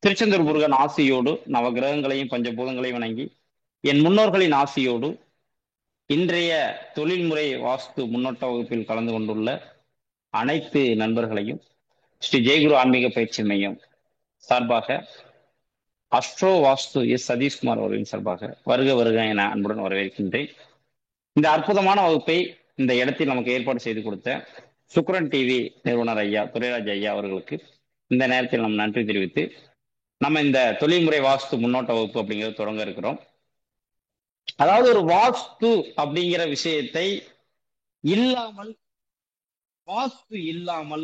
திருச்செந்தூர் முருகன் ஆசியோடு நவகிரகங்களையும் பஞ்சபூதங்களையும் வணங்கி என் முன்னோர்களின் ஆசியோடு இன்றைய தொழில்முறை வாஸ்து முன்னோட்ட வகுப்பில் கலந்து கொண்டுள்ள அனைத்து நண்பர்களையும் ஸ்ரீ ஜெயகுரு ஆன்மீக பயிற்சி மையம் சார்பாக அஸ்ட்ரோ வாஸ்து எஸ் சதீஷ்குமார் அவர்களின் சார்பாக வருக வருக என அன்புடன் வரவேற்கின்றேன். இந்த அற்புதமான வகுப்பை இந்த இடத்தில் நமக்கு ஏற்பாடு செய்து கொடுத்த சுக்ரன் டிவி நிறுவனர் ஐயா துரைராஜ் ஐயா அவர்களுக்கு இந்த நேரத்தில் நம்ம நன்றி தெரிவித்து நம்ம இந்த தொழில்முறை வாஸ்து முன்னோட்ட வகுப்பு அப்படிங்கிறது தொடங்க இருக்கிறோம். அதாவது ஒரு வாஸ்து அப்படிங்கிற விஷயத்தை இல்லாமல், வாஸ்து இல்லாமல்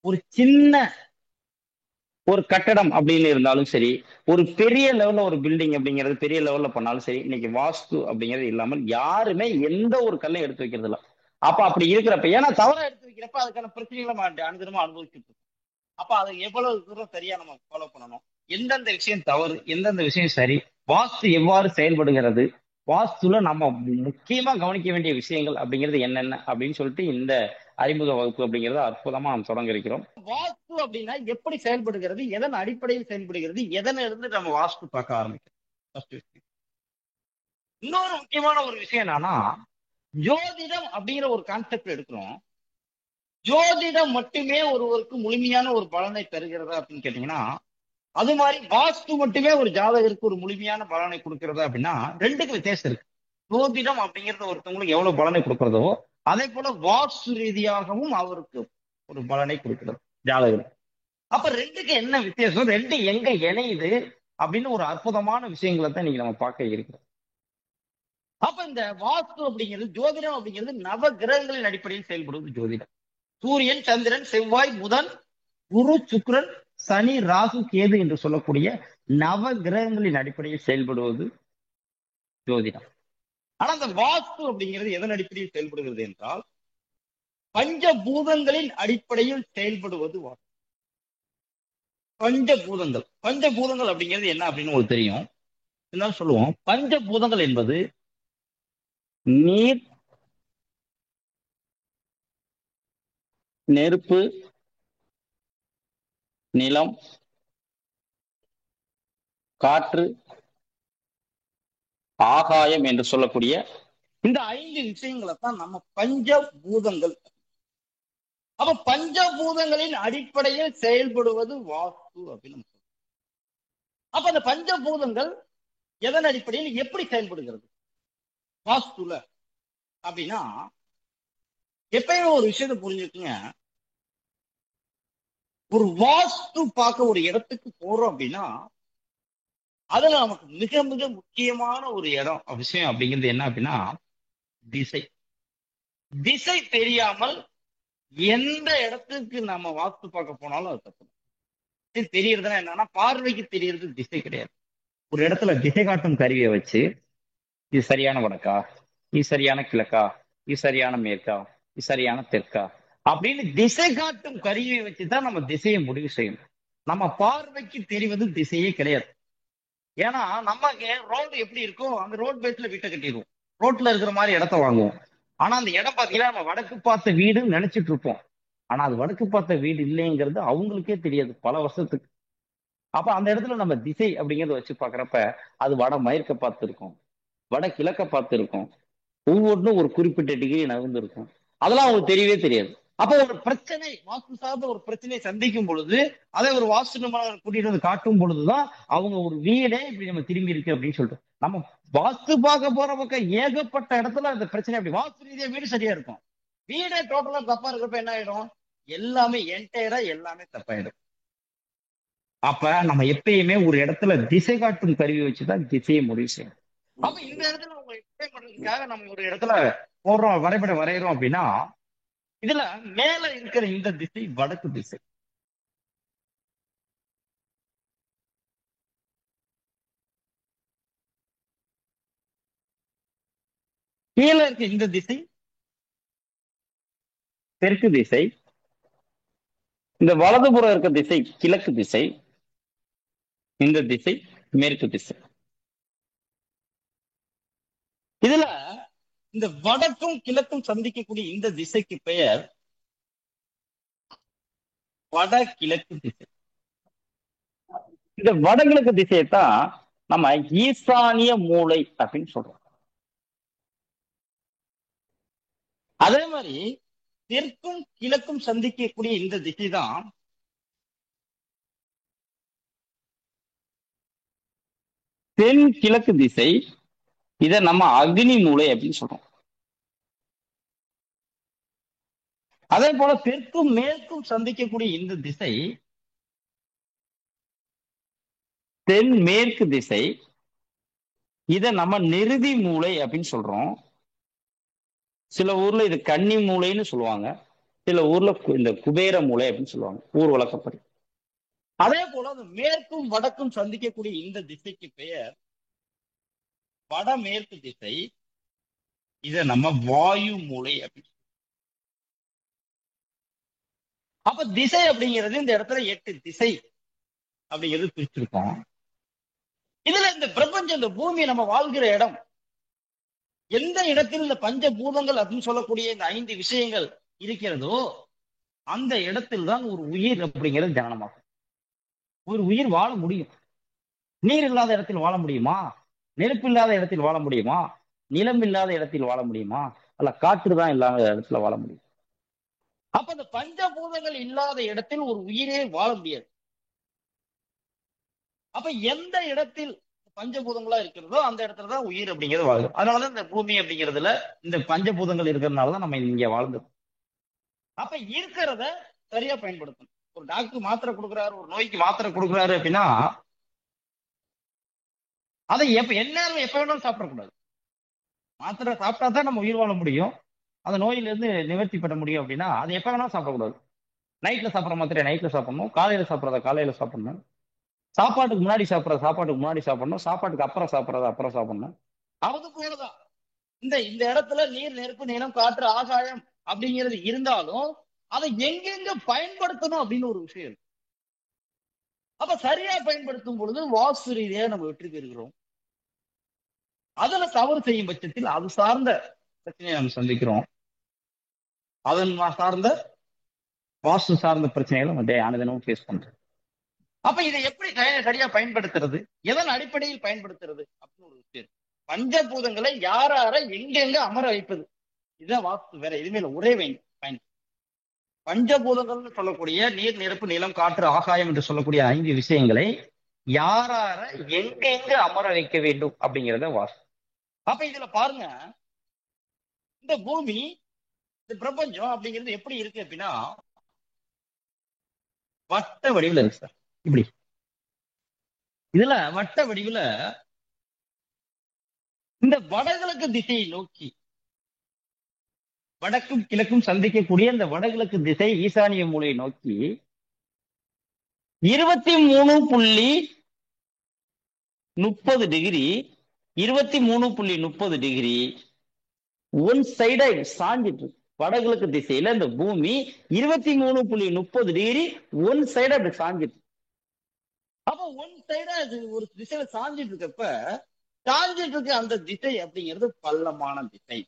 ஒரு சின்ன ஒரு கட்டடம் அப்படின்னு இருந்தாலும் சரி, ஒரு பெரிய லெவல்ல ஒரு பில்டிங் அப்படிங்கிறது பெரிய லெவல்ல பண்ணாலும் சரி, இன்னைக்கு வாஸ்து அப்படிங்கிறது இல்லாமல் யாருமே எந்த ஒரு கல்லையும் எடுத்து வைக்கிறது இல்லை. அப்ப அப்படி இருக்கிறப்ப, ஏன்னா தவறா எடுத்து வைக்கிறப்ப அதுக்கான பிரச்சனைகளை நம்ம அனுதினமா அனுபவிச்சுட்டு இருக்கோம். அப்ப அதை எவ்வளவு தூரம் சரியா நம்ம ஃபாலோ பண்ணணும், எந்தெந்த விஷயம் தவறு, எந்தெந்த விஷயம் சரி, வாஸ்து எவ்வாறு செயல்படுகிறது, வாஸ்துல நம்ம முக்கியமா கவனிக்க வேண்டிய விஷயங்கள் அப்படிங்கிறது என்னென்ன அப்படின்னு சொல்லிட்டு இந்த அறிமுக வகுப்பு அப்படிங்கறத அற்புதமா நாம் தொடங்க இருக்கிறோம். வாஸ்து அப்படின்னா எப்படி செயல்படுகிறது, எதன் அடிப்படையில் செயல்படுகிறது, எதன் இருந்து நம்ம வாஸ்து பார்க்க ஆரம்பிக்கிறோம். இன்னொரு முக்கியமான ஒரு விஷயம் என்னன்னா, ஜோதிடம் அப்படிங்கிற ஒரு கான்செப்ட் எடுக்கிறோம். ஜோதிடம் மட்டுமே ஒருவருக்கு முழுமையான ஒரு பலனை தருகிறதா அப்படின்னு கேட்டீங்கன்னா, அது மாதிரி வாஸ்து மட்டுமே ஒரு ஜாதகருக்கு ஒரு முழுமையான பலனை கொடுக்கிறதா அப்படின்னா ரெண்டுக்கு வித்தியாசம் இருக்கு. ஜோதிடம் அப்படிங்கிறது ஒருத்தவங்களுக்கு எவ்வளவு பலனை கொடுக்கிறதோ அதே போல வாஸ்து ரீதியாகவும் அவருக்கு ஒரு பலனை கொடுக்கிறது ஜாதகம். அப்ப ரெண்டுக்கு என்ன வித்தியாசம், ரெண்டு எங்க இணையுது அப்படின்னு ஒரு அற்புதமான விஷயங்களை தான் இன்னைக்கு நம்ம பார்க்க இருக்கிறோம். அப்ப இந்த வாஸ்து அப்படிங்கிறது, ஜோதிடம் அப்படிங்கிறது நவ கிரகங்களின் அடிப்படையில் செயல்படுவது ஜோதிடம். சூரியன், சந்திரன், செவ்வாய், புதன், குரு, சுக்கிரன், சனி, ராகு, கேது என்று சொல்லக்கூடிய நவ கிரகங்களின் அடிப்படையில் செயல்படுவது ஜோதிடம். ஆனா அந்த வாஸ்து அப்படிங்கிறது எதன் அடிப்படையில் செயல்படுகிறது என்றால் பஞ்சபூதங்களின் அடிப்படையில் செயல்படுவது வாஸ்து. பஞ்சபூதங்கள், பஞ்சபூதங்கள் அப்படிங்கிறது என்ன அப்படின்னு உங்களுக்கு தெரியும். என்ன சொல்லுவோம், பஞ்சபூதங்கள் என்பது நீர், நெருப்பு, நிலம், காற்று, ஆகாயம் என்று சொல்லக்கூடிய இந்த 5 விஷயங்களை தான் நம்ம பஞ்சபூதங்கள். அப்ப பஞ்சபூதங்களின் அடிப்படையில் செயல்படுவது வாஸ்து அப்படின்னு சொல்றோம். அப்ப அந்த பஞ்சபூதங்கள் எதன் அடிப்படையில் எப்படி செயல்படுகிறது வாஸ்துல அப்படின்னா, எப்பயுமே ஒரு விஷயத்தை புரிஞ்சுக்குங்க. ஒரு வாஸ்து பார்க்க ஒரு இடத்துக்கு போறோம் அப்படின்னா அதுல நமக்கு மிக மிக முக்கியமான ஒரு இடம் விஷயம் அப்படிங்கிறது என்ன அப்படின்னா திசை. திசை தெரியாமல் எந்த இடத்துக்கு நம்ம வாஸ்து பார்க்க போனாலும் அது தப்பு. தெரியறதுன்னா என்னன்னா, பார்வைக்கு தெரியறது திசை கிடையாது. ஒரு இடத்துல திசை காட்டும் கருவியை வச்சு இது சரியான வடக்கா, இது சரியான கிழக்கா, இது சரியான மேற்கா, இது சரியான தெற்கா அப்படின்னு திசை காட்டும் கருவியை வச்சுதான் நம்ம திசையை முடிவு செய்யணும். நம்ம பார்வைக்கு தெரிவது திசையே கிடையாது. ஏன்னா நம்ம ரோடு எப்படி இருக்கோ அந்த ரோட் பேஸ்ல வீட்டை கட்டிடுவோம், ரோட்ல இருக்கிற மாதிரி இடத்த வாங்குவோம். ஆனா அந்த இடம் பாத்தீங்கன்னா நம்ம வடக்கு பார்த்த வீடுன்னு நினைச்சிட்டு இருப்போம். ஆனா அது வடக்கு பார்த்த வீடு இல்லைங்கிறது அவங்களுக்கே தெரியாது பல வருஷத்துக்கு. அப்ப அந்த இடத்துல நம்ம திசை அப்படிங்கறத வச்சு பாக்குறப்ப அது வட மேற்க பார்த்து இருக்கும், வட கிழக்க பார்த்து இருக்கும், ஒவ்வொன்றும் ஒரு குறிப்பிட்ட டிகிரி நகர்ந்து இருக்கும். அதெல்லாம் அவங்களுக்கு தெரியவே தெரியாது. அப்போ ஒரு பிரச்சனை, வாஸ்து சார்ந்த ஒரு பிரச்சனையை சந்திக்கும் பொழுது அதை ஒரு வாஸ்து நிபுணர் கூட்டிட்டு வந்து காட்டும் பொழுதுதான் அவங்க ஒரு வீடே இப்படி நம்ம திரும்பி இருக்கு அப்படின்னு சொல்லிட்டு நம்ம வாஸ்து பார்க்க போற பக்கம் ஏகப்பட்ட இடத்துல அந்த பிரச்சனை. அப்படி வாஸ்து ரீதியா வீடு சரியா இருக்கும், வீடே டோட்டலா தப்பா இருக்கிறப்ப என்ன ஆயிடும், எல்லாமே என்டையரா எல்லாமே தப்பாயிடும். அப்ப நம்ம எப்பயுமே ஒரு இடத்துல திசை காட்டும் கருவி வச்சுதான் திசையை முடிவு செய்யணும். அப்ப இந்த இடத்துல உங்க எக்ஸ்பிளைன் பண்றதுக்காக நம்ம ஒரு இடத்துல போடுறோம், வரைபடம் வரைகிறோம் அப்படின்னா இதுல மேல இருக்கிற இந்த திசை வடக்கு திசை, கீழே இருக்க இந்த திசை தெற்கு திசை, இந்த வலதுபுறம் இருக்க திசை கிழக்கு திசை, இந்த திசை மேற்கு திசை. இதுல இந்த வடக்கும் கிழக்கும் சந்திக்கக்கூடிய இந்த திசைக்கு பெயர் வடகிழக்கு திசை. இந்த வடகிழக்கு திசையைத்தான் நம்ம ஈசானிய மூலை அப்படின்னு சொல்றோம். அதே மாதிரி தெற்கும் கிழக்கும் சந்திக்கக்கூடிய இந்த திசை தான் தென் கிழக்கு திசை. இதை நம்ம அக்னி மூலை அப்படின்னு சொல்றோம். அதே போல தெற்கும் மேற்கும் சந்திக்கக்கூடிய இந்த திசை தென் மேற்கு திசை. இதை நம்ம நிருதி மூலை அப்படின்னு சொல்றோம். சில ஊர்ல இது கன்னி மூலைன்னு சொல்லுவாங்க, சில ஊர்ல இந்த குபேர மூலை அப்படின்னு சொல்லுவாங்க ஊர் வழக்கப்படி. அதே போல அந்த மேற்கும் வடக்கும் சந்திக்கக்கூடிய இந்த திசைக்கு பெயர் வடமேற்கு திசை. இத நம்ம வாயு மூலை அப்படின்னு. அப்ப திசை அப்படிங்கிறது இந்த இடத்துல 8 திசை அப்படிங்கிறது பிரிச்சிருக்கோம். இதுல இந்த பிரபஞ்சம், இந்த பூமி, நம்ம வாழ்கிற இடம், எந்த இடத்தில் இந்த பஞ்சபூதங்கள் அப்படின்னு சொல்லக்கூடிய இந்த 5 விஷயங்கள் இருக்கிறதோ அந்த இடத்தில் தான் ஒரு உயிர் அப்படிங்கிறது ஜனனமாகும். ஒரு உயிர் வாழ முடியும். நீர் இல்லாத இடத்தில் வாழ முடியுமா? நெருப்பு இல்லாத இடத்தில் வாழ முடியுமா? நிலம் இல்லாத இடத்தில் வாழ முடியுமா? அல்ல காற்று தான் இல்லாத இடத்துல வாழ முடியும். அப்ப இந்த பஞ்சபூதங்கள் இல்லாத இடத்தில் ஒரு உயிரே வாழ முடியாது. அப்ப எந்த இடத்தில் பஞ்சபூதங்களா இருக்கிறதோ அந்த இடத்துலதான் உயிர் அப்படிங்கிறது வாழும். அதனாலதான் இந்த பூமி அப்படிங்கிறதுல இந்த பஞ்சபூதங்கள் இருக்கிறதுனாலதான் நம்ம இங்க வாழ்ந்தோம். அப்ப இருக்கிறத சரியா பயன்படுத்தணும். ஒரு டாக்டர் மாத்திரை கொடுக்குறாரு, ஒரு நோய்க்கு மாத்திரை கொடுக்குறாரு அப்படின்னா அதை எந்நேரம் எப்ப வேணாலும் சாப்பிடக்கூடாது. மாத்திரை சாப்பிட்டா தான் நம்ம உயிர் வாழ முடியும், அந்த நோயிலிருந்து நிவர்த்தி பெற முடியும். அப்படின்னா அது எப்ப வேணாலும் சாப்பிடக்கூடாது. நைட்ல சாப்பிட்ற மாத்திரையை நைட்ல சாப்பிடணும், காலையில சாப்பிட்றத காலையில சாப்பிடணும், சாப்பாட்டுக்கு முன்னாடி சாப்பிட்றத சாப்பாட்டுக்கு முன்னாடி சாப்பிடணும், சாப்பாட்டுக்கு அப்புறம் சாப்பிட்றத அப்புறம் சாப்பிடணும். அது போலதான் இந்த இந்த இடத்துல நீர், நெருப்பு, நிலம், காற்று, ஆகாயம் அப்படிங்கிறது இருந்தாலும் அதை எங்கெங்க பயன்படுத்தணும் அப்படின்னு ஒரு விஷயம் இருக்கு. அப்ப சரியா பயன்படுத்தும் பொழுது வாஸ்து ரீதியா நம்ம வெற்றி பெறுகிறோம். அதுல தவறு செய்யும் பட்சத்தில் அது சார்ந்த பிரச்சனையை நம்ம சந்திக்கிறோம். அதன் சார்ந்த வாஸ்து சார்ந்த பிரச்சனைகளை நம்ம அனுதினமும் ஃபேஸ் பண்றோம். அப்ப இதை எப்படி சரியா பயன்படுத்துறது, எதன் அடிப்படையில் பயன்படுத்துறது அப்படின்னு ஒரு விஷயம். பஞ்சபூதங்களை யார எங்கெங்க அமர வைப்பது, இதுதான் வாஸ்து. வேற எதுவுமே இல்லை, ஒரே பயன். பஞ்சபூதங்கள்னு சொல்லக்கூடிய நீர், நெருப்பு, நிலம், காற்று, ஆகாயம் என்று சொல்லக்கூடிய 5 விஷயங்களை யார எங்கெங்க அமர வைக்க வேண்டும் அப்படிங்கிறத வாஸ்து. அப்ப இதுல பாருங்க, இந்த பூமி, இந்த பிரபஞ்சம் அப்படிங்கிறது எப்படி இருக்கு அப்படின்னா வட்ட வடிவில் இருக்கு சார். இப்படி இதுல வட்ட வடிவுல இந்த வடகிழக்கு திசையை நோக்கி, வடக்கும் கிழக்கும் சந்திக்கக்கூடிய இந்த வடகிழக்கு திசை ஈசானிய மூலையை நோக்கி 23.30 டிகிரி, 23.30 டிகிரி ஒன் சைடா சாஞ்சிட்டு வடகிழக்கு திசையில இந்த பூமி 23.30 டிகிரி ஒன் சைடா அப்படி சாஞ்சிட்டு. அப்ப ஒன் சைடா இது ஒரு திசையில சாஞ்சிட்டு இருக்கப்ப, சாஞ்சிட்டு இருக்க அந்த திசை அப்படிங்கிறது பள்ளமான திசை.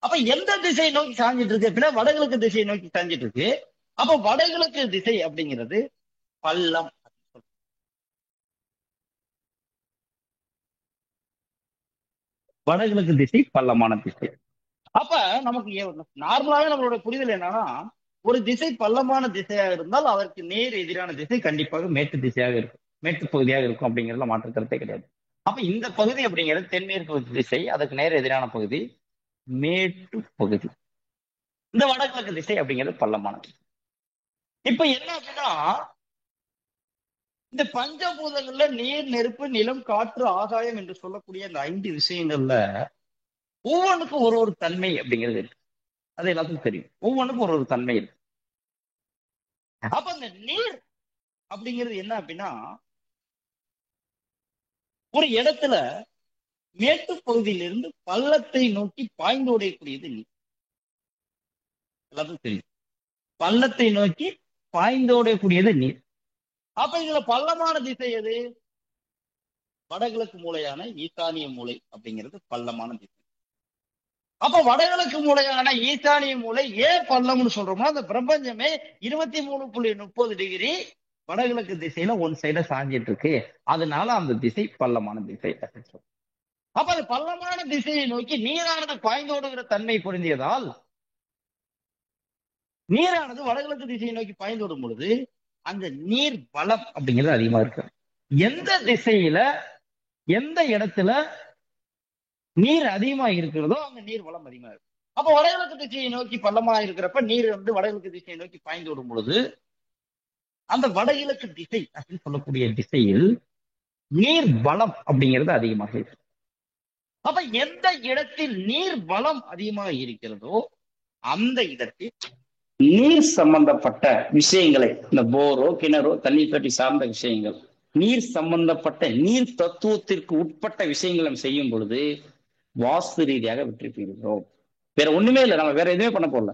அப்ப எந்த திசையை நோக்கி சாஞ்சிட்டு இருக்கு அப்படின்னா வடகிழக்கு திசையை நோக்கி சாஞ்சிட்டு இருக்கு. அப்ப வடகிழக்கு திசை அப்படிங்கிறது பள்ளம். வடகிழக்கு திசை பள்ளமான திசை. அப்ப நமக்கு நார்மலாவே நம்மளோட புரிதல் என்னன்னா, ஒரு திசை பள்ளமான திசையாக இருந்தால் அதற்கு நேர் எதிரான திசை கண்டிப்பாக மேற்கு திசையாக இருக்கும், மேற்கு பகுதியாக இருக்கும். அப்படிங்கிறதுல மாற்று கருத்தே கிடையாது. அப்ப இந்த பகுதி அப்படிங்கிறது தென்மேற்கு திசை, அதுக்கு நேர் எதிரான பகுதி மேற்கு பகுதி. இந்த வடகிழக்கு திசை அப்படிங்கிறது பள்ளமான திசை. இப்ப என்ன அப்படின்னா, இந்த பஞ்சபூதங்கள்ல நீர், நெருப்பு, நிலம், காற்று, ஆகாயம் என்று சொல்லக்கூடிய அந்த 5 விஷயங்கள்ல ஒவ்வொன்றுக்கும் ஒரு ஒரு தன்மை அப்படிங்கிறது இருக்கு. அது எல்லாத்துக்கும் தெரியும். ஒவ்வொன்றுக்கும் ஒரு ஒரு தன்மை இருக்கு. அப்ப அந்த நீர் அப்படிங்கிறது என்ன அப்படின்னா, ஒரு இடத்துல மேட்டு பகுதியிலிருந்து பள்ளத்தை நோக்கி பாய்ந்து ஓடக்கூடியது நீர். எல்லாத்துக்கும் தெரியும், பள்ளத்தை நோக்கி பாய்ந்தோடக்கூடியது நீர். அப்ப இதுல பள்ளமான திசை எது? வடகிழக்கு மூலையான ஈசானிய மூலை அப்படிங்கிறது பள்ளமான திசை. அப்ப வடகிழக்கு மூலையான ஈசானிய மூலை ஏன் பள்ளம்னு சொல்றோம்னா, அந்த பிரபஞ்சமே 23.30 டிகிரி வடகிழக்கு திசையில ஒன் சைட சாஞ்சிட்டு இருக்கு, அதனால அந்த திசை பள்ளமான திசை அப்படின்னு சொல்றோம். அப்ப அது பள்ளமான திசையை நோக்கி நீரானது பாய்ந்தோடுகிற தன்மை பொருந்தியதால் நீரானது வடகிழக்கு திசையை நோக்கி பாய்ந்தோடும் பொழுது அங்க நீர் பலம் அப்படிங்கிறது அதிகமா இருக்கு. எந்த திசையில எந்த இடத்துல நீர் அதிகமா இருக்கிறதோ அங்க நீர் வளம் அதிகமா இருக்கு. அப்ப வடகிழக்கு திசையை நோக்கி பள்ளமா இருக்கிறப்ப நீர் வந்து வடகிழக்கு திசையை நோக்கி பாய்ந்து விடும் பொழுது அந்த வடகிழக்கு திசை அப்படின்னு சொல்லக்கூடிய திசையில் நீர் வளம் அப்படிங்கிறது அதிகமாக இருக்கு. அப்ப எந்த இடத்தில் நீர் வளம் அதிகமாக இருக்கிறதோ அந்த இடத்தில் நீர் சம்பந்தப்பட்ட விஷயங்களை, இந்த போரோ கிணறோ தண்ணீர் தொட்டி சார்ந்த விஷயங்கள், நீர் சம்பந்தப்பட்ட நீர் தத்துவத்திற்கு உட்பட்ட விஷயங்களை நம்ம செய்யும் பொழுது வாஸ்து ரீதியாக வெற்றி பெறுகிறோம். வேற ஒண்ணுமே இல்லை, நம்ம வேற எதுவுமே பண்ண போடல.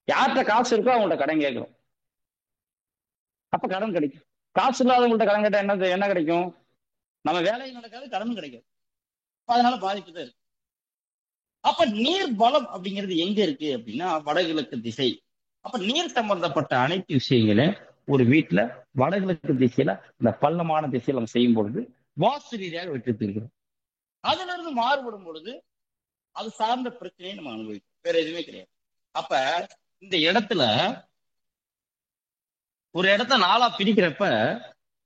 யார்கிட்ட காசு இருக்கோ அவங்கள்ட்ட கடன் கேட்கிறோம், அப்ப கடன் கிடைக்கும். காசு இல்லாதவங்கள்ட்ட கடன் கேட்டா என்ன கிடைக்கும்? நம்ம வேலையும் நடக்காது, கடனும் கிடைக்காது. அதனால பாதிப்பு தான் இருக்கு. அப்ப நீர் பலம் அப்படிங்கிறது எங்க இருக்கு அப்படின்னா வடகிழக்கு திசை. அப்ப நீர் சம்பந்தப்பட்ட அனைத்து விஷயங்களும் ஒரு வீட்டுல வடகிழக்கு திசையில இந்த பள்ளமான திசையில நம்ம செய்யும் பொழுது வாஸ்து ரீதியாக வெற்றி பெறுகிறோம். அதுல இருந்து மாறுபடும் பொழுது அது சார்ந்த பிரச்சனையை நம்ம அனுபவிக்கிறோம், வேற எதுவுமே கிடையாது. அப்ப இந்த இடத்துல ஒரு இடத்த நாளா பிரிக்கிறப்ப,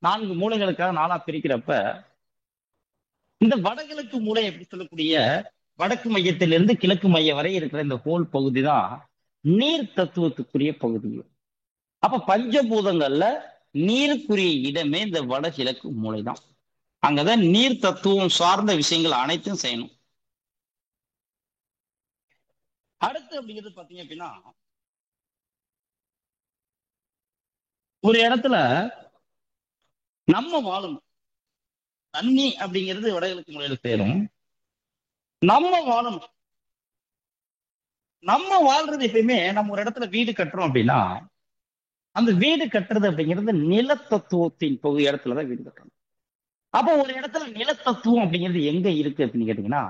4 மூலைகளுக்காக நாளா பிரிக்கிறப்ப இந்த வடகிழக்கு மூலை எப்படி சொல்லக்கூடிய வடக்கு மையத்திலிருந்து கிழக்கு மையம் வரை இருக்கிற இந்த ஹோல் பகுதி தான் நீர் தத்துவத்துக்குரிய பகுதி. அப்ப பஞ்சபூதங்கள்ல நீருக்குரிய இடமே இந்த வடகிழக்கு மூலை தான். அங்கதான் நீர் தத்துவம் சார்ந்த விஷயங்கள் அனைத்தும் செய்யணும். அடுத்து அப்படிங்கிறது பாத்தீங்க அப்படின்னா ஒரு இடத்துல நம்ம வாழணும். தண்ணி அப்படிங்கிறது வடகிழக்கு மூலையில சேரும். நம்ம வாழணும். நம்ம வாழ்றது எப்பயுமே நம்ம ஒரு இடத்துல வீடு கட்டுறோம் அப்படின்னா அந்த வீடு கட்டுறது அப்படிங்கிறது நிலத்தத்துவத்தின் பகுதி இடத்துலதான் வீடு கட்டணும். அப்போ ஒரு இடத்துல நிலத்தத்துவம் அப்படிங்கிறது எங்க இருக்கு அப்படின்னு கேட்டீங்கன்னா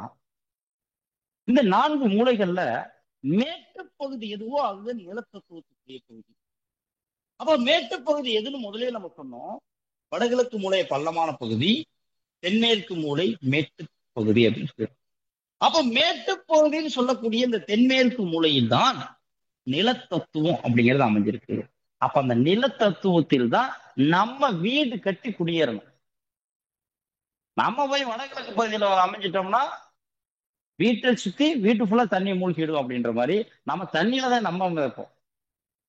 இந்த 4 மூலைகள்ல மேட்டு பகுதி எதுவோ அதுதான் நிலத்தத்துவத்துக்குரிய பகுதி. அப்ப மேட்டு பகுதி எதுன்னு முதலே நம்ம சொன்னோம், வடகிழக்கு மூலை பள்ளமான பகுதி, தென்மேற்கு மூலை மேட்டு பகுதி அப்படின்னு சொல்லி. அப்ப மேட்டு பகுதின்னு சொல்லக்கூடிய இந்த தென்மேற்கு மூலையில் தான் நிலத்தத்துவம் அப்படிங்கிறது அமைஞ்சிருக்கு. அப்ப அந்த நிலத்தத்துவத்தில் தான் நம்ம வீடு கட்டி குடியேறணும். நம்ம போய் வடகிழக்கு பகுதியில அமைஞ்சிட்டோம்னா வீட்டை சுத்தி வீட்டு ஃபுல்லா தண்ணி மூழ்கிடும் அப்படின்ற மாதிரி நம்ம தண்ணியில தான் நம்ம வைப்போம்.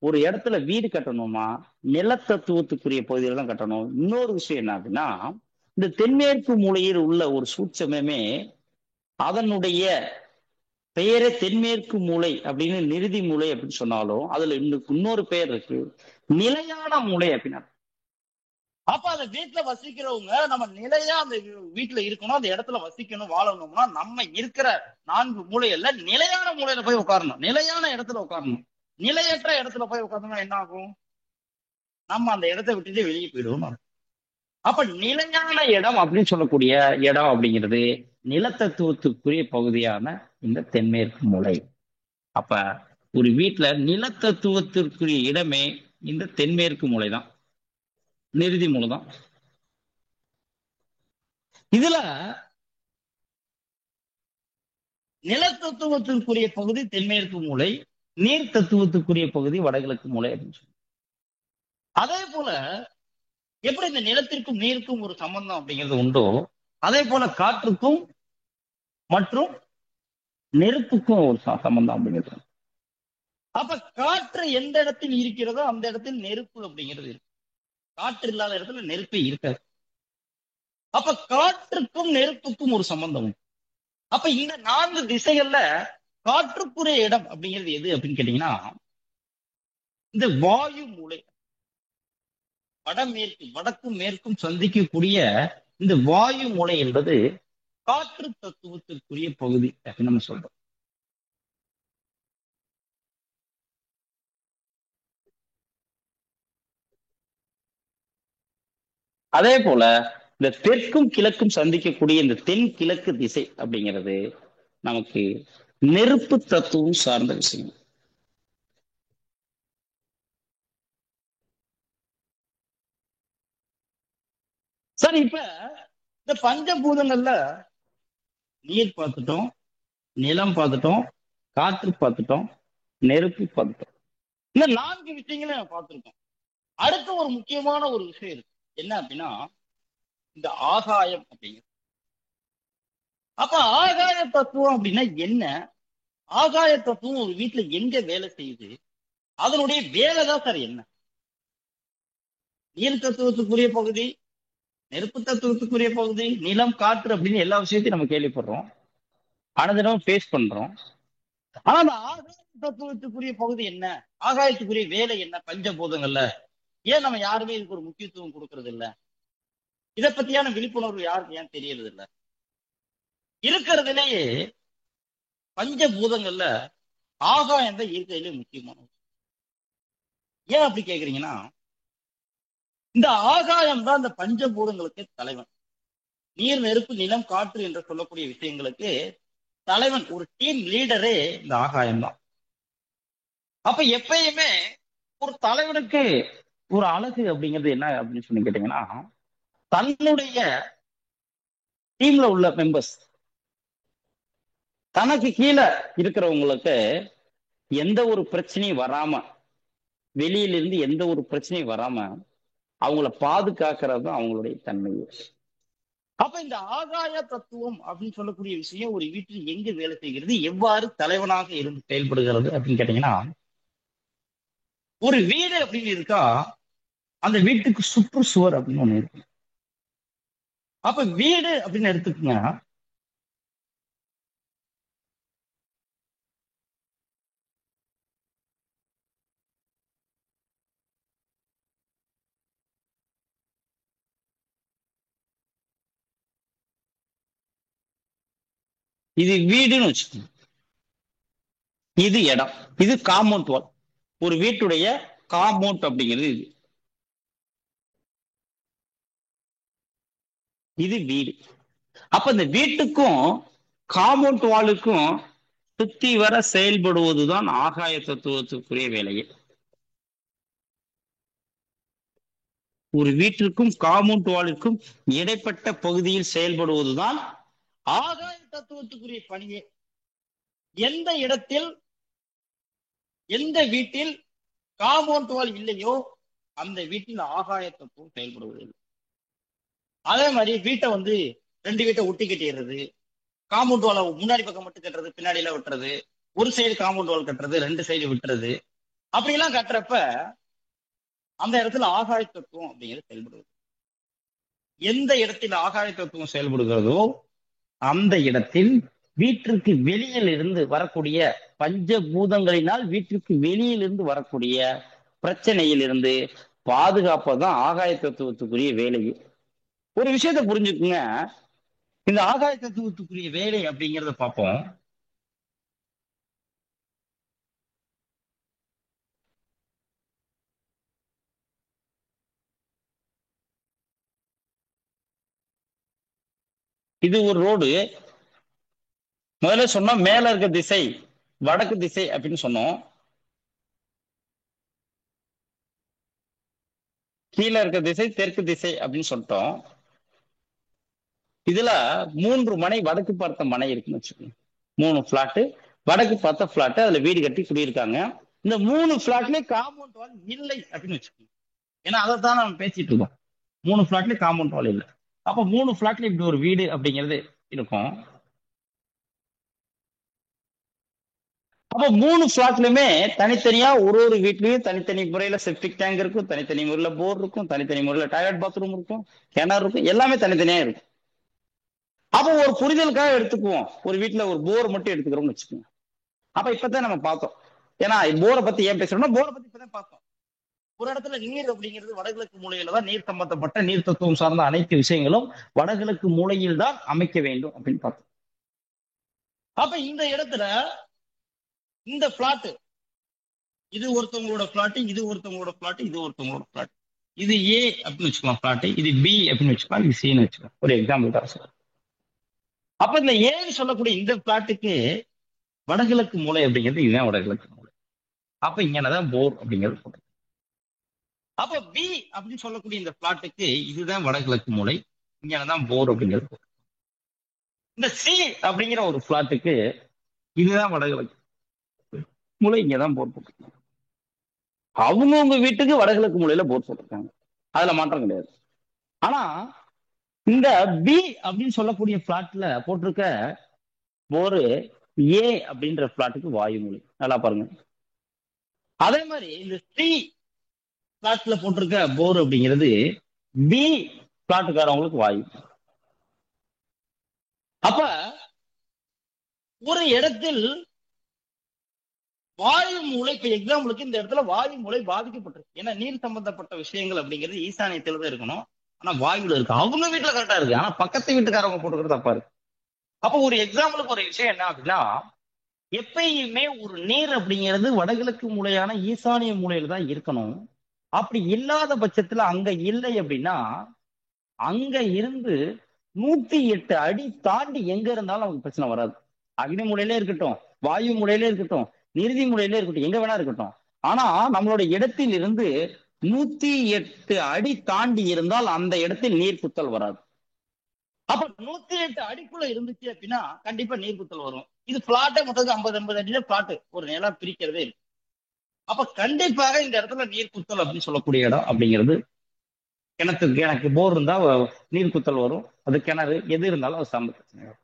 ஒரு இடத்துல வீடு கட்டணும்னா நிலத்தத்துவத்துக்குரிய பகுதியில தான் கட்டணும். இன்னொரு விஷயம் என்ன அப்படின்னா இந்த தென்மேற்கு மூலையில் உள்ள ஒரு சூட்சமே அதனுடைய பெயரே தென்மேற்கு மூலை அப்படின்னு நிறுதி மூலை அப்படின்னு சொன்னாலும் அதுல இன்னொரு பெயர் இருக்கு, நிலையான மூலை அப்படின்னா. அப்ப அந்த வீட்டுல வசிக்கிறவங்க நம்ம நிலையா அந்த வீட்டுல இருக்கணும், அந்த இடத்துல வசிக்கணும், வாழணும்னா நம்ம இருக்கிற 4 மூலைகள்ல நிலையான மூலையில போய் உட்காரணும், நிலையான இடத்துல உட்காரணும். நிலையற்ற இடத்துல போய் உட்கார்ந்தோம்னா என்ன ஆகும்? நம்ம அந்த இடத்தை விட்டுட்டு வெளியே போயிடுவோம். அப்ப நிலையான இடம் அப்படின்னு சொல்லக்கூடிய இடம் அப்படிங்கிறது நிலத்தத்துவத்துக்குரிய பகுதியான இந்த தென்மேற்கு மூலை. அப்ப ஒரு வீட்டுல நிலத்தத்துவத்திற்குரிய இடமே இந்த தென்மேற்கு மூலை தான், நிறுதி மூலை தான். இதுல நிலத்தத்துவத்திற்குரிய பகுதி தென்மேற்கு மூலை, நீர் தத்துவத்துக்குரிய பகுதி வடகிழக்கு மூலை அப்படின்னு சொல்லி. அதே போல எப்படி இந்த நிலத்திற்கும் நீருக்கும் ஒரு சம்பந்தம் அப்படிங்கிறது உண்டோ அதே போல காற்றுக்கும் மற்றும் நெருப்புக்கும் ஒரு சம்பந்தம் அப்படிங்கிறது. அப்ப காற்று எந்த இடத்தில் இருக்கிறதோ அந்த இடத்தில் நெருப்பு அப்படிங்கிறது இருக்கு. காற்று இல்லாத இடத்துல நெருப்பே இருக்காது. அப்ப காற்றுக்கும் நெருப்புக்கும் ஒரு சம்பந்தம். அப்ப இந்த 4 திசைகள்ல காற்றுக்குரிய இடம் அப்படிங்கிறது எது அப்படின்னு கேட்டீங்கன்னா இந்த வாயு மூலை. வடமேற்கு வடக்கும் மேற்கும் சந்திக்கக்கூடிய இந்த வாயு மூலை என்பது காற்று தத்துவத்திற்குரிய பகுதி அப்படின்னு நம்ம சொல்றோம். அதே போல இந்த தெற்கும் கிழக்கும் சந்திக்கக்கூடிய இந்த தென் கிழக்கு திசை அப்படிங்கிறது நமக்கு நெருப்பு தத்துவம் சார்ந்த விஷயம். சரி, இப்ப இந்த பஞ்சபூதங்கள்ல நீர் பார்த்துட்டோம், நிலம் பார்த்துட்டோம், காற்று பார்த்துட்டோம், நெருப்பு பார்த்துட்டோம். இந்த 4 விஷயங்களை நம்ம பார்த்திருக்கோம். அடுத்த ஒரு முக்கியமான ஒரு விஷயம் இருக்கு. என்ன அப்படின்னா இந்த ஆகாயம் அப்படிங்கிறது. அப்ப ஆகாய தத்துவம் அப்படின்னா என்ன? ஆகாய தத்துவம் ஒரு வீட்டுல எங்க வேலை செய்யுது? அதனுடைய வேலை தான் சார் என்ன? நீர் தத்துவத்துக்குரிய பகுதி, நெருப்பு தத்துவத்துக்குரிய பகுதி, நிலம், காற்று அப்படின்னு எல்லா விஷயத்தையும் நம்ம கேள்விப்படுறோம், அனுதினம் ஃபேஸ் பண்றோம். ஆனா அந்த ஆகாய தத்துவத்துக்குரிய பகுதி என்ன? ஆகாயத்துக்குரிய வேலை என்ன பஞ்சபூதங்கள்ல? ஏன் நம்ம யாருமே இதுக்கு ஒரு முக்கியத்துவம் கொடுக்கறது இல்ல? இதை பத்தியான விழிப்புணர்வு யாருக்கு ஏன் தெரியறது இல்ல? இருக்கிறதுலேயே பஞ்சபூதங்கள்ல ஆகாயம் தான் இருக்கிறதுலே முக்கியமானது. ஏன் அப்படி கேக்குறீங்கன்னா, இந்த ஆகாயம் தான் இந்த பஞ்சபூதங்களுக்கு தலைவன். நீர், நெருப்பு, நிலம், காற்று என்று சொல்லக்கூடிய விஷயங்களுக்கு தலைவன், ஒரு டீம் லீடரே இந்த ஆகாயம் தான். அப்ப எப்பயுமே ஒரு தலைவனுக்கு ஒரு அழகு அப்படிங்கிறது என்ன அப்படின்னு சொல்லி கேட்டீங்கன்னா, தன்னுடைய டீம்ல உள்ள மெம்பர்ஸ், தனக்கு கீழே இருக்கிறவங்களுக்கு எந்த ஒரு பிரச்சனையும் வராம, வெளியில இருந்து எந்த ஒரு பிரச்சனையும் வராம அவங்கள பாதுகாக்கிறது தான் அவங்களுடைய தன்மை. அப்ப இந்த ஆகாய தத்துவம் அப்படின்னு சொல்லக்கூடிய விஷயம் ஒரு வீட்டில் எங்க வேலை செய்கிறது, எவ்வாறு தலைவனாக இருந்து செயல்படுகிறது அப்படின்னு கேட்டீங்கன்னா, ஒரு வீடு அப்படின்னு இருக்கா, அந்த வீட்டுக்கு சுற்றுச்சுவர் அப்படின்னு ஒண்ணு இருக்கு. அப்ப வீடு அப்படின்னு எடுத்துக்கோங்க, இது வீடுன்னு வச்சுக்கோங்க, இது இடம், இது காம்பவுண்ட் வால். ஒரு வீட்டுடைய காம்பவுண்ட் அப்படிங்கிறது இது. இது வீடு. அப்ப இந்த வீட்டுக்கும் காம்பவுண்ட் வாலுக்கும் சுத்தி வர செயல்படுவதுதான் ஆகாய தத்துவத்துக்குரிய வேலையே. ஒரு வீட்டிற்கும் காம்பவுண்ட் வாலிற்கும் இடைப்பட்ட பகுதியில் செயல்படுவதுதான் ஆகாய தத்துவத்துக்குரிய பணியே. எந்த இடத்தில், எந்த வீட்டில் காம்பவுண்ட் வால் இல்லையோ அந்த வீட்டில் ஆகாய தத்துவம் செயல்படுவதில்லை. அதே மாதிரி வீட்டை வந்து 2 வீட்டை ஒட்டி கட்டிடுறது, காம்பவுண்ட் வாலை முன்னாடி பக்கம் மட்டும் கட்டுறது, பின்னாடி எல்லாம் விட்டுறது, ஒரு சைடு காம்பவுண்ட் வால் கட்டுறது, 2 சைடு விட்டுறது, அப்படியெல்லாம் கட்டுறப்ப அந்த இடத்துல ஆகாய தத்துவம் அப்படிங்கிறது செயல்படுவது. எந்த இடத்தில் ஆகாய தத்துவம் செயல்படுகிறதோ அந்த இடத்தில் வீட்டிற்கு வெளியில் இருந்து வரக்கூடிய பஞ்சபூதங்களினால் வீட்டிற்கு வெளியில் இருந்து வரக்கூடிய பிரச்சனையில் இருந்து பாதுகாப்பதான் ஆகாய தத்துவத்துக்குரிய வேலையே. ஒரு விஷயத்தை புரிஞ்சுக்குங்க, இந்த ஆகாய தத்துவத்துக்குரிய வேலை அப்படிங்கிறத பார்ப்போம். இது ஒரு ரோடு. முதல்ல சொன்னோம் மேல இருக்க திசை வடக்கு திசை அப்படின்னு சொன்னோம், கீழே இருக்க திசை தெற்கு திசை அப்படின்னு சொல்லிட்டோம். இதுல 3 மனை வடக்கு பார்த்த மனை இருக்குன்னு வச்சுக்கோங்க. 3 பிளாட் வடக்கு பார்த்த பிளாட், அதுல வீடு கட்டி குடியிருக்காங்க. இந்த 3 பிளாட்லயே காம்பவுண்ட் வால் இல்லை அப்படின்னு வச்சுக்கோங்க. ஏன்னா அதைத்தான் நம்ம பேசிட்டு இருக்கோம். 3 பிளாட்லயும் காம்பவுண்ட் வால் இல்லை. அப்ப 3 பிளாட்ல இப்படி ஒரு வீடு அப்படிங்கிறது இருக்கும். அப்ப 3 பிளாட்லயுமே தனித்தனியா ஒரு ஒரு வீட்லயும் தனித்தனி முறையில செப்டிக் டேங்க் இருக்கும், தனித்தனி முறையில போர் இருக்கும், தனித்தனி முறையில டாய்லெட் பாத்ரூம் இருக்கும், கிணறு இருக்கும், எல்லாமே தனித்தனியா இருக்கும். அப்ப ஒரு புரிதலுக்காக எடுத்துக்குவோம், ஒரு வீட்டுல ஒரு போர் மட்டும் எடுத்துக்கிறோம்னு வச்சுக்கோங்க. அப்ப இப்பதான் நம்ம பார்த்தோம். ஏன்னா போரை பத்தி ஏன் பேசுறோம்னா, போரை பத்தி இப்பதான் பார்த்தோம். ஒரு இடத்துல நீர் அப்படிங்கிறது வடகிழக்கு மூலையில தான், நீர் சம்பந்தப்பட்ட நீர் தத்துவம் சார்ந்த அனைத்து விஷயங்களும் வடகிழக்கு மூலையில் தான் அமைக்க வேண்டும் அப்படின்னு பார்த்தோம். அப்ப இந்த இடத்துல இந்த பிளாட், இது ஒருத்தவங்களோட பிளாட், இது ஒருத்தவங்களோட பிளாட், இது ஒருத்தவங்களோட பிளாட், இது ஏ அப்படின்னு வச்சுக்கலாம் பிளாட், இது பி அப்படின்னு வச்சுக்கலாம், இது சின்னு வச்சுக்கலாம். ஒரு எக்ஸாம்பிள் தான் சார். அப்ப இந்த ஏன்னு சொல்லக்கூடிய இந்த பிளாட்டுக்கு வடகிழக்கு மூலை அப்படிங்கிறது இதுதான் வடகிழக்கு மூலை. அப்ப இங்கதான் போர் அப்படிங்கிறது போட்டு. அப்ப பி அப்படின்னு சொல்லக்கூடிய இந்த பிளாட்டுக்கு இதுதான் வடகிழக்கு மூலை, இங்கதான் போர் அப்படிங்கிறது. இந்த சி அப்படிங்கிற ஒரு பிளாட்டுக்கு இதுதான் வடகிழக்கு மூலை, இங்கதான் போர் போட்டிருக்காங்க. அவங்கவுங்க வீட்டுக்கு வடகிழக்கு மூலையில போர் போட்டிருக்காங்க, அதுல மாற்றம் கிடையாது. ஆனா இந்த பி அப்படின்னு சொல்லக்கூடிய பிளாட்ல போட்டிருக்க போரு ஏ அப்படின்ற பிளாட்டுக்கு வாயு மூலை, நல்லா பாருங்க. அதே மாதிரி இந்த சி பிளாட்ல போட்டிருக்க போர் அப்படிங்கிறது பி பிளாட்டுக்காரவங்களுக்கு வாயு. அப்ப ஒரு இடத்தில் வாயு மூலை, இப்ப எக்ஸாம்பிளுக்கு இந்த இடத்துல வாயு மூலை பாதிக்கப்பட்டிருக்கு. ஏன்னா நீர் சம்பந்தப்பட்ட விஷயங்கள் அப்படிங்கிறது ஈசானியத்துல தான் இருக்கணும், ஆனா வாயுல இருக்கு. அவங்க வீட்டுல கரெக்டா இருக்கு, ஆனா பக்கத்து வீட்டுக்காரவங்க போட்டுக்கிறது தப்பா இருக்கு. அப்ப ஒரு எக்ஸாம்பிளுக்கு ஒரு விஷயம் என்ன அப்படின்னா, எப்பயுமே ஒரு நீர் அப்படிங்கிறது வடகிழக்கு மூலையான ஈசானிய மூலையில தான் இருக்கணும். அப்படி இல்லாத பட்சத்துல அங்க இல்லை அப்படின்னா, அங்க இருந்து 108 அடி தாண்டி எங்க இருந்தாலும் அவங்களுக்கு பிரச்சனை வராது. அக்னி மூலையிலே இருக்கட்டும், வாயு மூலையிலே இருக்கட்டும், நிறுதி மூலையிலே இருக்கட்டும், எங்க வேணா இருக்கட்டும். ஆனா நம்மளோட இடத்தில் இருந்து 108 அடி தாண்டி இருந்தால் அந்த இடத்தில் நீர் குத்தல் வராது. அப்ப 108 அடிக்குள்ள இருந்துச்சு அப்படின்னா கண்டிப்பா நீர் குத்தல் வரும். இது பிளாட்டே மொத்தம் 50-50 அடியில பிளாட் ஒரு நிலம் பிரிக்கிறதே இருக்கு. அப்ப கண்டிப்பாக இந்த இடத்துல நீர் குத்தல் அப்படின்னு சொல்லக்கூடிய இடம் அப்படிங்கிறது, கிணத்துக்கு எனக்கு போர் இருந்தா நீர் குத்தல் வரும், அது கிணறு எது இருந்தாலும் அது சார்ந்த பிரச்சனை வரும்.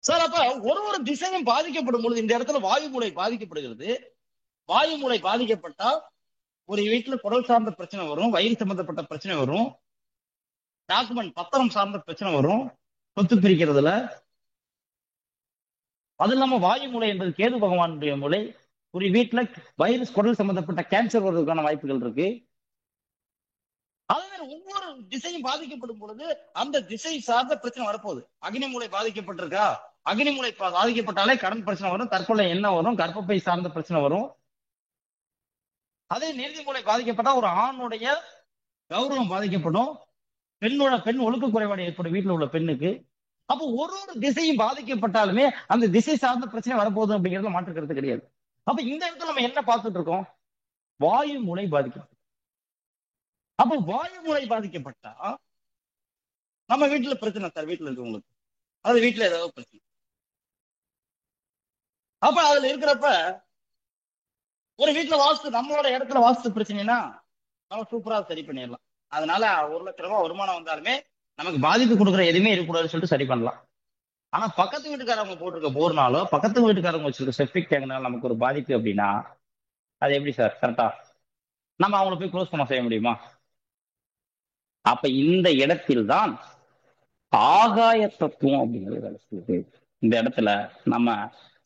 சார் அப்ப ஒரு ஒரு திசையும் பாதிக்கப்படும் பொழுது இந்த இடத்துல வாயு மூலை பாதிக்கப்படுகிறது. வாயு மூலை பாதிக்கப்பட்டா ஒரு வீட்டுல குடல் சார்ந்த பிரச்சனை வரும், வயிறு சம்பந்தப்பட்ட பிரச்சனை வரும், டாக்குமெண்ட் பத்திரம் சார்ந்த பிரச்சனை வரும், சொத்து பிரிக்கிறதுல. அது இல்லாம வாயு மூலை என்பது கேது பகவானுடைய மூலை. ஒரு வீட்டுல வைரஸ் குடல் சம்பந்தப்பட்ட கேன்சர் வர்றதுக்கான வாய்ப்புகள் இருக்கு. அதே ஒவ்வொரு திசையும் பாதிக்கப்படும் பொழுது அந்த திசை சார்ந்த பிரச்சனை வரப்போகுது. அக்னி மூலை பாதிக்கப்பட்டிருக்கா, அக்னி மூலை பாதிக்கப்பட்டாலே கடன் பிரச்சனை வரும், தற்கொலை எண்ணம் வரும், கர்ப்பப்பை சார்ந்த பிரச்சனை வரும். அதே நிறுதி மூலை பாதிக்கப்பட்டா ஒரு ஆணுடைய கௌரவம் பாதிக்கப்படும், பெண் ஒழுக்க குறைபாடு ஏற்படும் வீட்டுல உள்ள பெண்ணுக்கு. அப்போ ஒரு ஒரு திசையும் பாதிக்கப்பட்டாலுமே அந்த திசை சார்ந்த பிரச்சனை வரப்போகுது அப்படிங்கிறதுல மாற்றுக்கிறது கிடையாது. அப்ப இந்த இடத்துல நம்ம என்ன பார்த்துட்டு இருக்கோம், வாயு மூலை பாதிக்கப்படும். அப்ப வாயு மூலை பாதிக்கப்பட்டா நம்ம வீட்டுல பிரச்சனை சார், வீட்டுல இருக்கவங்களுக்கு அது வீட்டுல ஏதாவது பிரச்சனை. அப்ப அதுல இருக்கிறப்ப ஒரு வீட்டுல வாஸ்து, நம்மளோட இடத்துல வாஸ்து பிரச்சனைனா நம்ம சூப்பரா சரி பண்ணிடலாம். அதனால 1,00,000 ரூபாய் வருமானம் வந்தாலுமே நமக்கு பாதிப்பு கொடுக்குற எதுவுமே இருக்கக்கூடாதுன்னு சொல்லிட்டு சரி பண்ணலாம். ஆனா பக்கத்து வீட்டுக்காரவங்க போட்டிருக்க போர்னாலோ பக்கத்து வீட்டுக்காரவங்க வச்சிருக்க செப்டிக் டேங்க்னால நமக்கு ஒரு பாதிப்பு அப்படின்னா அது எப்படி சார் கரெக்டா நம்ம அவங்கள போய் க்ளோஸ் பண்ண செய்ய முடியுமா? அப்ப இந்த இடத்தில் தான் ஆகாய தத்துவம் அப்படிங்கிறது வேலை செய்யுது. இந்த இடத்துல நம்ம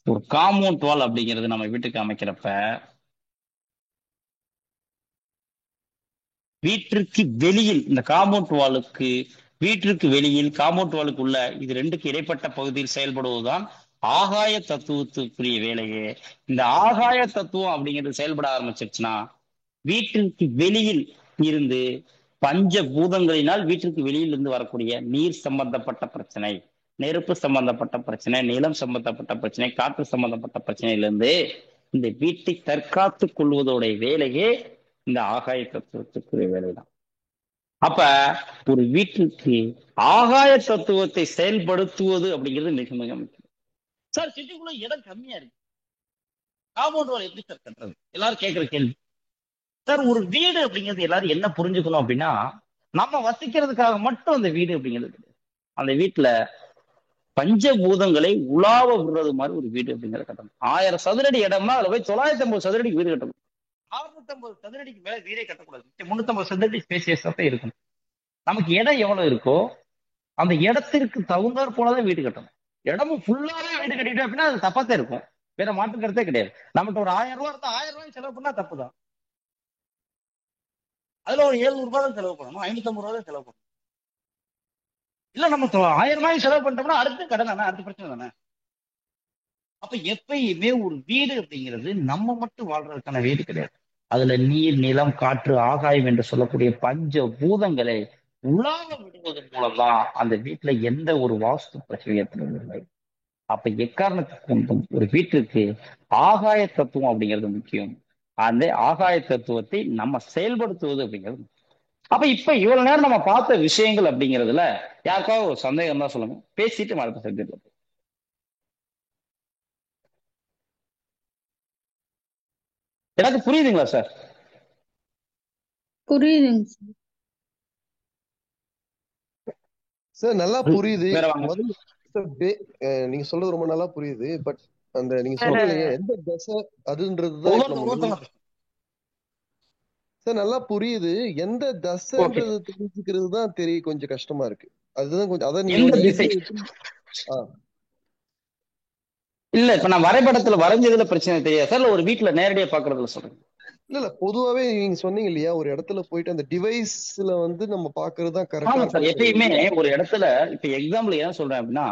ஒரு காம்பவுண்ட் வால் அப்படிங்கிறது நம்ம வீட்டுக்கு அமைக்கிறப்ப வீட்டிற்கு வெளியில் இந்த காம்பவுண்ட் வாலுக்கு, வீட்டிற்கு வெளியில் காம்பவுண்ட் வாலுக்குள்ள இது ரெண்டுக்கு இடைப்பட்ட பகுதியில் செயல்படுவதுதான் ஆகாய தத்துவத்துக்குரிய வேலையே. இந்த ஆகாய தத்துவம் அப்படிங்கிறது செயல்பட ஆரம்பிச்சிருச்சுன்னா வீட்டிற்கு வெளியில் இருந்து பஞ்ச பூதங்களினால் வீட்டிற்கு வெளியில் இருந்து வரக்கூடிய நீர் சம்பந்தப்பட்ட பிரச்சனை, நெருப்பு சம்பந்தப்பட்ட பிரச்சனை, நிலம் சம்பந்தப்பட்ட பிரச்சனை, காற்று சம்பந்தப்பட்ட பிரச்சனையிலிருந்து இந்த வீட்டை தற்காத்துக் கொள்வதோடைய வேலையே இந்த ஆகாய தத்துவத்துக்குரிய வேலைதான். அப்ப ஒரு வீட்டிற்கு ஆகாய தத்துவத்தை செயல்படுத்துவது அப்படிங்கிறது மிக மிக முக்கியம். சார் சிட்டிக்குள்ள இடம் கம்மியா இருக்கு, காம்பவுண்ட் வால் எப்படி சார் கட்டுறது, எல்லாரும் கேட்கிற கேள்வி. சார் ஒரு வீடு அப்படிங்கிறது எல்லாரும் என்ன புரிஞ்சுக்கணும் அப்படின்னா, நம்ம வசிக்கிறதுக்காக மட்டும் அந்த வீடு அப்படிங்கிறது கிடையாது. அந்த வீட்டுல பஞ்சபூதங்களை உலாவ விடுறது மாதிரி ஒரு வீடு அப்படிங்கிற கட்டணும். 1000 சதுரடி இடம்னா அதுல போய் 950 சதுரடிக்கு வீடு கட்டணும். 650 சதுரடிக்கு மேல வீடே கட்டக்கூடாது. 350 சதுரடி ஸ்பேசியஸா தான் இருக்கணும். நமக்கு இடம் எவ்வளவு இருக்கோ அந்த இடத்திற்கு தகுந்தாற் போலதான் வீடு கட்டணும். இடமும் ஃபுல்லாவே வீடு கட்டிட்டோம் அப்படின்னா அது தப்பாத்தான் இருக்கும், வேற மாற்றுக்கிறதே கிடையாது. நம்மகிட்ட ஒரு 1000 ரூபாய் இருந்தா 1000 ரூபாய் செலவு பண்ணா தப்பு தான். அதுல ஒரு 700 ரூபாய் தான் செலவு பண்ணணும், 550 ரூபாய் தான் செலவு பண்ணணும். இல்ல நம்ம 1000 ரூபாய் செலவு பண்ணிட்டோம்னா அடுத்து கடன் தானே, அடுத்த பிரச்சனை தானே. அப்ப எப்பயுமே ஒரு வீடு அப்படிங்கிறது நம்ம மட்டும் வாழ்றதுக்கான வீடு கிடையாது. அதுல நீர், நிலம், காற்று, ஆகாயம் என்று சொல்லக்கூடிய பஞ்ச பூதங்களை உலாவ விடுவதன் மூலம்தான் அந்த வீட்டுல எந்த ஒரு வாஸ்து பிரச்சனையும் இல்லை. அப்ப எக்காரணத்துக்கு கொண்டும் ஒரு வீட்டிற்கு ஆகாய தத்துவம் அப்படிங்கிறது முக்கியம். அந்த ஆகாய தத்துவத்தை நம்ம செயல்படுத்துவது அப்படிங்கிறது. அப்ப இப்ப இவ்வளவு நேரம் நம்ம பார்த்த விஷயங்கள் அப்படிங்கிறதுல யாருக்காவது ஒரு சந்தேகம் தான் சொல்லுங்க, பேசிட்டு அடுத்த சப்ஜெக்ட்ல. எனக்கு புரியுதுங்களா சார்? புரியுதுங்க சார். சார் நல்லா புரியுது. வேற வாங்க. முதல்ல சார் நீங்க சொல்றது ரொம்ப நல்லா புரியுது. பட் அந்த நீங்க சார் சொல்றீங்க எந்த தசை அதுன்றதுதான் இப்ப நம்ம ஒவ்வொருத்தவங்க சார் நல்லா புரியுது. எந்த ஓகே. தசைன்றது தெரிஞ்சுக்கிறது தான் கொஞ்சம் கஷ்டமா இருக்கு. அதுதான் கொஞ்சம் அதான் நீங்க எந்த கொஞ்சம் திசை? ஆ. இல்ல இப்ப நான் வரைபடத்துல வரைஞ்சதுல பிரச்சனை தெரியாது சார், இல்ல ஒரு வீட்டுல நேரடியா பாக்குறதுல சொல்றேன். இல்ல பொதுவாவே நீங்க சொன்னீங்க இல்லையா, ஒரு இடத்துல போயிட்டு அந்த டிவைஸ்ல வந்து நம்ம பாக்குறது தான் கரெக்டா ஆமா சார், இருக்கும். எப்பயுமே ஒரு இடத்துல இப்ப எக்ஸாம்பிள் ஏன் சொல்றேன் அப்படின்னா,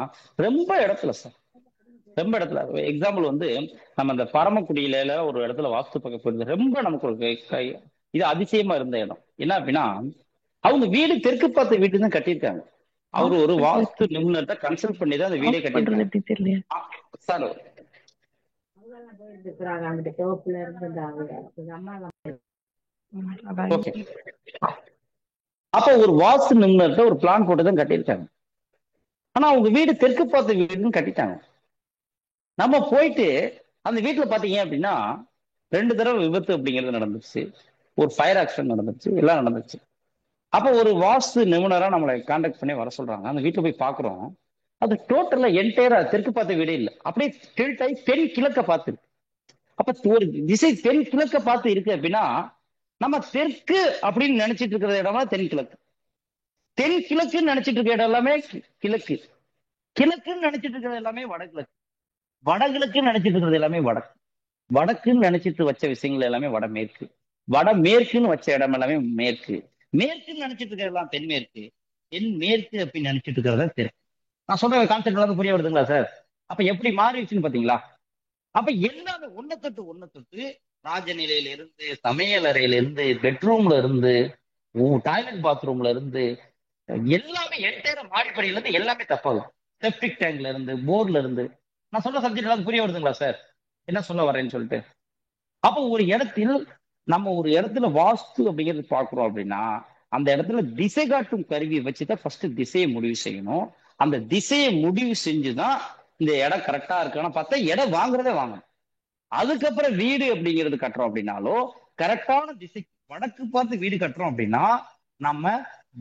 ரொம்ப இடத்துல சார், ரொம்ப இடத்துல எக்ஸாம்பிள் வந்து நம்ம அந்த பரமக்குடியில ஒரு இடத்துல வாஸ்து பார்க்க போயிருந்தது. ரொம்ப நமக்கு ஒரு இது அதிசயமா இருந்த இடம் என்ன அப்படின்னா, அவங்க வீடு தெற்கு பார்த்த வீடு தான் கட்டியிருக்காங்க. அவரு ஒரு வாஸ்து நிபுணர்கிட்ட கன்சல்ட் பண்ணி தான் அந்த வீடே கட்டியிருக்காங்க சார். ஓகே. அப்ப ஒரு வாஸ்து நிபுணர்கிட்ட ஒரு பிளான் போட்டு தான் கட்டியிருக்காங்க. ஆனா அவங்க வீடு தெற்கு பார்த்த வீடுன்னு கட்டிட்டாங்க. நம்ம போயிட்டு அந்த வீட்டுல பாத்தீங்க அப்படின்னா 2 தடவை விபத்து அப்படிங்கிறது நடந்துச்சு, ஒரு ஃபயர் ஆக்சிடென்ட் நடந்துச்சு, எல்லாம் நடந்துச்சு. அப்ப ஒரு வாஸ்து நிபுணரா நம்மளை கான்டாக்ட் பண்ணி வர சொல்றாங்க. அந்த வீட்டுல போய் பாக்குறோம், அது டோட்டலா என்டையரா தெற்கு பார்த்த வீடே இல்லை, அப்படியே டில்ட் ஆகி தென் கிழக்க பார்த்து இருக்கு. அப்ப ஒரு திசை தென் கிழக்க பார்த்து இருக்கு அப்படின்னா, நம்ம தெற்கு அப்படின்னு நினைச்சிட்டு இருக்கிற இடமா தென் கிழக்கு, தென் கிழக்குன்னு நினைச்சிட்டு இருக்க இடம் எல்லாமே கிழக்கு, கிழக்குன்னு நினைச்சிட்டு இருக்கிறது எல்லாமே வடகிழக்கு, வடகிழக்குன்னு நினைச்சிட்டு இருக்கிறது எல்லாமே வடக்கு, வடக்குன்னு நினைச்சிட்டு வச்ச விஷயங்கள் எல்லாமே வடமேற்கு, வடமேற்குன்னு வச்ச இடம் எல்லாமே மேற்கு, மேற்குன்னு நினைச்சிட்டு இருக்கிறது எல்லாம் தென்மேற்கு, தென்மேற்கு அப்படின்னு நினைச்சிட்டு இருக்கிறதா தெற்கு. நான் சொல்ற கான்செப்ட் எல்லாரும் புரிய வருதுங்களா சார்? அப்ப எப்படி மாறிடுச்சுன்னு பாத்தீங்களா? அப்ப எல்லாமே ஒண்ணு தொட்டு ராஜநிலையில இருந்து, சமையல் அறையில இருந்து, பெட்ரூம்ல இருந்து, டாய்லெட் பாத்ரூம்ல இருந்து, எல்லாமே என்டையரா மாடிப்படியில இருந்து எல்லாமே தப்பாகும். செப்டிக் டேங்க்ல இருந்து, போர்ல இருந்து. நான் சொல்ற சப்ஜெக்ட் எல்லாம் புரிய வருதுங்களா சார் என்ன சொல்ல வரேன்னு சொல்லிட்டு? அப்போ ஒரு இடத்தில் நம்ம ஒரு இடத்துல வாஸ்து அப்படிங்கிறது பாக்குறோம் அப்படின்னா, அந்த இடத்துல திசை காட்டும் கருவியை வச்சுதான் ஃபர்ஸ்ட் திசையை முடிவு செய்யணும். அந்த திசையை முடிவு செஞ்சுதான் இந்த இடம் கரெக்டா இருக்கான்னு பார்த்தா இடம் வாங்குறதே வாங்கணும். அதுக்கப்புறம் வீடு அப்படிங்கிறது கட்டுறோம் அப்படின்னாலோ கரெக்டான திசை வடக்கு பார்த்து வீடு கட்டுறோம் அப்படின்னா, நம்ம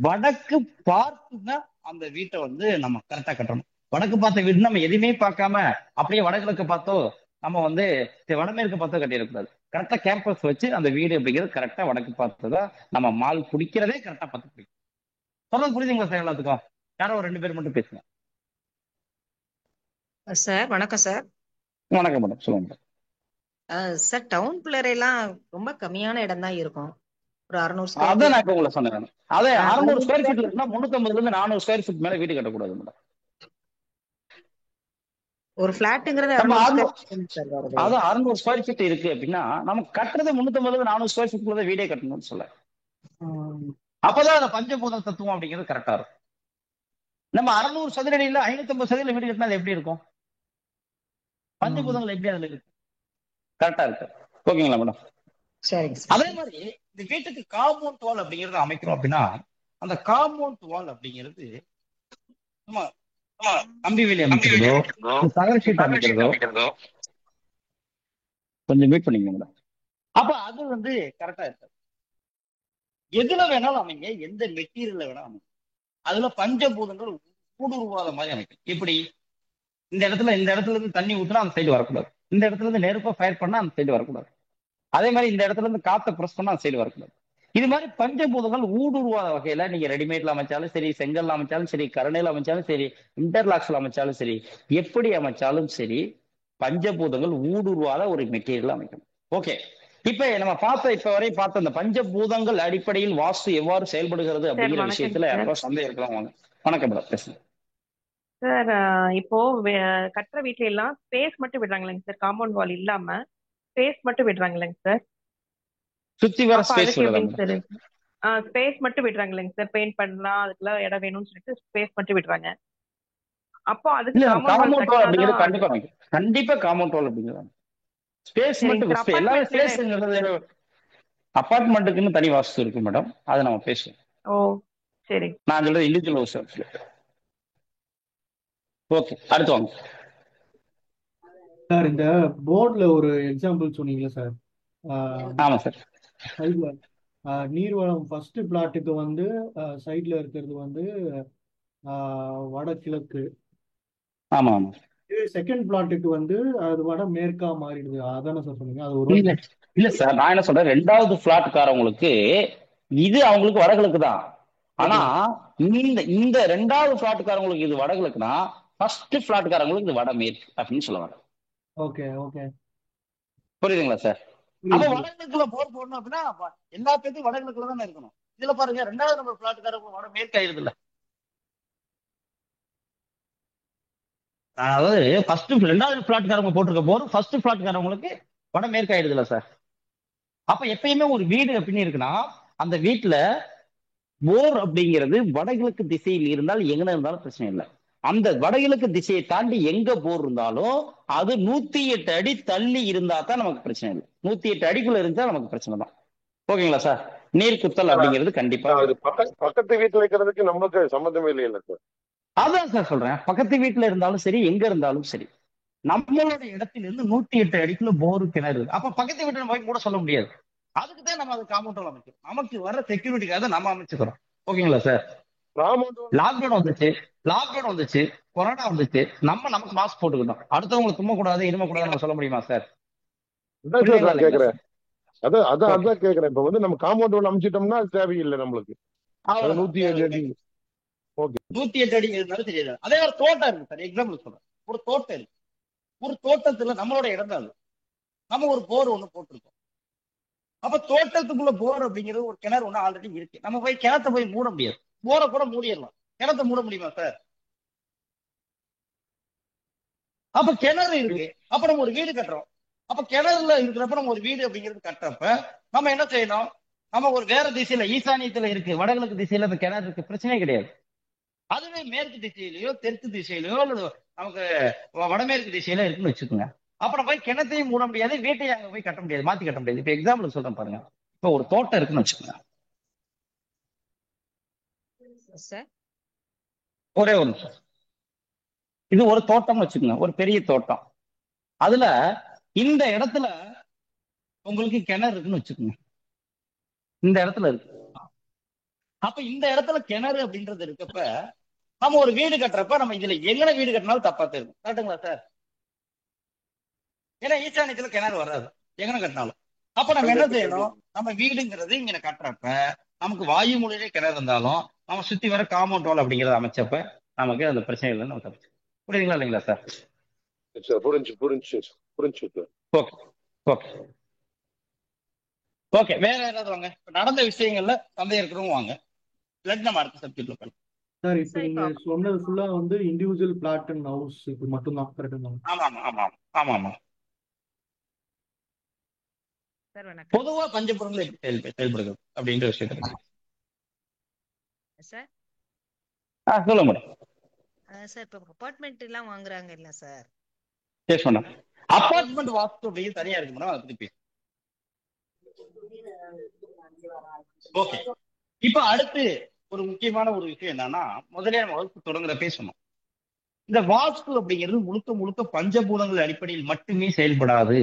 வடக்கு பார்த்துதான் அந்த வீட்டை வந்து நம்ம கரெக்டா கட்டணும். வடக்கு பார்த்த வீடு நம்ம எதுவுமே பார்க்காம அப்படியே வடகிழக்கு பார்த்தோ நம்ம வந்து வடமேற்கு பார்த்தோ கட்டிடக்கூடாது. கரெக்டா கேம்பஸ் வச்சு அந்த வீடு அப்படிங்கிறது கரெக்டா வடக்கு பார்த்ததா நம்ம மால் பிடிக்கிறதே கரெக்டா பார்த்து பிடிக்கும். சொல்றது புரியுதுங்களா சார் எல்லாத்துக்கும்? யாரோ ஒரு 2 பேர் மட்டும் பேசுங்க. சார் வணக்கம் சார். வணக்கம் மேடம், சொல்லுங்க. சார் டவுன் எல்லாம் ரொம்ப கம்மியான இடம் தான் இருக்கும். ஒரு 600 ஸ்கொயர் அதான் நான் இப்ப உங்களை சொன்னேன். அதே 600 ஸ்கொயர் ஃபீட்ல ஃபீட் இருந்தா 350 இருந்து 400 ஸ்கொயர் ஃபீட் மேல வீடு கட்டக்கூடாது மேடம். ஒரு பிளாட்டுங்கிறது நம்ம 600 ஸ்கொயர் ஃபீட் சார் வருது. அதான் 600 ஸ்கொயர் ஃபீட் இருக்கு அப்படின்னா நம்ம கட்டுறது 350 இருந்து 400 ஸ்கொயர் ஃபீட் தான் வீடே கட்டணும்னு சொல்ல. அப்பதான் அந்த பஞ்சபூத தத்துவம் அப்படிங்கிறது கரெக்டா இருக்கும். நம்ம 600 சதுர அடியில 550 சதுர வீடு கட்டினா அது எப்படி இருக்கும்? பஞ்சபூதங்கள் எப்படி அதுல இருக்கு? கரெக்டா இருக்கு. ஓகேங்களா மேடம்? சரிங்க. அதே மாதிரி இந்த வீட்டுக்கு காம்பவுண்ட் வால் அப்படிங்கறது அமைக்கிறோம் அப்படின்னா, அந்த காம்பவுண்ட் வால் அப்படிங்கிறது கம்பி வேலி அமைக்கிறதோ தகர ஷீட் அமைக்கிறதோ கொஞ்சம் வெயிட் பண்ணிங்க மேடம். அப்ப அது வந்து கரெக்டா இருக்காது. எதுல வேணாலும் அமைங்க, எந்த மெட்டீரியல்ல வேணாலும் அமைங்க, அதுல பஞ்சபூதங்கள் ஊடுருவாத மாதிரி அமைக்கும். எப்படி இந்த இடத்துல இருந்து தண்ணி ஊத்துனா அந்த சைடு வரக்கூடாது, இந்த இடத்துல இருந்து நெருப்பா ஃபயர் பண்ணா அந்த சைடு வரக்கூடாது, அதே மாதிரி இந்த இடத்துல இருந்து காத்த பிரஸ் பண்ணா அந்த சைடு வரக்கூடாது. இது மாதிரி பஞ்சபூதங்கள் ஊடுருவாத வகையில நீங்க ரெடிமேட்ல அமைச்சாலும் சரி, செங்கல்ல அமைச்சாலும் சரி, கருணையில அமைச்சாலும் சரி, இன்டர்லாக்ஸ்ல அமைச்சாலும் சரி, எப்படி அமைச்சாலும் சரி, பஞ்சபூதங்கள் ஊடுருவாத ஒரு மெட்டீரியல் அமைக்கணும். ஓகே. இப்ப நம்ம இப்ப வரை பார்த்த அந்த பஞ்சபூதங்கள் அடிப்படையில் வாஸ்து எவ்வாறு செயல்படுகிறது அப்படிங்கிற விஷயத்துல யாருக்கும் சந்தேகம் இருக்கலாம். வாங்க. வணக்கம் மேடம், பேசுங்க சார். இப்போ கட்டுற வீட்ல எல்லாம் ஸ்பேஸ் மட்டும் விடுறாங்களேங்க சார், காம்பவுண்ட் வால் இல்லாம ஸ்பேஸ் மட்டும் விடுறாங்களேங்க சார். சுத்தி வர ஸ்பேஸ் ஸ்பேஸ் மட்டும் விடுறாங்களேங்க சார், பெயிண்ட் பண்ணலாம் அதுக்கெல்லாம் இடம் வேணும்னு சொல்லிட்டு ஸ்பேஸ் மட்டும் விடுறாங்க. அப்போ அதுக்கு காம்பவுண்ட் வால் அப்படிங்கிறது கண்டிப்பா காம்பவுண்ட் வால் அப்படிங்கிறது ஸ்பேஸ் மட்டும் எல்லாமே ஸ்பேஸ். அபார்ட்மெண்ட்டுக்குன்னு தனி வாஸ்து இருக்கு மேடம், அதை நம்ம பேசுவோம். ஓ சரி. நான் சொல்றது இண்டிவிஜுவல் ஹவுஸ். ஓகே, அடுத்து வாங்க. சார் இந்த போர்டில் ஒரு எக்ஸாம்பிள் சொன்னீங்களா சார்? ஆமா சார். சைட்ல நீர்வளம் ஃபர்ஸ்ட் பிளாட்டுக்கு வந்து சைட்ல இருக்கிறது வந்து வடகிழக்கு. ஆமா ஆமா. செகண்ட் பிளாட்டுக்கு வந்து அது வடமேற்கா மாறிடுது, அதானே சார் சொன்னீங்க? அது ஒரு இல்ல இல்ல சார், நான் என்ன சொல்றேன், ரெண்டாவது பிளாட்காரவங்களுக்கு இது அவங்களுக்கு வடகிழக்கு தான். ஆனா இந்த இந்த ரெண்டாவது பிளாட்காரங்களுக்கு இது வடகிழக்குனா ஃபர்ஸ்ட் பிளாட்காரங்களுக்கு இது வடமேற்கு அப்படின்னு சொல்ல வரேன். ஓகே ஓகே, புரியுதுங்களா சார்? அப்ப வடகிழக்குல போர் போடணும் அப்படின்னா எல்லா பேருக்கும் வடகிழக்குல தானே இருக்கணும். இதுல பாருங்க, ரெண்டாவது நம்பர் பிளாட்காரங்க வடமேற்கு ஆயிருது இல்ல. அதாவது ஃபர்ஸ்ட் ரெண்டாவது பிளாட்காரங்க போட்டிருக்க போர் ஃபர்ஸ்ட் பிளாட்காரங்களுக்கு வடமேற்கு ஆயிடுதுல சார். அப்ப எப்பயுமே ஒரு வீடு அப்படின்னு இருக்குன்னா அந்த வீட்டுல போர் அப்படிங்கிறது வடகிழக்கு திசையில் இருந்தால் எங்க இருந்தாலும் பிரச்சனை இல்லை. அந்த வடகிழக்கு திசையை தாண்டி எங்க போர் இருந்தாலும் அது 108 அடி தள்ளி இருந்தா தான் நமக்கு பிரச்சனை இல்லை. 108 அடிக்குள்ள இருந்தா நமக்கு பிரச்சனை தான். ஓகேங்களா சார்? நீர் குத்தல் அப்படிங்கிறது கண்டிப்பா பக்கத்து வீட்டுல இருக்கிறதுக்கு நமக்கு சம்மந்தமே இல்லையில சார். அதான் சார் சொல்றேன், பக்கத்து வீட்டுல இருந்தாலும் சரி எங்க இருந்தாலும் சரி நம்மளோட இடத்திலிருந்து 108 அடிக்குள்ள போரு கிணறு. அப்ப பக்கத்து வீட்டுல போய் கூட சொல்ல முடியாது. அதுக்கு தான் நம்ம அது காம்பவுண்ட் அமைக்கிறோம். நமக்கு வர செக்யூரிட்டிக்காக நம்ம அமைச்சுக்கிறோம். ஓகேங்களா சார்? லாக்டவுன் வந்துச்சு, கொரோனா வந்துச்சு, நமக்கு மாஸ்க் போட்டுக்கிட்டோம். அடுத்தவங்களுக்கு தும்ம கூடாது இரும கூடாது நம்ம சொல்ல முடியுமா சார்? கேக்குறேன். அதான் கேக்குறேன். இப்ப வந்து நம்ம காம்பவுண்ட் அமைச்சிட்டோம்னா அது தேவையில்லை நம்மளுக்கு. 107 அடி 108 அடி இருந்தாலும் தெரியாது. அதே ஒரு தோட்டம் இருக்கு சார், எக்ஸாம்பிள் சொல்றேன். ஒரு தோட்டம் இருக்கு, ஒரு தோட்டத்துல நம்மளோட இடம் தான் அது. நம்ம ஒரு போர் ஒண்ணு போட்டிருக்கோம். அப்ப தோட்டத்துக்குள்ள போர் அப்படிங்கிறது ஒரு கிணறு ஒண்ணு ஆல்ரெடி இருக்கு. நம்ம போய் கிணத்தை போய் மூட முடியாது. போரை கூட மூடிடலாம், கிணத்தை மூட முடியுமா சார்? அப்ப கிணறு இருக்கு, அப்ப நம்ம ஒரு வீடு கட்டுறோம். அப்ப கிணறுல இருக்கிறப்ப நம்ம ஒரு வீடு அப்படிங்கிறது கட்டுறப்ப நம்ம என்ன செய்யணும்? நம்ம ஒரு வேற திசையில ஈசானியத்துல இருக்கு, வடகிழக்கு திசையில அந்த கிணறு இருக்கு, பிரச்சனை கிடையாது. அதுவே மேற்கு திசையிலயோ தெற்கு திசையிலயோ அல்லது நமக்கு வடமேற்கு திசையில இருக்குன்னு வச்சுக்கோங்க. அப்புறம் போய் கிணத்தையும் மூட முடியாது, வீட்டையும் அங்க போய் கட்ட முடியாது, மாத்தி கட்ட முடியாது. இப்ப எக்ஸாம்பிள் சொல்றேன் பாருங்க. இப்ப ஒரு தோட்டம் இருக்குன்னு வச்சுக்கோங்க. ஒரே ஒரு நிமிஷம். இது ஒரு தோட்டம்னு வச்சுக்கோங்க, ஒரு பெரிய தோட்டம். அதுல இந்த இடத்துல உங்களுக்கு கிணறு இருக்குன்னு வச்சுக்கோங்க. இந்த இடத்துல இருக்கு. அப்ப இந்த இடத்துல கிணறு அப்படின்றது இருக்கப்ப நம்ம ஒரு வீடு கட்டுறப்ப நம்ம இதுல எங்கன வீடு கட்டினாலும் தப்பா தெரியும். கரெக்டுங்களா சார்? ஏன்னா ஈசானியத்துல கிணறு வராது எங்கன கட்டினாலும். அப்ப நம்ம என்ன செய்யணும்? நம்ம வீடுங்கிறது இங்க கட்டுறப்ப நமக்கு வாயு மொழியிலே கிணறு இருந்தாலும் நம்ம சுத்தி வர காம்பவுண்ட் வால் அப்படிங்கறத அமைச்சப்ப நமக்கு அந்த பிரச்சனைகள் நம்ம தப்பிச்சு. புரியுதுங்களா இல்லைங்களா சார்? புரிஞ்சு ஓகே ஓகே ஓகே. வேற யாராவது வாங்க. நடந்த விஷயங்கள்ல சந்தேகம் இருக்கிறவங்க வாங்க. பிளட் நம்ம அடுத்த சப்ஜெக்ட்ல பண்ணலாம் சார். இப்ப நீங்க சொன்னது ஃபுல்லா வந்து இண்டிவிஜுவல் பிளாட் அண்ட் ஹவுஸ் இது மட்டும் தான், கரெக்ட்டுங்களா? ஆமா ஆமா ஆமா ஆமா ஆமா. பொதுவா பஞ்சபுரங்கள் எப்படி செயல்படுகிறது அப்படின்ற விஷயத்தை சொல்ல முடியும் சார். இப்ப அபார்ட்மெண்ட் எல்லாம் வாங்குறாங்க இல்ல சார்? Yes madam. அபார்ட்மெண்ட் வாஸ்து அப்படியே தனியா இருக்கு மேடம், அதை பத்தி பேச. ஓகே. இப்ப அடுத்து ஒரு முக்கியமான ஒரு விஷயம் என்னன்னா, முதலே நம்ம வகுப்பு தொடங்குற பேசணும். இந்த வாஸ்து அப்படிங்கிறது முழுக்க முழுக்க பஞ்சபூதங்கள் அடிப்படையில் மட்டுமே செயல்படாது,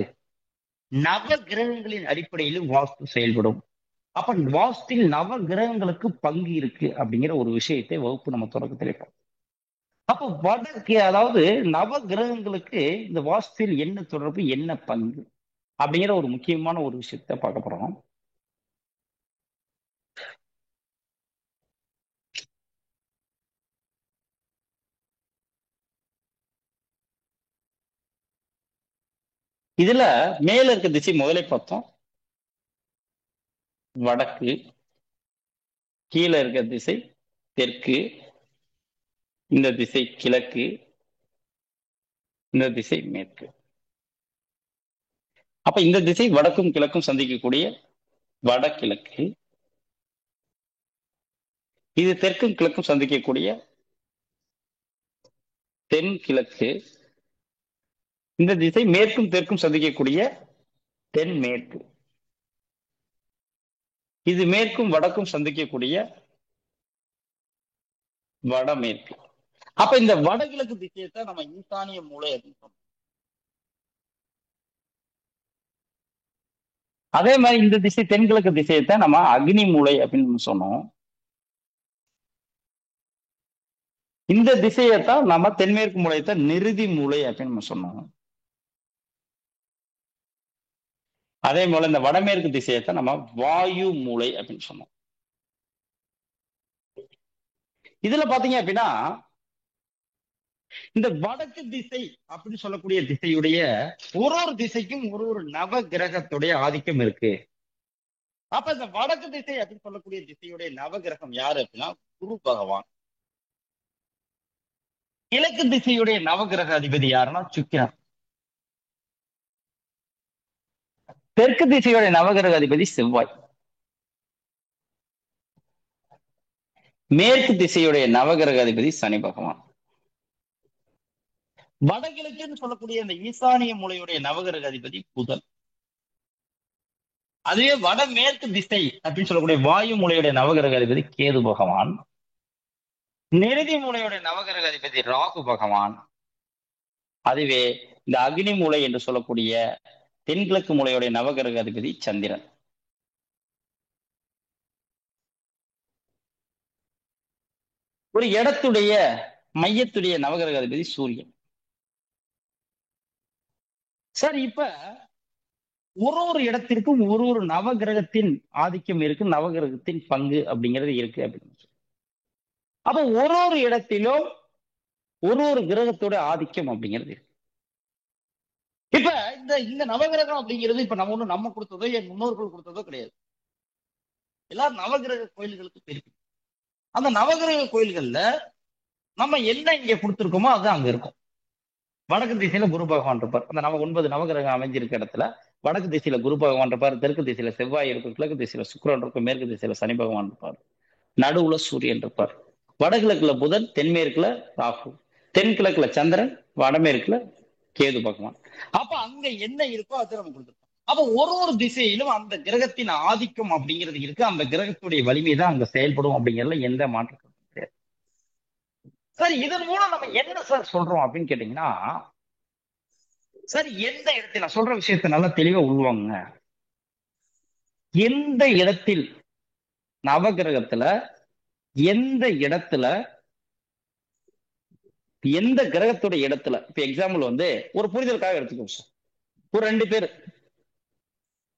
நவ கிரகங்களின் அடிப்படையிலும் வாஸ்து செயல்படும். அப்ப வாஸ்தில் நவ கிரகங்களுக்கு பங்கு இருக்கு அப்படிங்கிற ஒரு விஷயத்தை வகுப்பு நம்ம தொடக்கத்தில் இருப்போம். அப்போ வடக்கு, அதாவது நவ கிரகங்களுக்கு இந்த வாஸ்துவில் என்ன தொடர்பு, என்ன பங்கு அப்படிங்கிற ஒரு முக்கியமான ஒரு விஷயத்த பார்க்க போறோம். இதுல மேல இருக்க திசை முதலே பார்த்தோம், வடக்கு. கீழே இருக்க திசை தெற்கு, இந்த திசை கிழக்கு, இந்த திசை மேற்கு. அப்ப இந்த திசை வடக்கும் கிழக்கும் சந்திக்கக்கூடிய வடகிழக்கு, இது தெற்கும் கிழக்கும் சந்திக்கக்கூடிய தென்கிழக்கு, இந்த திசை மேற்கும் தெற்கும் சந்திக்கக்கூடிய தென்மேற்கு, இது மேற்கும் வடக்கும் சந்திக்கக்கூடிய வடமேற்கு. அப்ப இந்த வடகிழக்கு திசையைத்தான் நம்ம ஈசானிய மூலை அப்படின்னு சொல்றோம். அதே மாதிரி இந்த திசை தென்கிழக்கு திசையைத்தான் நம்ம அக்னி மூலை அப்படின்னு சொன்னோம். இந்த திசையைத்தான் நம்ம தென்மேற்கு மூலையத்தான் நிருதி மூலை அப்படின்னு நம்ம சொன்னோம். அதே போல இந்த வடமேற்கு திசையைத்தான் நம்ம வாயு மூலை அப்படின்னு சொன்னோம். இதுல பாத்தீங்க அப்படின்னா இந்த வடக்கு திசை அப்படின்னு சொல்லக்கூடிய திசையுடைய ஒரு திசைக்கும் ஒரு நவ கிரகத்துடைய ஆதிக்கம் இருக்கு. அப்ப இந்த வடக்கு திசை அப்படின்னு சொல்லக்கூடிய திசையுடைய நவ கிரகம் யாரு அப்படின்னா குரு பகவான். கிழக்கு திசையுடைய நவகிரக அதிபதி யாருன்னா சுக்கிரன். தெற்கு திசையுடைய நவகிரக அதிபதி செவ்வாய். மேற்கு திசையுடைய நவகிரக அதிபதி சனி பகவான். வடகிழக்குன்னு சொல்லக்கூடிய இந்த ஈசானிய மூலையுடைய நவகிரக அதிபதி புதன். அதுவே வடமேற்கு திசை அப்படின்னு சொல்லக்கூடிய வாயு மூலையுடைய நவகிரக அதிபதி கேது பகவான். நிருதி மூலையுடைய நவகிரக அதிபதி ராகு பகவான். அதுவே இந்த அக்னி மூலை என்று சொல்லக்கூடிய தென்கிழக்கு மூலையுடைய நவகிரக அதிபதி சந்திரன். ஒரு இடத்துடைய மையத்துடைய நவகிரக அதிபதி சூரியன். சார், இப்ப ஒரு இடத்திற்கும் ஒரு நவகிரகத்தின் ஆதிக்கம் இருக்கு, நவகிரகத்தின் பங்கு அப்படிங்கிறது இருக்கு அப்படின்னு. அப்ப ஒரு இடத்திலும் ஒரு கிரகத்தோட ஆதிக்கம் அப்படிங்கிறது இருக்கு. இப்ப இந்த நவகிரகம் அப்படிங்கிறது இப்ப நம்ம கொடுத்ததோ என் முன்னோர்கள் கொடுத்ததோ கிடையாது. எல்லாரும் நவகிரக கோயில்களுக்கு போயிருக்கு. அந்த நவகிரக கோயில்கள்ல நம்ம என்ன இங்க கொடுத்துருக்கோமோ அதுதான் அங்க இருக்கும். வடக்கு திசையில குரு பகவான் இருப்பார். அந்த 9 நவகிரகம் அமைஞ்சிருக்க இடத்துல வடக்கு திசையில குரு பகவான் இருப்பார், தெற்கு திசையில செவ்வாய் இருக்கும், கிழக்கு திசையில சுக்கிரன் இருக்கும், மேற்கு திசையில சனி பகவான் இருப்பார், நடுவுல சூரியன் இருப்பார். வடகிழக்குல புதன், தென்மேற்குல ராகு, தென்கிழக்குல சந்திரன், வடமேற்குல கேது பகவான். அப்ப அங்க என்ன இருக்கோ அதை நம்ம கொடுத்துருக்கோம். அப்ப ஒரு திசையிலும் அந்த கிரகத்தின் ஆதிக்கம் அப்படிங்கிறது இருக்கு. அந்த கிரகத்துடைய வலிமை தான் அங்க செயல்படும் அப்படிங்கிறதுல எந்த மாற்றமும் கிடையாது. சார், இதன் மூலம் நம்ம என்ன சார் சொல்றோம் அப்படின்னு கேட்டீங்கன்னா, சார் எந்த இடத்தில் நான் சொல்ற விஷயத்தை நல்லா தெளிவா உள்வாங்க. எந்த இடத்தில் நவகிரகத்துல எந்த இடத்துல எந்த கிரகத்தோட இடத்துல, இப்ப எக்ஸாம்பிள் ஒரு புரிதலுக்காக எடுத்துக்கோ சார். ஒரு 2 பேர்,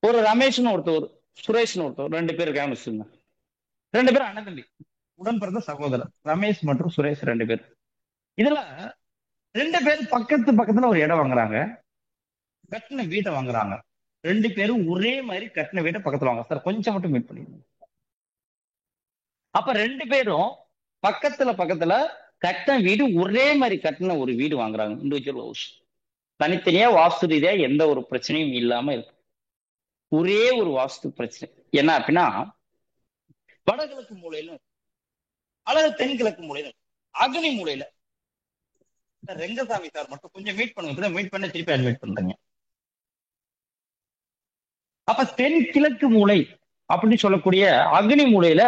ஒரு ரமேஷ்னு ஒருத்தர், சுரேஷ்னு ஒருத்தர், 2 பேர் இருக்காங்க வச்சுங்க. 2 பேரும் அண்ணன் தம்பி, உடன் பிறந்த சகோதரர், ரமேஷ் மற்றும் சுரேஷ் 2 பேர். இதுல 2 பேரும் பக்கத்துல ஒரு இடம் வாங்குறாங்க, கட்டின வீட்டை வாங்குறாங்க. 2 பேரும் ஒரே மாதிரி கட்டின வீட்டை பக்கத்துல வாங்க சார். கொஞ்சம் மட்டும் மீட் பண்ணிடுங்க. அப்ப 2 பேரும் பக்கத்துல கட்டின வீடு ஒரே மாதிரி கட்டின ஒரு வீடு வாங்குறாங்க, இண்டிவிஜுவல் ஹவுஸ். தனித்தனியா வாஸ்து ரீதியா எந்த ஒரு பிரச்சனையும் இல்லாம இருக்கு. ஒரே ஒரு வாஸ்து பிரச்சனை என்ன அப்படின்னா, வடகிழக்கு மூலையில அல்லது தென்கிழக்கு மூலையில அக்னி மூலையில. ரெங்கசாமி சார் மட்டும் கொஞ்சம் மீட் பண்ணுங்க, மீட் பண்ண திருப்பி அட்மிட் பண்றீங்க. அப்ப தென்கிழக்கு மூலை அப்படின்னு சொல்லக்கூடிய அக்னி மூலையில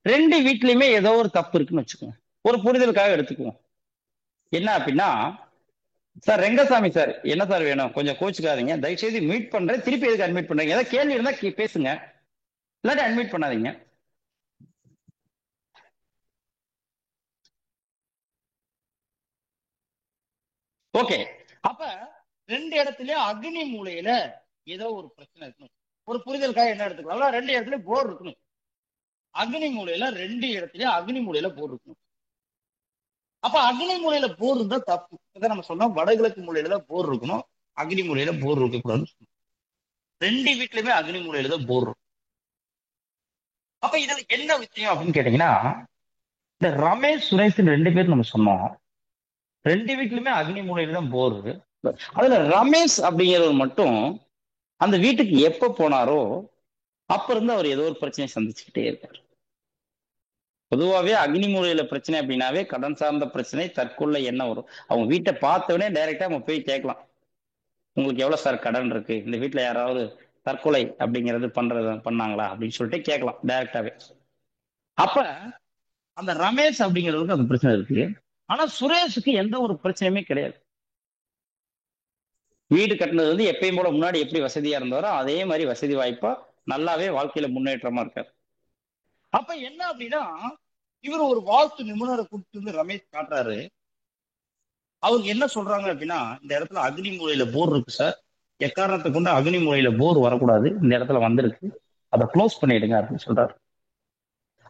2 வீட்லயுமே ஏதோ ஒரு தப்பு இருக்குன்னு வச்சுக்கோங்க. ஒரு புரிதலுக்காக எடுத்துக்குவோம். என்ன அப்படின்னா, சார் ரெங்கசாமி சார் என்ன சார் வேணும், கொஞ்சம் கோச்சுக்காதீங்க, தயவுசெய்து மீட் பண்றேன், திருப்பி எதுக்கு அட்மிட் பண்றீங்க, ஏதாவது கேள்வி இருந்தா பேசுங்க, இல்லாட்டி அட்மிட் பண்ணாதீங்க. ஓகே. அப்ப 2 இடத்துலயும் அக்னி மூலையில ஏதோ ஒரு பிரச்சனை இருக்கணும். ஒரு புரிதலுக்காக என்ன எடுத்துக்கலாம், 2 இடத்துலயும் போர் இருக்கணும். அக்னி மூலையில 2 இடத்துலயும் அக்னி மூலையில போர் இருக்கணும். அப்ப அக்னி மூலையில போர் இருந்தா தப்பு. இதை நம்ம சொன்னோம், வடகிழக்கு மூலையில தான் போர் இருக்கணும், அக்னி மூலையில போர் இருக்கக்கூடாதுன்னு சொன்னோம். 2 வீட்லயுமே அக்னி மூலையில தான் போர் இருக்கும். அப்ப இதுல என்ன விஷயம் அப்படின்னு கேட்டீங்கன்னா, இந்த ரமேஷ் சுரேஷ் 2 பேர் நம்ம சொன்னோம், 2 வீட்லயுமே அக்னி மூலையில தான் போர் இருக்கு. அதுல ரமேஷ் அப்படிங்கிறவர் மட்டும் அந்த வீட்டுக்கு எப்ப போனாரோ அப்ப இருந்து அவர் ஏதோ ஒரு பிரச்சனையை சந்திச்சுக்கிட்டே இருக்காரு. பொதுவாகவே அக்னி மூலையில பிரச்சனை அப்படின்னாவே கடன் சார்ந்த பிரச்சனை, தற்கொலை என்ன வரும். அவங்க வீட்டை பார்த்தவொடனே டைரக்டா நம்ம போய் கேட்கலாம், உங்களுக்கு எவ்வளவு சார் கடன் இருக்கு, இந்த வீட்டுல யாராவது தற்கொலை அப்படிங்கிறது பண்ணாங்களா அப்படின்னு சொல்லிட்டு கேட்கலாம் டைரக்டாவே. அப்ப அந்த ரமேஷ் அப்படிங்கிறவருக்கு அந்த பிரச்சனை இருக்கு. ஆனா சுரேஷுக்கு எந்த ஒரு பிரச்சனையுமே கிடையாது. வீடு கட்டினது வந்து எப்பயும் போல முன்னாடி எப்படி வசதியா இருந்தாரோ அதே மாதிரி வசதி வாய்ப்பா நல்லாவே வாழ்க்கையில முன்னேற்றமா இருக்காரு. அப்ப என்ன அப்படின்னா, இவர் ஒரு வாஸ்து நிபுணரை கூப்பிட்டு வந்து ரமேஷ் காட்டுறாரு. அவருக்கு என்ன சொல்றாங்க அப்படின்னா, இந்த இடத்துல அக்னி மூலையில போர் இருக்கு சார், எக்காரணத்தை கொண்டு அக்னி மூலையில போர் வரக்கூடாது, இந்த இடத்துல வந்திருக்கு, அதை க்ளோஸ் பண்ணிடுங்க அப்படின்னு சொல்றாரு.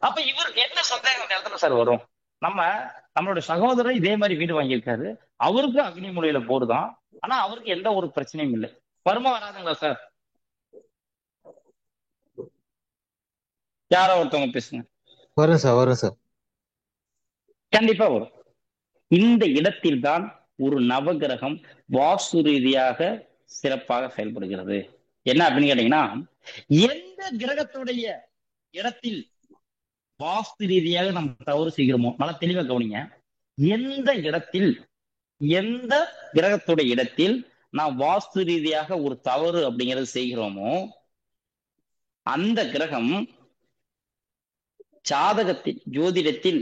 அப்ப இவர் என்ன சந்தேகம் இந்த இடத்துல சார் வரும்? நம்மளுடைய சகோதரர் இதே மாதிரி வீடு வாங்கியிருக்காரு, அவருக்கு அக்னி மூலையில போர் தான், ஆனா அவருக்கு எந்த ஒரு பிரச்சனையும் இல்லை. வருமா வராதுங்களா சார்? யாரோ ஒருத்தவங்க பேசுங்க. வரும் சார், வரும் சார். கண்டிப்பா வரும். இந்த இடத்தில் தான் ஒரு நவகிரகம் வாஸ்து ரீதியாக சிறப்பாக செயல்படுகிறது. என்ன அப்படின்னு கேட்டீங்கன்னா, எந்த கிரகத்துடைய இடத்தில் வாஸ்து ரீதியாக நம்ம தவறு செய்கிறோமோ, நல்லா தெளிவா கவனிங்க, எந்த கிரகத்துடைய இடத்தில் நாம் வாஸ்து ரீதியாக ஒரு தவறு அப்படிங்கிறது செய்கிறோமோ, அந்த கிரகம் ஜாதகத்தில் ஜோதிடத்தில்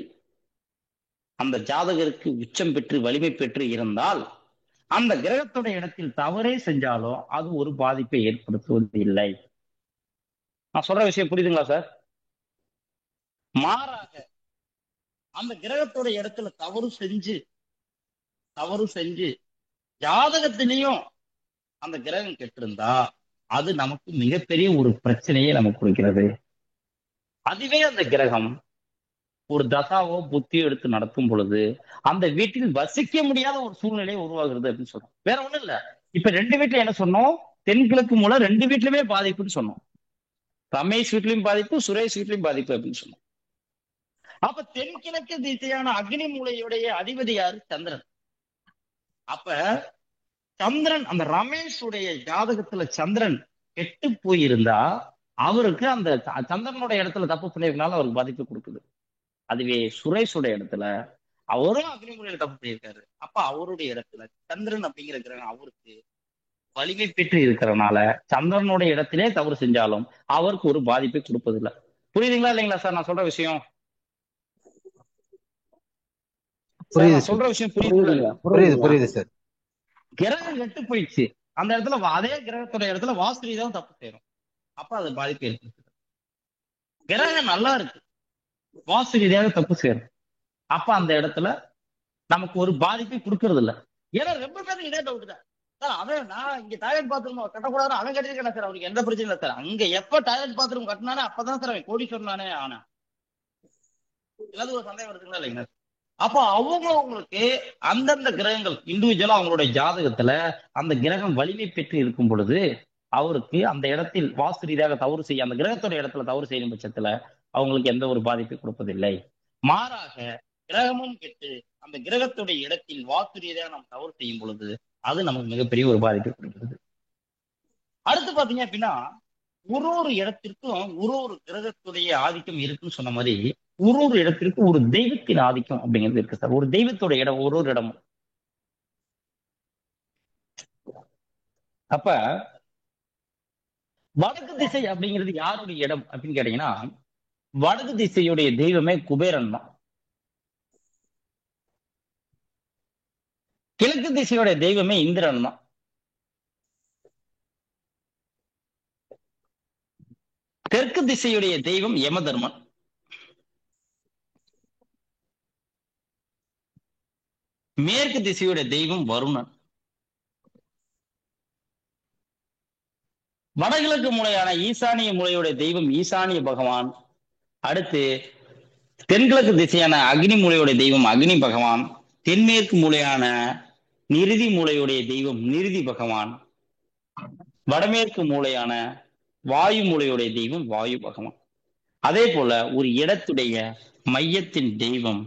அந்த ஜாதகருக்கு உச்சம் பெற்று வலிமை பெற்று இருந்தால், அந்த கிரகத்துடைய இடத்தில் தவறே செஞ்சாலும் அது ஒரு பாதிப்பை ஏற்படுத்துவது இல்லை. நான் சொல்ற விஷயம் புரியுதுங்களா சார்? மாறாக அந்த கிரகத்துடைய இடத்துல தவறு செஞ்சு ஜாதகத்திலையும் அந்த கிரகம் கெட்டிருந்தா அது நமக்கு மிகப்பெரிய ஒரு பிரச்சனையை நமக்கு கொடுக்கிறது. அதுவே அந்த கிரகம் ஒரு தசாவோ புத்தியோ எடுத்து நடத்தும் பொழுது அந்த வீட்டில் வசிக்க முடியாத ஒரு சூழ்நிலை உருவாகிறது அப்படின்னு சொன்னோம். வேற ஒண்ணும் இல்ல. இப்ப 2 வீட்டுல என்ன சொன்னோம்? தென்கிழக்கு மூலம் 2 வீட்லயுமே பாதிப்புன்னு சொன்னோம். ரமேஷ் வீட்லயும் பாதிப்பு, சுரேஷ் வீட்லயும் பாதிப்பு அப்படின்னு சொன்னோம். அப்ப தென்கிழக்கு திசையான அக்னி மூலையுடைய அதிபதி யாரு? சந்திரன். அப்ப சந்திரன், அந்த ரமேஷுடைய ஜாதகத்துல சந்திரன் கெட்டு போயிருந்தா அவருக்கு அந்த சந்திரனுடைய இடத்துல தப்பு பண்ணிருக்கனால அவருக்கு பாதிப்பு கொடுக்குது. அதுவே சுரேஷுடைய இடத்துல அவரும் அக்னி மூலையில தப்பு பண்ணியிருக்காரு. அப்ப அவருடைய இடத்துல சந்திரன் அப்படிங்கிற கிரகம் அவருக்கு வலிமை பெற்று இருக்கிறதுனால சந்திரனுடைய இடத்திலே தவறு செஞ்சாலும் அவருக்கு ஒரு பாதிப்பை கொடுப்பதில்லை. புரியுதுங்களா இல்லைங்களா சார் நான் சொல்ற விஷயம்? சொல்ற விஷயம் புரியுது சார். கிரகம் கெட்டு போயிடுச்சு, அந்த இடத்துல அதே கிரகத்துடைய இடத்துல வாஸ்து ரீதியாக தப்பு செய்யறோம், அப்ப அது பாதிப்பு ஏற்படுத்துது. கிரகம் நல்லா இருக்கு, வாஸ்து ரீதியாக தப்பு செய்யறோம், அப்ப அந்த இடத்துல நமக்கு ஒரு பாதிப்பை கொடுக்கறது இல்லை. ஏன்னா ரொம்ப பேருக்கு இதே டவுட் தான் சார். அவன் நான் இங்க டாய்லெட் பாத்ரூம் கட்டக்கூடாது அவன் கட்டிருக்கேன் சார், அவனுக்கு எந்த பிரச்சனையும் இல்லை சார். அங்க எப்ப டாய்லெட் பாத்ரூம் கட்டினானே அப்பதான் சார் அவன் கோடீஸ்வரனானே ஆனா. ஏதாவது ஒரு சந்தேகம் இருக்குங்களா இல்லைங்க? அப்போ அவங்களுக்கு அந்தந்த கிரகங்கள் இண்டிவிஜுவலா அவங்களுடைய ஜாதகத்துல அந்த கிரகம் வலிமை பெற்று இருக்கும் பொழுது அவருக்கு அந்த இடத்தில் வாஸ்து ரீதியாக தவறு செய்ய, அந்த கிரகத்துடைய இடத்துல தவறு செய்யும் பட்சத்துல அவங்களுக்கு எந்த ஒரு பாதிப்பை கொடுப்பதில்லை. மாறாக கிரகமும் கெட்டு அந்த கிரகத்துடைய இடத்தில் வாஸ்து ரீதியாக நாம் தவறு செய்யும் பொழுது அது நமக்கு மிகப்பெரிய ஒரு பாதிப்பை கொடுக்கிறது. அடுத்து பாத்தீங்க அப்படின்னா, ஒரு இடத்திற்கும் ஒரு கிரகத்துடைய ஆதிக்கம் இருக்குன்னு சொன்ன மாதிரி ஒரு இடத்திற்கு ஒரு தெய்வத்தின் ஆதிக்கம் அப்படிங்கிறது இருக்கு சார். ஒரு தெய்வத்தோட இடம் ஒரு இடமும். அப்ப வடக்கு திசை அப்படிங்கிறது யாருடைய இடம் அப்படின்னு கேட்டீங்கன்னா, வடக்கு திசையுடைய தெய்வமே குபேரன் தான். கிழக்கு திசையுடைய தெய்வமே இந்திரன் தான். தெற்கு திசையுடைய தெய்வம் யமதர்மன். மேற்கு திசையுடைய தெய்வம் வருணன். வடகிழக்கு மூலையான ஈசானிய மூலையுடைய தெய்வம் ஈசானிய பகவான். அடுத்து தென்கிழக்கு திசையான அக்னி மூலையுடைய தெய்வம் அக்னி பகவான். தென்மேற்கு மூலையான நிருதி மூலையுடைய தெய்வம் நிருதி பகவான். வடமேற்கு மூலையான வாயு மூலையுடைய தெய்வம் வாயு பகவான். அதே போல ஒரு இடத்துடைய மையத்தின் தெய்வம்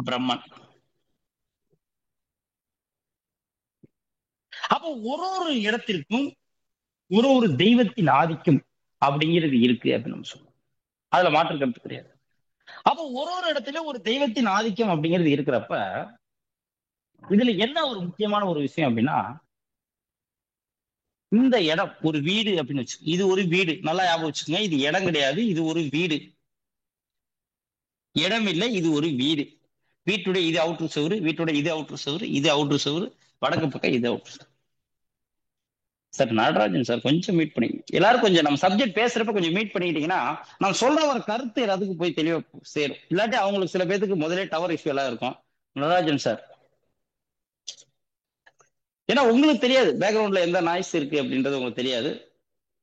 பிரம்மன். அப்போ ஒரு இடத்திற்கும் ஒரு தெய்வத்தின் ஆதிக்கம் அப்படிங்கிறது இருக்கு அப்படின்னு நம்ம சொல்லுவோம். அதுல மாற்று கருத்து கிடையாது. அப்போ ஒரு இடத்துல ஒரு தெய்வத்தின் ஆதிக்கம் அப்படிங்கிறது இருக்கிறப்ப இதுல என்ன ஒரு முக்கியமான ஒரு விஷயம் அப்படின்னா, இந்த இடம் ஒரு வீடு அப்படின்னு வச்சு, இது ஒரு வீடு, நல்லா ஞாபகம் வச்சுக்கோங்க, இது இடம் கிடையாது, இது ஒரு வீடு. இடம் இல்லை, இது ஒரு வீடு. வீட்டுடைய இது அவுட்ரு சுவர், வீட்டுடைய இது அவுட்ரு சுவர், இது அவுட்ரு சுவர், வடக்கு பக்கம் இது அவுட்ரு சுவர். சார் நடராஜன் சார் கொஞ்சம் மீட் பண்ணி எல்லாரும் கொஞ்சம் நம்ம சப்ஜெக்ட் பேசுறப்ப கொஞ்சம் மீட் பண்ணிக்கிட்டீங்கன்னா நான் சொல்ற ஒரு கருத்து எல்லாத்துக்கும் போய் தெளிவா சேரும். இல்லாட்டி அவங்களுக்கு சில பேருக்கு முதலே டவர் இஷ்யூ எல்லாம் இருக்கும். நடராஜன் சார், ஏன்னா உங்களுக்கு தெரியாது பேக்ரவுண்ட்ல எந்த நாய்ஸ் இருக்கு அப்படின்றது உங்களுக்கு தெரியாது.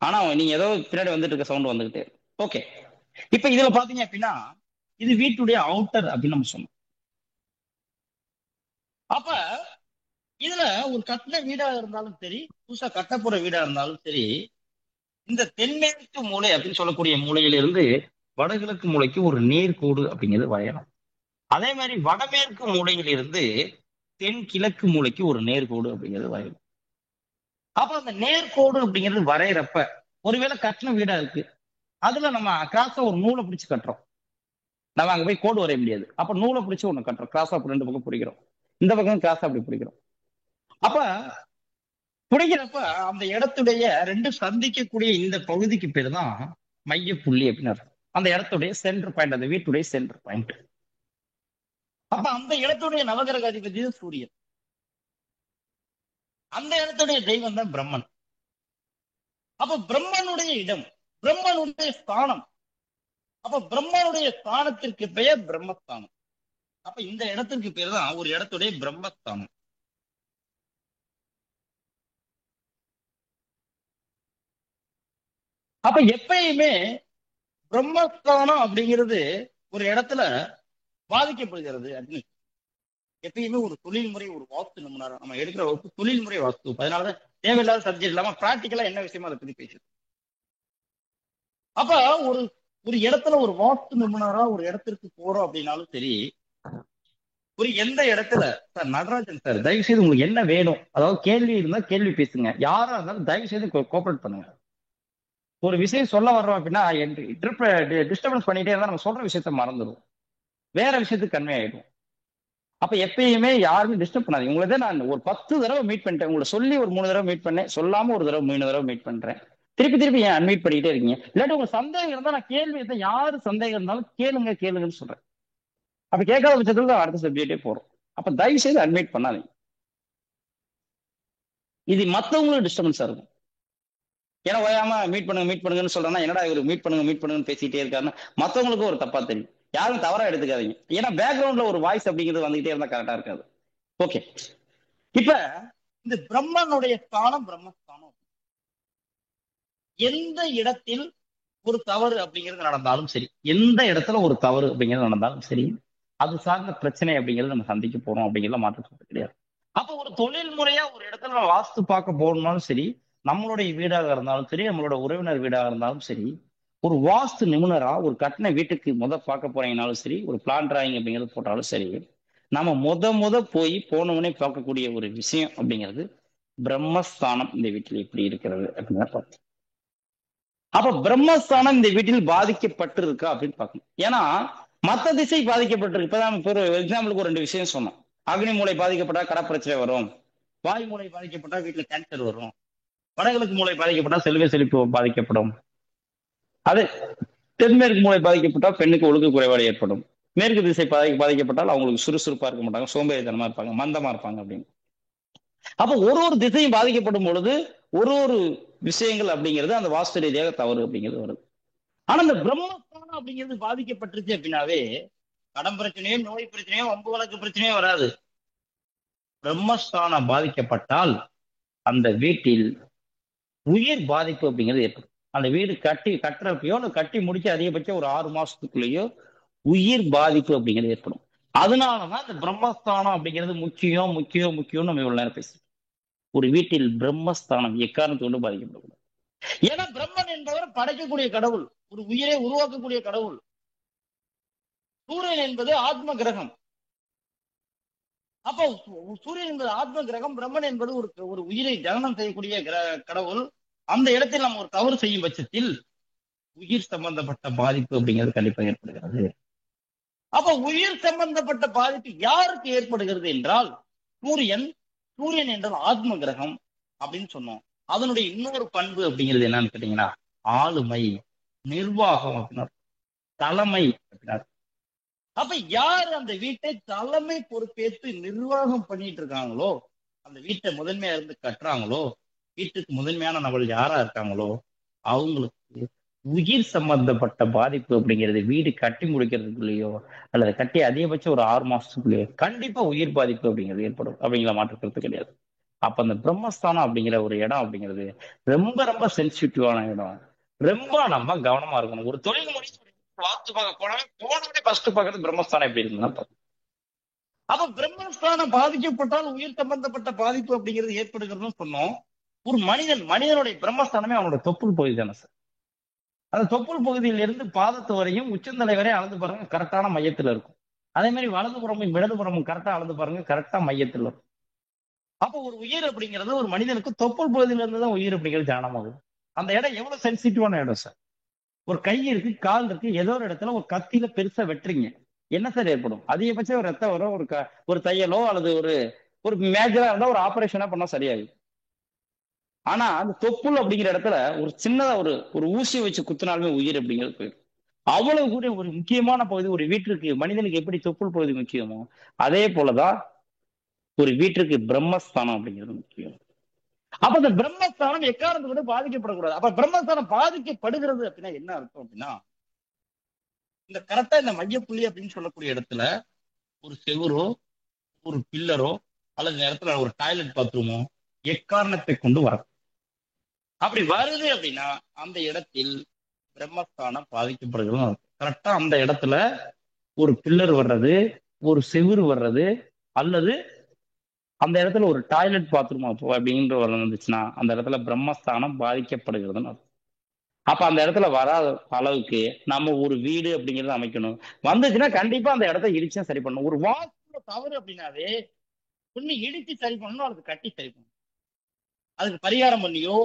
ஆனா நீங்க ஏதோ பின்னாடி வந்துட்டு இருக்க சவுண்ட் வந்துகிட்டே இருக்கு. ஓகே, இப்ப இதுல பாத்தீங்க அப்படின்னா இது வீட்டுடைய அவுட்டர் அப்படின்னு நம்ம சொன்னோம். அப்ப இதுல ஒரு கட்டின வீடா இருந்தாலும் சரி, புதுசா கட்டப்போற வீடா இருந்தாலும் சரி, இந்த தென்மேற்கு மூலை அப்படின்னு சொல்லக்கூடிய மூலையிலிருந்து வடகிழக்கு மூலைக்கு ஒரு நேர்கோடு அப்படிங்கிறது வரையணும். அதே மாதிரி வடமேற்கு மூலையிலிருந்து தென்கிழக்கு மூலைக்கு ஒரு நேர்கோடு அப்படிங்கிறது வரையணும். அப்ப அந்த நேர்கோடு அப்படிங்கிறது வரைகிறப்ப ஒருவேளை கட்டின வீடா இருக்கு, அதுல நம்ம கிராஸா ஒரு நூலை பிடிச்சு கட்டுறோம். நம்ம அங்க போய் கோடு வரைய முடியாது. அப்ப நூலை பிடிச்சு ஒண்ணு கட்டுறோம், கிராஸா ரெண்டு பக்கம் பிடிக்கிறோம், இந்த பக்கம் கிராஸா அப்படி பிடிக்கிறோம். அப்ப பிடிக்கிறப்ப அந்த இடத்துடைய ரெண்டு சந்திக்கக்கூடிய இந்த பகுதிக்கு பேர் தான் மைய புள்ளி அப்படின்னு அர்த்தம். அந்த இடத்துடைய சென்டர் பாயிண்ட், அந்த வீட்டுடைய சென்டர் பாயிண்ட். அப்ப அந்த இடத்துடைய நவகிரக அதிபதி சூரியன், அந்த இடத்துடைய தெய்வம் தான் பிரம்மன். அப்ப பிரம்மனுடைய இடம், பிரம்மனுடைய ஸ்தானம். அப்ப பிரம்மனுடைய ஸ்தானத்திற்கு பெயர் பிரம்மஸ்தானம். அப்ப இந்த இடத்திற்கு பேர் தான் ஒரு இடத்துடைய பிரம்மஸ்தானம். அப்ப எப்பயுமே பிரம்மஸ்தானம் அப்படிங்கிறது ஒரு இடத்துல பாதிக்கப்படுகிறது அப்படின்னு எப்பயுமே ஒரு தொழில்முறை, ஒரு வாஸ்து நிபுணர் நம்ம எடுக்கிற வகுப்பு தொழில்முறை வாஸ்து. அதனாலதான் தேவையில்லாத சப்ஜெக்ட் இல்லாம பிராக்டிக்கலா என்ன விஷயமோ அதை பத்தி பேசுது. அப்ப ஒரு ஒரு இடத்துல ஒரு வாஸ்து நிபுணரா ஒரு இடத்திற்கு போறோம் அப்படின்னாலும் சரி, ஒரு எந்த இடத்துல சார் நடராஜன் சார் தயவு செய்து உங்களுக்கு என்ன வேணும், அதாவது கேள்வி இருந்தா கேள்வி பேசுங்க, யாரா இருந்தாலும் தயவு செய்து கோஆபரேட் பண்ணுங்க. ஒரு விஷயம் சொல்ல வர்றோம் அப்படின்னா டிஸ்டர்பன்ஸ் பண்ணிட்டே இருந்தா நம்ம சொல்ற விஷயத்த மறந்துடும், வேற விஷயத்துக்கு கன்வே ஆயிடும். அப்ப எப்பயுமே யாருமே டிஸ்டர்ப் பண்ணாதீங்க. உங்களை தான் நான் ஒரு 10 தடவை மீட் பண்ணிட்டேன், உங்களை சொல்லி ஒரு 3 தடவை மீட் பண்ணேன், சொல்லாம ஒரு தடவை 3 தடவை மீட் பண்றேன், திருப்பி ஏன் அன்மீட் பண்ணிக்கிட்டே இருக்கீங்க? இல்லாட்டி உங்களுக்கு சந்தேகம் இருந்தா நான் கேள்வி இருந்தா யாரு சந்தேகம் இருந்தாலும் கேளுங்கன்னு சொல்றேன். அப்ப கேட்காத பட்சத்துல தான் அடுத்த சப்ஜெக்டே போறோம். அப்ப தயவு செய்து அட்மிட் பண்ணாதீங்க. இது மத்தவங்களுக்கு டிஸ்டர்பன்ஸா இருக்கும். ஏன்னா ஓயாம மீட் பண்ணுங்கன்னு சொல்றேன்னா என்னடா இவரு மீட் பண்ணுங்கன்னு பேசிட்டே இருக்காருன்னு மத்தவங்களுக்கும் ஒரு தப்பா தெரியும். யாரும் தவறா எடுத்துக்காதீங்க. ஏன்னா பேக்ரவுண்ட்ல ஒரு வாய்ஸ் அப்படிங்கிறது வந்துகிட்டே இருந்தா கரெக்டா இருக்காது. ஓகே, இப்ப இந்த பிரம்மனுடைய ஸ்தானம் பிரம்மஸ்தானம். எந்த இடத்தில் ஒரு தவறு அப்படிங்கிறது நடந்தாலும் சரி, எந்த இடத்துல ஒரு தவறு அப்படிங்கிறது நடந்தாலும் சரி, அது சார்ந்த பிரச்சனை அப்படிங்கிறது நம்ம சந்திக்க போறோம் அப்படிங்கிறத மாற்றம் கிடையாது. அப்ப ஒரு தொழில் முறையா ஒரு இடத்துல நம்ம வாஸ்து பார்க்க போகணும்னாலும் சரி, நம்மளுடைய வீடாக இருந்தாலும் சரி, நம்மளோட உறவினர் வீடாக இருந்தாலும் சரி, ஒரு வாஸ்து நிபுணரா ஒரு கட்டின வீட்டுக்கு பார்க்க போறீங்கனாலும் சரி, ஒரு பிளான் டிராயிங் அப்படிங்கிறது போட்டாலும் சரி, நம்ம போய் போனவனே பார்க்கக்கூடிய ஒரு விஷயம் அப்படிங்கிறது பிரம்மஸ்தானம் இந்த வீட்டில் எப்படி இருக்கிறது அப்படின்னு பார்த்தோம். அப்ப பிரம்மஸ்தானம் இந்த வீட்டில் பாதிக்கப்பட்டு இருக்கா அப்படின்னு பார்க்கணும். ஏன்னா மத்த திசை பாதிக்கப்பட்டிருக்கு. இப்பதான் ஒரு எக்ஸாம்பிளுக்கு ஒரு 2 விஷயம் சொன்னோம். அக்னி மூளை பாதிக்கப்பட்டா கடப்பிரச்சனை வரும், வாயு மூளை பாதிக்கப்பட்டா வீட்டுல கேன்சர் வரும், வடகிழக்கு மூளை பாதிக்கப்பட்டா செல்வ செழிப்பு பாதிக்கப்படும், அது தென்மேற்கு மூளை பாதிக்கப்பட்டா பெண்ணுக்கு ஒழுக்க குறைபாடு ஏற்படும், மேற்கு திசை பாதிக்கப்பட்டால் அவங்களுக்கு சுறுசுறுப்பா இருக்க மாட்டாங்க, சோம்பேறித்தனமா இருப்பாங்க, மந்தமா இருப்பாங்க அப்படின்னு. அப்ப ஒரு திசையும் பாதிக்கப்படும் பொழுது ஒரு விஷயங்கள் அப்படிங்கிறது அந்த வாஸ்து ரீதியாக தவறு அப்படிங்கிறது வருது. ஆனா இந்த பிரம்மஸ்தானம் அப்படிங்கிறது பாதிக்கப்பட்டுருச்சு அப்படின்னாவே கடன் பிரச்சனையோ, நோய் பிரச்சனையோ, வம்பு வழக்கு பிரச்சனையோ வராது. பிரம்மஸ்தானம் பாதிக்கப்பட்டால் அந்த வீட்டில் உயிர் பாதிப்பு அப்படிங்கிறது ஏற்படும். அந்த வீடு கட்டுறப்பையோ கட்டி முடிக்க அதிகபட்சம் ஒரு 6 மாசத்துக்குள்ளேயோ உயிர் பாதிப்பு அப்படிங்கிறது ஏற்படும். அதனாலதான் இந்த பிரம்மஸ்தானம் அப்படிங்கிறது முக்கியம்னு நம்ம இவ்வளவு நேரம் பேசுறோம். ஒரு வீட்டில் பிரம்மஸ்தானம் எக்காரணத்தை கொண்டு பாதிக்கப்படக்கூடாது. ஏன்னா பிரம்மன் என்பவர் படைக்கக்கூடிய கடவுள், ஒரு உயிரை உருவாக்கக்கூடிய கடவுள். சூரியன் என்பது ஆத்ம கிரகம். அப்போ சூரியன் என்பது ஆத்ம கிரகம், பிரம்மன் என்பது ஒரு உயிரை ஜனனம் செய்யக்கூடிய கடவுள். அந்த இடத்தில் நம்ம ஒரு தவறு செய்யும் பட்சத்தில் உயிர் சம்பந்தப்பட்ட பாதிப்பு அப்படிங்கிறது கண்டிப்பாக ஏற்படுகிறது. அப்ப உயிர் சம்பந்தப்பட்ட பாதிப்பு யாருக்கு ஏற்படுகிறது என்றால் சூரியன் என்றால் ஆத்ம கிரகம் அப்படின்னு சொன்னோம். அதனுடைய இன்னொரு பண்பு அப்படிங்கிறது என்னன்னு கேட்டீங்கன்னா ஆளுமை, நிர்வாகம் அப்படின்னா தலைமை அப்படின்னா. அப்ப யார் அந்த வீட்டை தலைமை பொறுப்பேற்று நிர்வாகம் பண்ணிட்டு இருக்காங்களோ, அந்த வீட்டை முதன்மையா இருந்து கட்டுறாங்களோ, வீட்டுக்கு முதன்மையான நபர்கள் யாரா இருக்காங்களோ அவங்களுக்கு உயிர் சம்பந்தப்பட்ட பாதிப்பு அப்படிங்கிறது வீடு கட்டி முடிக்கிறதுக்குள்ளேயோ அல்லது கட்டி அதிகபட்சம் ஒரு 6 மாசத்துக்குள்ளேயோ கண்டிப்பா உயிர் பாதிப்பு அப்படிங்கிறது ஏற்படும். அப்படிங்கிற மாற்றுக்கிறது கிடையாது. அப்ப அந்த பிரம்மஸ்தானம் அப்படிங்கிற ஒரு இடம் அப்படிங்கிறது ரொம்ப ரொம்ப சென்சிட்டிவான இடம். ரொம்ப நம்ம கவனமா இருக்கணும். ஒரு தொழில் முடிச்சு வாஸ்து பார்க்க போனவே ஃபர்ஸ்ட் பார்க்கறது பிரம்மஸ்தானம் எப்படி இருக்குன்னா பார்க்கணும். அப்ப பிரம்மஸ்தானம் பாதிக்கப்பட்டால் உயிர் சம்பந்தப்பட்ட பாதிப்பு அப்படிங்கிறது ஏற்படுகிறதுன்னு சொன்னோம். ஒரு மனிதனுடைய பிரம்மஸ்தானமே அவனோட தொப்புள் பகுதி தானே சார். அந்த தொப்புள் பகுதியில இருந்து பாதத்து வரையும் உச்சந்தலை வரை அளந்து பாருங்க, கரெக்டான மையத்துல இருக்கும். அதே மாதிரி வலதுபுறமும் இடதுபுறமும் கரெக்டா அளந்து பாருங்க, கரெக்டா மையத்துல இருக்கும். அப்போ ஒரு உயிர் அப்படிங்கிறது ஒரு மனிதனுக்கு தொப்புள் பகுதியில இருந்து தான் உயிர் அப்படிங்கிறது ஜானமாகும். அந்த இடம் எவ்வளவு சென்சிட்டிவான இடம் சார். ஒரு கை இருக்கு, கால் இருக்கு, ஏதோ ஒரு இடத்துல ஒரு கத்தியில பெருசா வெட்டுறீங்க, என்ன சார் ஏற்படும்? அதிகபட்சம் ஒரு ரத்தம் வரும், ஒரு தையலோ அல்லது ஒரு மேஜரா இருந்தா ஒரு ஆபரேஷனா பண்ணா சரியாகும். ஆனா அந்த தொப்புள் அப்படிங்கிற இடத்துல ஒரு சின்னதா ஒரு ஊசி வச்சு குத்தினாலுமே உயிர் அப்படிங்கிறது போயிடும். அவ்வளவு கூட ஒரு முக்கியமான பகுதி ஒரு வீட்டிற்கு, மனிதனுக்கு எப்படி தொப்புள் பகுதி முக்கியமோ அதே போலதான் ஒரு வீட்டிற்கு பிரம்மஸ்தானம் அப்படிங்கிறது முக்கியம். அப்ப அந்த பிரம்மஸ்தானம் எக்காரணத்தை கூட பாதிக்கப்படக்கூடாது. அப்ப பிரம்மஸ்தானம் பாதிக்கப்படுகிறது அப்படின்னா என்ன அர்த்தம் அப்படின்னா, இந்த கரெக்டா இந்த மையப்புள்ளி அப்படின்னு சொல்லக்கூடிய இடத்துல ஒரு செவுரோ ஒரு பில்லரோ அல்லது நேரத்துல ஒரு டாய்லெட் பாத்ரூமோ எக்காரணத்தை கொண்டு வரும். அப்படி வருது அப்படின்னா அந்த இடத்தில் பிரம்மஸ்தானம் பாதிக்கப்படுகிறது. கரெக்டா அந்த இடத்துல ஒரு பில்லர் வர்றது, ஒரு செவுரு வர்றது, அல்லது அந்த இடத்துல ஒரு டாய்லெட் பாத்ரூம் அப்படின்ற வந்துச்சுன்னா அந்த இடத்துல பிரம்மஸ்தானம் பாதிக்கப்படுகிறதுன்னு அர்த்தம். அப்ப அந்த இடத்துல வராத அளவுக்கு நம்ம ஒரு வீடு அப்படிங்கிறது அமைக்கணும். வந்துச்சுன்னா கண்டிப்பா அந்த இடத்த இடிச்சா சரி பண்ணணும். ஒரு வாஸ்து தவறு அப்படின்னாவே ஒண்ணு இடிச்சு சரி பண்ணணும், அதுக்கு கட்டி சரி பண்ணணும். அதுக்கு பரிகாரம் பண்ணியோ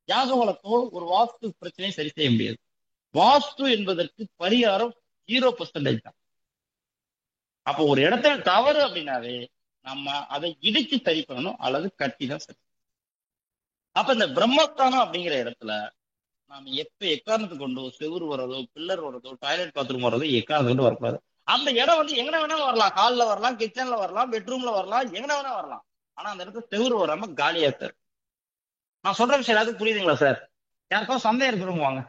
யாக வளர்த்தோ ஒரு வாஸ்து பிரச்சனையை சரி செய்ய முடியாது. வாஸ்து என்பதற்கு பரிகாரம் 0% தான். அப்போ ஒரு இடத்துல தவறு அப்படின்னாவே நம்ம அதை இடிச்சு சரி பண்ணணும் அல்லது கட்டி தான் சரி. அப்ப இந்த பிரம்மஸ்தானம் அப்படிங்கிற இடத்துல நாம எக்காரணத்துக்கு கொண்டு செவுரு வர்றதோ பில்லர் வர்றதோ டாய்லெட் பாத்ரூம் வர்றதோ எக்காரணத்துக்கு கொண்டு வரக்கூடாது. அந்த இடம் வந்து எங்க வேணாலும் வரலாம், ஹால்ல வரலாம், கிச்சன்ல வரலாம், பெட்ரூம்ல வரலாம், எங்க வேணா வரலாம். ஆனா அந்த இடத்துல செவுரு வராம காலியா சார். நான் சொல்ற விஷயம் எல்லாத்துக்கும் புரியுதுங்களா சார்? யாருக்கோ சந்தேகம் இருக்கிறவங்க வாங்க.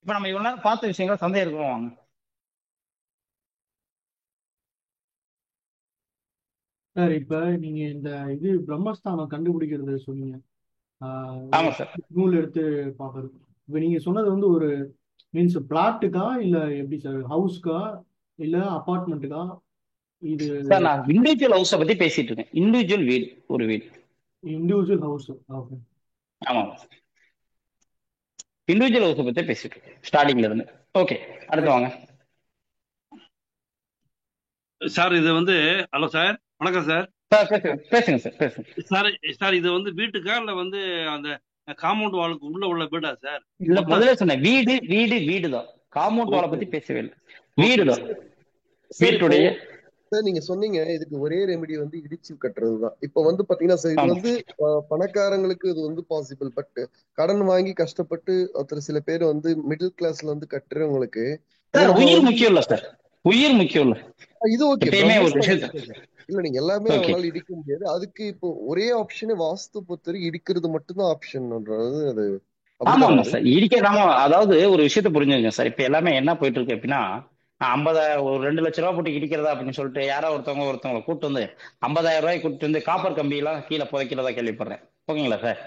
இப்ப நம்ம இவ்வளவு நேரம் பார்த்த விஷயங்கள் சந்தேகம் இருக்கிறவங்க வாங்க. சார் இப்ப நீங்க இந்த இது பிரம்மஸ்தானம் கண்டுபிடிக்கிறது சொன்னீங்க. ஆமா சார். நூல் எடுத்து பாக்குறது. இப்ப நீங்க சொன்னது வந்து ஒரு மீன்ஸ் பிளாட்டுக்கா இல்ல எப்படி சார், ஹவுஸ்க்கா இல்ல அபார்ட்மெண்ட்டுக்கா? இது சார் நான் இண்டிவிஜுவல் ஹவுஸை பத்தி பேசிட்டு இருக்கேன். இண்டிவிஜுவல் வீடு, ஒரு வீடு, இண்டிவிஜுவல் ஹவுஸ். ஓகே. ஆமா இண்டிவிஜுவல் ஹவுஸை பத்தி பேசிட்டு இருக்கேன் ஸ்டார்டிங்ல இருந்து. ஓகே, அடுத்து வாங்க சார். இது வந்து ஹலோ சார், வணக்கம் சார். பேசுங்க சார், பேசுங்க சார். சார் இது வந்து வீட்டுக்கா இல்ல வந்து அந்த காம்பவுண்ட் வாலுக்கு உள்ள வீடா சார்? இல்ல, முதல்ல சொன்னேன் வீடுதான். காம்பவுண்ட் வாலை பத்தி பேசவே இல்லை, வீடுதான். வீட்டுடைய சார் நீங்க சொன்னீங்க இதுக்கு ஒரே ரெமெடி வந்து இடிச்சு கட்டுறதுதான். இப்ப வந்து பாத்தீங்கன்னா சார் இது வந்து பணக்காரங்களுக்கு இது வந்து பாசிபிள். பட் கடன் வாங்கி கஷ்டப்பட்டு ஒருத்தர் சில பேர் வந்து மிடில் கிளாஸ்ல வந்து கட்டுறவங்களுக்கு உயிர் முக்கியம் இல்ல சார், உயிர் முக்கியம் இல்ல. இது ஓகே இல்ல, நீங்க எல்லாமே அவங்களால இடிக்க முடியாது. அதுக்கு இப்போ ஒரே ஆப்ஷன் வாஸ்து பொறுத்தவரை இடிக்கிறது மட்டும்தான் ஆப்ஷன்ன்றது. அது ஆமா சார், இடிக்காம. அதாவது ஒரு விஷயத்த புரிஞ்சுங்க சார். இப்ப எல்லாமே என்ன போயிட்டு இருக்கு அப்படின்னா, 50 ஒரு 2 லட்ச ரூபாய் போட்டு இடிக்கிறதா அப்படின்னு சொல்லிட்டு யாரோ ஒருத்தவங்களை கூட்டு வந்து 50,000 ரூபாய் கூட்டு வந்து காப்பர் கம்பி எல்லாம் கீழே புதைக்கிறதா கேள்விப்படுறேன். ஓகேங்களா சார்?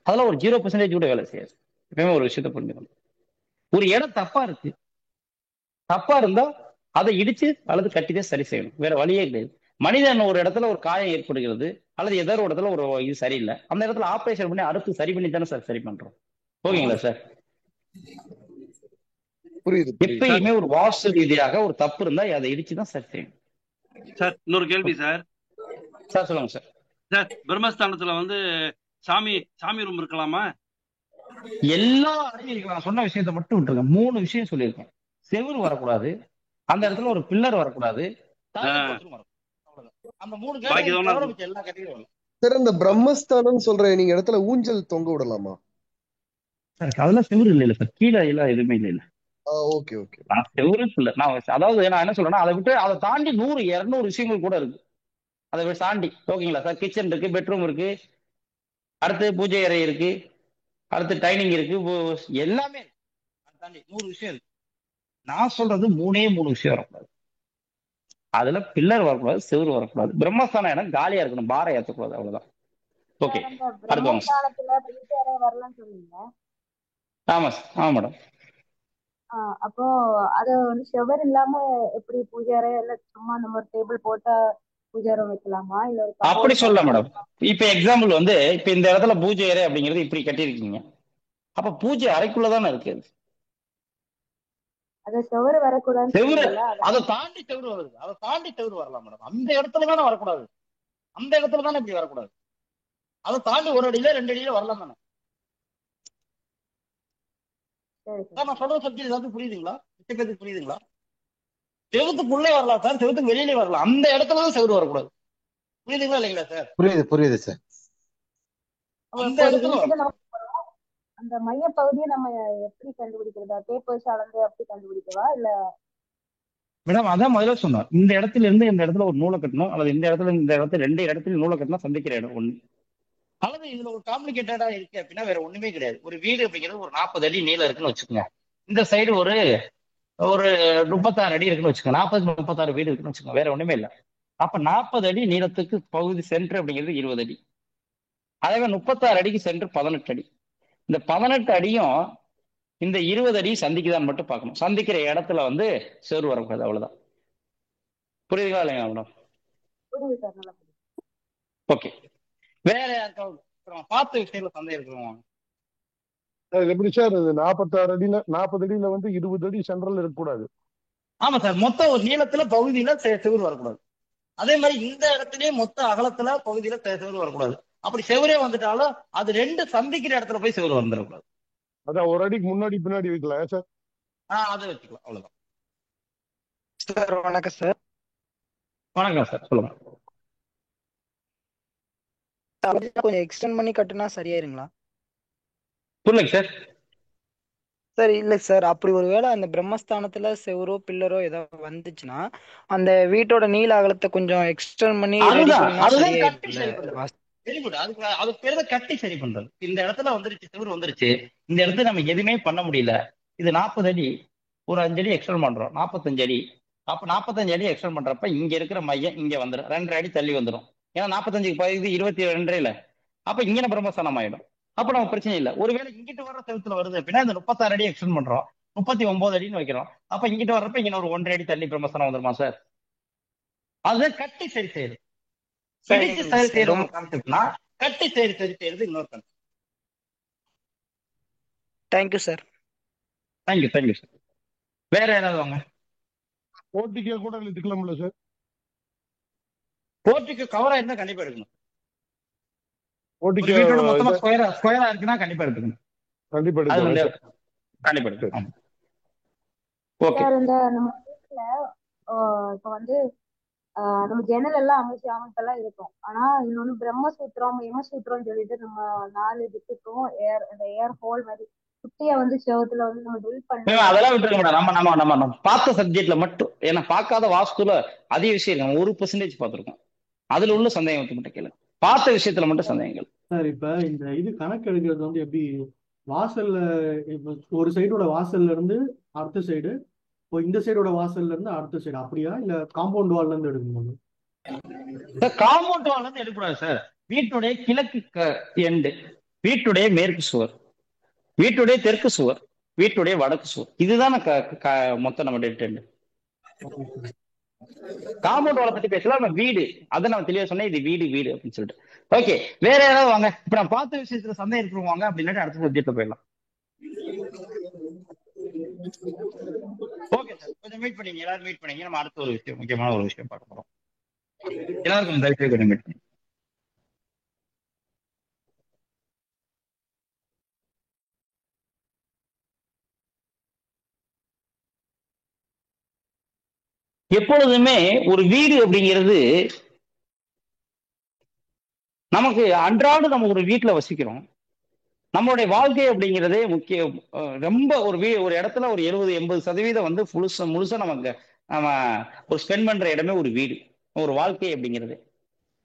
அதெல்லாம் ஒரு 0% கூட வேலை செய்யாது. எப்பயுமே ஒரு விஷயத்த புரிஞ்சுக்கணும். ஒரு இடம் தப்பா இருந்தா அதை இடிச்சு அல்லது கட்டிதான் சரி செய்யணும், வேற வழியே கிடையாது. மனிதன் ஒரு இடத்துல ஒரு காயம் ஏற்படுகிறது அல்லது ஏதோ ஒரு இடத்துல ஒரு இது சரியில்லை, அந்த இடத்துல ஆபரேஷன் பண்ணி அறுத்து சரி பண்ணி தானே சார் சரி பண்றோம். ஓகேங்களா சார்? புரியுது. எப்பயுமே ஒரு வாஸ்து ரீதியாக ஒரு தப்பு இருந்தா அதை இடிச்சுதான் சரி செய்யணும். சார் இன்னொரு கேள்வி சார். சார் சொல்லுங்க சார். சார் பிரம்மஸ்தானத்துல வந்து சாமி ரூம் இருக்கலாமா? எல்லா அறையும் இருக்கலாம். சொன்ன விஷயத்த மட்டும் விட்டுருங்க. 3 விஷயம் சொல்லியிருக்கேன். செவுரு வரக்கூடாது, அந்த இடத்துல ஒரு பில்லர் வரக்கூடாது, அந்த 3 எல்லா கேட்டகரியும். சார் இந்த பிரம்மஸ்தானம் சொல்ற நீங்க இடத்துல ஊஞ்சல் தொங்க விடலாமா? சார் அதெல்லாம் செவுரு இல்ல சார், கீழே எல்லாம் எதுவுமே இல்ல. ஓகே ஓகே நான் செவரு இல்லை, நான் அதாவது நான் என்ன சொல்றேன்னா அதை விட்டு அதை தாண்டி 100 200 விஷயங்கள் கூட இருக்கு. அதை விட தாண்டி ஓகேங்களா சார். கிச்சன் இருக்கு, பெட்ரூம் இருக்கு, அடுத்து பூஜை அறை இருக்கு, அடுத்து டைனிங் இருக்கு, எல்லாமே இருக்கு. அதை தாண்டி 100 விஷயம் இருக்கு. நான் சொல்றது 3 விஷயம் வரக்கூடாது. அதுல பில்லர் வரக்கூடாது, செவுரு வரக்கூடாது, பிரம்மஸ்தான இடம் காலியா இருக்கணும், பாறை ஏற்றக்கூடாது, அவ்வளவுதான். ஓகே, சார் அந்த அடுத்து வாங்க சார். பிரம்மஸ்தானத்துல பூஜை அறை வரலன்னு சொன்னீங்க. ஆமா சார், ஆமா மேடம். அப்போ அது வந்து செவர் இல்லாம எப்படி பூஜை அறை இல்ல சும்மா நம்ம ஒரு டேபிள் போட்டா பூஜை அறை வைக்கலாமா இல்ல ஒரு அப்படி கபோர்டு சொல்ல மாதிரி? மேடம். இப்ப எக்ஸாம்பிள் வந்து இப்ப இந்த இடத்துல பூஜை அறை அப்படிங்கிறது இப்படி கட்டியிருக்கீங்க, அப்ப பூஜை அறைக்குள்ளதானே இருக்கு. அது செவரு வரக்கூடாதுன்னு செவுரு சொன்னீங்கல்ல, அதை தாண்டி செவுரு வருது, அதை தாண்டி செவுரு வரலாம் மேடம். அந்த இடத்துல தானே வரக்கூடாது, அந்த இடத்துல தானே இப்படி வரக்கூடாது. அதை தாண்டி 1 அடியில 2 அடியில வரலாம் தானே. சரி சார் சார். நான் சொல்ற சப்ஜெக்ட் ஏதாவது புரியுதுங்களா? மிச்ச பேருக்கு புரியுதுங்களா? செவத்துக்குள்ளே வரலாம் சார், செவத்துக்கு வெளியிலே வரலாம், அந்த இடத்துல தான் செவுரு வரக்கூடாது. புரியுதுங்களா இல்லைங்களா சார்? புரியுது சார். அப்போ அந்த இப்போ ஒரு இடத்துல வீட்டுல நம்ம அந்த மைய பகுதியை நம்ம எப்படி கண்டுபிடிக்கிறதா? டேப் வச்சு அளந்து அப்படி கண்டுபிடிக்கவா இல்ல? மேடம் அதான் முதல்ல சொன்னோம், இந்த இடத்துல இருந்து இந்த இடத்துல ஒரு நூலை கட்டணும், அல்லது இந்த இடத்துல இந்த இடத்துல 2 இடத்துல நூலை கட்டினா சந்திக்கிற இடம் ஒண்ணு. அல்லது இதுல ஒரு காம்ப்ளிகேட்டடா இருக்கு அப்படின்னா வேற ஒண்ணுமே கிடையாது. ஒரு வீடு அப்படிங்கிறது ஒரு 40 அடி நீளம் இருக்குன்னு வச்சுக்கோங்க. இந்த சைடு ஒரு ஒரு 36 அடி இருக்குன்னு வச்சுக்கோங்க. 40 36 வீடு இருக்குன்னு வச்சுக்கோங்க. வேற ஒண்ணுமே இல்லை. அப்ப 40 அடி நீளத்துக்கு பகுதி சென்டர் அப்படிங்கிறது 20 அடி. அதே மாதிரி 36 அடிக்கு சென்டர் 18 அடி. இந்த 18 அடியும் இந்த 20 அடி சந்திக்குதான்னு மட்டும் பார்க்கணும். சந்திக்கிற இடத்துல வந்து செவுரு வரக்கூடாது, அவ்வளவுதான். புரியுதுங்களா இல்லைங்களா மேடம்? புரியுது சார், நல்லா புரியுது. ஓகே, வேற யாருக்காவது பார்த்த விஷயத்துல சந்தேகம் இருக்கிறோம்? அது எப்படி சார்? இது 46 அடியில 40 அடியில வந்து 20 அடி சென்ட்ரல் இருக்கக்கூடாது. ஆமா சார், மொத்த ஒரு நீளத்துல பகுதியில செவுரு வரக்கூடாது. அதே மாதிரி இந்த இடத்துலயே மொத்த அகலத்துல பகுதியில செவுரு வரக்கூடாது. அப்படி செவரே வந்துட்டாலும் அது 2 சந்திக்கிற இடத்துல போய் செவுரு வந்துடக்கூடாது. அதான் 1 அடிக்கு முன்னாடி பின்னாடி வைக்கலாம் சார். அதை வச்சுக்கலாம், அவ்வளவுதான். சார் வணக்கம் சார். வணக்கம் சார், சொல்லுங்க. கொஞ்சம் எக்ஸ்டெண்ட் பண்ணி கட்டுனா சரியாயிருங்களா? புரியல சார். சார் இல்ல சார், அப்படி ஒருவேளை அந்த பிரம்மஸ்தானத்துல செவரோ பில்லரோ ஏதோ வந்துச்சுன்னா அந்த வீட்டோட நீள அகலத்தை கொஞ்சம் எக்ஸ்டெண்ட் பண்ணி ரெடி பண்ணா சரியாயிருக்குல்ல? Very good. அது பேர் தான் கட்டி சரி பண்றது. இந்த இடத்துல வந்துருச்சு, செவுரு வந்துருச்சு, இந்த இடத்துல நம்ம எதுவுமே பண்ண முடியல. இது 40 அடி, ஒரு 5 அடி எக்ஸ்டெண்ட் பண்றோம், 45 அடி. அப்ப 45 அடி எக்ஸ்டெண்ட் பண்றப்ப இங்க இருக்கிற மையம் இங்க வந்துடும், 2 அடி தள்ளி வந்துடும். ஏன்னா 45 பகுதி 22 அப்ப இங்க பிரம்மஸ்தானம் ஆயிடும். அப்ப நம்ம பிரச்சனை இல்லை. ஒருவேளை இங்கிட்டு வர செவத்துல வருது அப்படின்னா இந்த 36 அடி எக்ஸ்டெண்ட் பண்றோம், 39 அடின்னு வைக்கிறோம். அப்ப இங்கிட்டு வர்றப்ப இங்க ஒரு 1.5 அடி தள்ளி பிரம்மஸ்தானம் வந்துருமா சார்? அதுதான் கட்டி சரி செய்யுது. இடிச்சு சரி செய்யறது ஒரு கான்செப்ட்னா கட்டி சரி செய்யறது இன்னொரு concept. Thank you sir. Thank you sir. வேற யாராவது வாங்க. போர்ட்டிக்கே கூட எடுத்துக்கலாம்ல சார்? போர்ட்டிக்கு கவரா இருந்தா கண்டிப்பா எடுக்கணும். போர்ட்டிக்கே வீட்டோட மொத்தமா ஸ்கொயரா இருக்குன்னா கண்டிப்பா எடுத்துக்கணும். கண்டிப்பா அது வந்து எடுக்கலாம். கண்டிப்பா எடுக்கணும். ஓகே சார் இந்த நம்ம வீட்டுல இப்ப வந்து நம்ம ஜன்னல் எல்லாம் அமைப்பெல்லாம் இருக்கும். ஆனா இன்னொன்னு பிரம்மசூத்திரம் யமசூத்திரம் சொல்லிட்டு நம்ம 4 திக்குக்கும் அந்த ஏர் ஹோல் மாதிரி குட்டியா வந்து செவத்துல வந்து நம்ம ட்ரில் பண்ணி அதெல்லாம் விட்டுருக்க மேடம். நம்ம பார்த்த சப்ஜெக்ட்ல மட்டும், ஏன்னா பார்க்காத வாஸ்துல அதிக விஷயம் இல்லை. 1% பார்த்துருக்கோம். அதுல உள்ள சந்தேகத்தை மட்டும் கேளு. பார்த்த விஷயத்துல மட்டும் சந்தேகங்கள். சார் இப்ப இந்த இது கணக்கு எடுக்கிறது வந்து எப்படி? வாசல்ல இப்ப ஒரு சைடோட வாசல்ல இருந்து அடுத்த சைடு, இப்போ இந்த சைடோட வாசல்ல இருந்து அடுத்த சைடு அப்படியா இல்ல காம்பவுண்ட் வால்ல இருந்து எடுக்கணும்? சார் காம்பவுண்ட் வால்ல இருந்து எடுக்கக்கூடாது சார். வீட்டுடைய கிழக்கு எண்டு, வீட்டுடைய மேற்கு சுவர், வீட்டுடைய தெற்கு சுவர், வீட்டுடைய வடக்கு சுவர், இதுதான் மொத்தம் நம்ம டென்ட். காம்பவுண்ட் வாலை பத்தி பேசலாம், நம்ம வீடு அதை நம்ம தெளிவா சொன்னேன். இது வீடு அப்படின்னு சொல்லிட்டு. ஓகே, வேற யாராவது வாங்க. இப்ப நான் பார்த்த விஷயத்துல சந்தேகம் இருக்கிறவங்க அப்படின்னா அடுத்த சப்ஜெக்ட்ல போயிடலாம். ஓகே சார், கொஞ்சம் மீட் பண்ணீங்க, எல்லாரும் மீட் பண்ணீங்க. நம்ம அடுத்த ஒரு விஷயம், முக்கியமான ஒரு விஷயம் பார்க்க போறோம். எல்லாருக்கும் தயவுசெய்து கொஞ்சம் மீட் பண்ணி. எப்பொழுதுமே ஒரு வீடு அப்படிங்கிறது நமக்கு அன்றாடம் நம்ம ஒரு வீட்டுல வசிக்கிறோம். நம்மளுடைய வாழ்க்கை அப்படிங்கிறதே முக்கிய. ரொம்ப ஒரு இடத்துல ஒரு 70-80% வந்து முழுசா நம்ம ஒரு ஸ்பெண்ட் பண்ற இடமே ஒரு வீடு, ஒரு வாழ்க்கை அப்படிங்கிறது.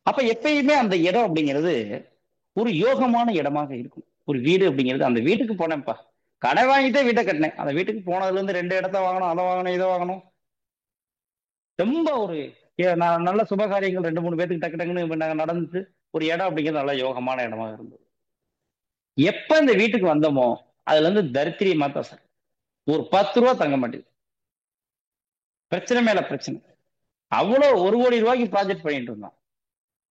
அப்ப எப்பயுமே அந்த இடம் அப்படிங்கிறது ஒரு யோகமான இடமாக இருக்கும். ஒரு வீடு அப்படிங்கிறது, அந்த வீட்டுக்கு போனேன்ப்பா, கடை வாங்கிட்டே வீட்டை கட்டினேன், அந்த வீட்டுக்கு போனதுல இருந்து 2 இடத்த வாங்கணும், அதை வாங்கணும், இதை வாங்கணும், ரொம்ப ஒரு நல்ல சுபகாரியங்கள் 2-3 பேத்துக்கு டக்கு டக்குன்னு நடந்துச்சு. ஒரு இடம் அப்படிங்கிறது நல்ல யோகமான இடமாக இருந்தது. எப்ப இந்த வீட்டுக்கு வந்தோமோ அதுல இருந்து தரித்திரியமா தான் சார். ஒரு 10 ரூபா தங்க மாட்டேங்குது, பிரச்சனை மேல பிரச்சனை. அவ்வளோ 1 கோடி ரூபாய்க்கு ப்ராஜெக்ட் பண்ணிட்டு இருந்தோம்,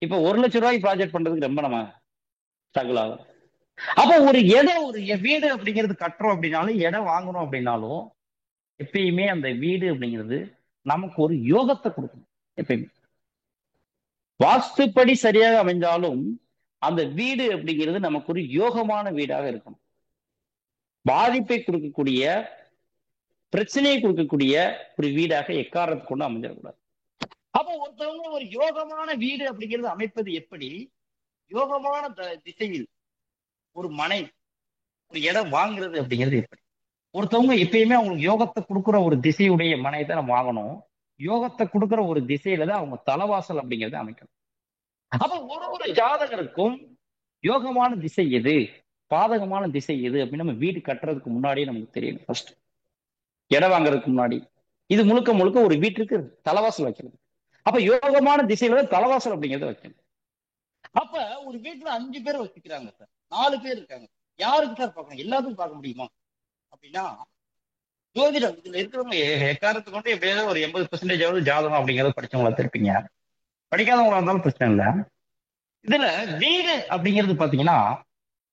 இப்ப 1 லட்சம் ரூபாய்க்கு ப்ராஜெக்ட் பண்றதுக்கு ரொம்ப நம்ம ஸ்ட்ரகிள் ஆகும். அப்போ ஒரு வீடு அப்படிங்கிறது கட்டுறோம் அப்படின்னாலும், இடம் வாங்கணும் அப்படின்னாலும், எப்பயுமே அந்த வீடு அப்படிங்கிறது நமக்கு ஒரு யோகத்தை கொடுக்கணும். எப்பயுமே வாஸ்துப்படி சரியாக அமைஞ்சாலும் அந்த வீடு அப்படிங்கிறது நமக்கு ஒரு யோகமான வீடாக இருக்கணும். பாதிப்பை கொடுக்கக்கூடிய, பிரச்சனையை கொடுக்கக்கூடிய ஒரு வீடாக எக்காரணத்தை கொண்டு அமைஞ்சிடக்கூடாது. அப்போ ஒருத்தவங்க ஒரு யோகமான வீடு அப்படிங்கிறது அமைப்பது எப்படி, யோகமான திசையில் ஒரு மனை, ஒரு இடம் வாங்குறது அப்படிங்கிறது எப்படி. ஒருத்தவங்க எப்பயுமே அவங்களுக்கு யோகத்தை கொடுக்குற ஒரு திசையுடைய மனையை தான் நம்ம வாங்கணும். யோகத்தை கொடுக்குற ஒரு திசையில தான் அவங்க தலைவாசல் அப்படிங்கிறத அமைக்கணும். அப்ப ஒரு ஜாதகருக்கும் யோகமான திசை எது, பாதகமான திசை எது அப்படின்னு நம்ம வீடு கட்டுறதுக்கு முன்னாடியே நமக்கு தெரியணும். ஃபர்ஸ்ட் இடம் வாங்குறதுக்கு முன்னாடி இது முழுக்க ஒரு வீட்டுக்கு தலைவாசல் வைக்கிறது. அப்ப யோகமான திசையில தான் தலைவாசல் அப்படிங்கிறத வைக்கணும். அப்ப ஒரு வீட்டுல 5 பேர் வச்சுக்கிறாங்க சார், 4 பேர் இருக்காங்க, யாருக்கு சார் பார்க்கணும், எல்லாத்துக்கும் பார்க்க முடியுமா அப்படின்னா, ஜோதிடம் இதுல இருக்கிறவங்க எக்காரத்தை கொண்டு எப்படியாவது ஒரு 80% ஜாதகம் அப்படிங்கிறத படிச்சவங்களா இருப்பீங்க, படிக்காதவங்களா இருந்தாலும் பிரச்சனை இல்லை. இதுல வீடு அப்படிங்கிறது பாத்தீங்கன்னா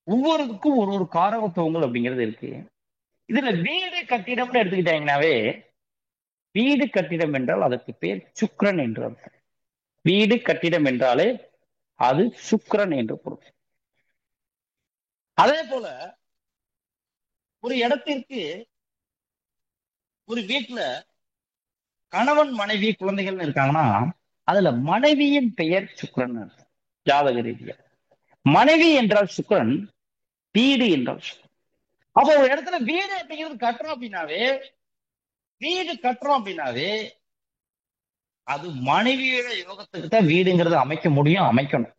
ஒவ்வொருக்கும் ஒரு காரகத்துவங்கள் அப்படிங்கிறது இருக்கு. இதுல வீடு கட்டிடம்னு எடுத்துக்கிட்டாங்கன்னாவே, வீடு கட்டிடம் என்றால் அதற்கு பேர் சுக்கிரன் என்று அர்த்தம். வீடு கட்டிடம் என்றாலே அது சுக்கிரன் என்று பொருள். அதே போல ஒரு இடத்திற்கு, ஒரு வீட்டுல கணவன் மனைவி குழந்தைகள்னு இருக்காங்கன்னா அதுல மனைவியின் பெயர் சுக்கிரன் அர்த்தம். ஜாதக ரீதியா மனைவி என்றால் சுக்கிரன், வீடு என்றால் சுக்கிரன். அப்போ ஒரு இடத்துல வீடு அப்படிங்கிறது கட்டுறோம் அப்படின்னாவே அது மனைவியோட யோகத்துக்கு தான் வீடுங்கிறது அமைக்க முடியும், அமைக்கணும்.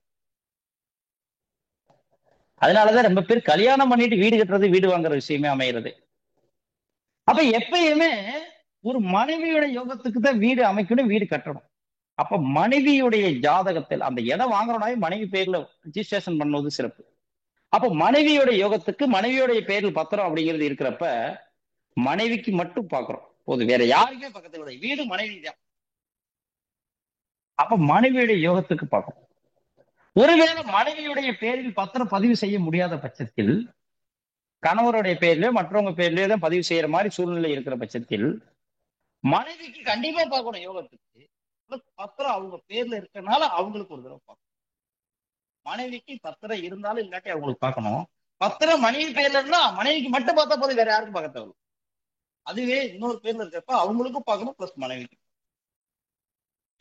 அதனாலதான் ரொம்ப பேர் கல்யாணம் பண்ணிட்டு வீடு கட்டுறது, வீடு வாங்குற விஷயமே அமைகிறது. அப்ப எப்பயுமே ஒரு மனைவியோட யோகத்துக்கு தான் வீடு அமைக்கணும், வீடு கட்டணும். அப்ப மனைவியுடைய ஜாதகத்தில் அந்த இடம் வாங்குறோம்னாவே மனைவி பேர்ல ரிஜிஸ்ட்ரேஷன் பண்ணுவது சிறப்பு. அப்ப மனைவியோட யோகத்துக்கு மனைவியோடைய பேரில் பத்திரம் அப்படிங்கிறது இருக்கிறப்ப மனைவிக்கு மட்டும் பாக்குறோம், போது வேற யாருக்குமே பக்கத்துல விட வீடு மனைவி தான். அப்ப மனைவியுடைய யோகத்துக்கு பார்க்கணும். ஒருவேளை மனைவியுடைய பேரில் பத்திரம் பதிவு செய்ய முடியாத பட்சத்தில், கணவருடைய பேர்லயோ மற்றவங்க பேர்லயோ தான் பதிவு செய்யற மாதிரி சூழ்நிலை இருக்கிற பட்சத்தில், மனைவிக்கு கண்டிப்பா பார்க்கணும் யோகத்துக்கு. பத்திரம் அவங்க பேர்ல இருக்கனால அவங்களுக்கு ஒரு தடவை பார்க்கணும். மனைவிக்கு பத்திரம் இருந்தாலும் இல்லாட்டி அவங்களுக்கு பார்க்கணும். பத்திரம் மனைவி பேர்ல இருந்தா மனைவிக்கு மட்டும் பார்த்தா போது, வேற யாருக்கும் பார்க்க தேவை. அதுவே இன்னொரு பேர்ல இருக்கப்ப அவங்களுக்கும் பார்க்கணும், பிளஸ் மனைவிக்கு.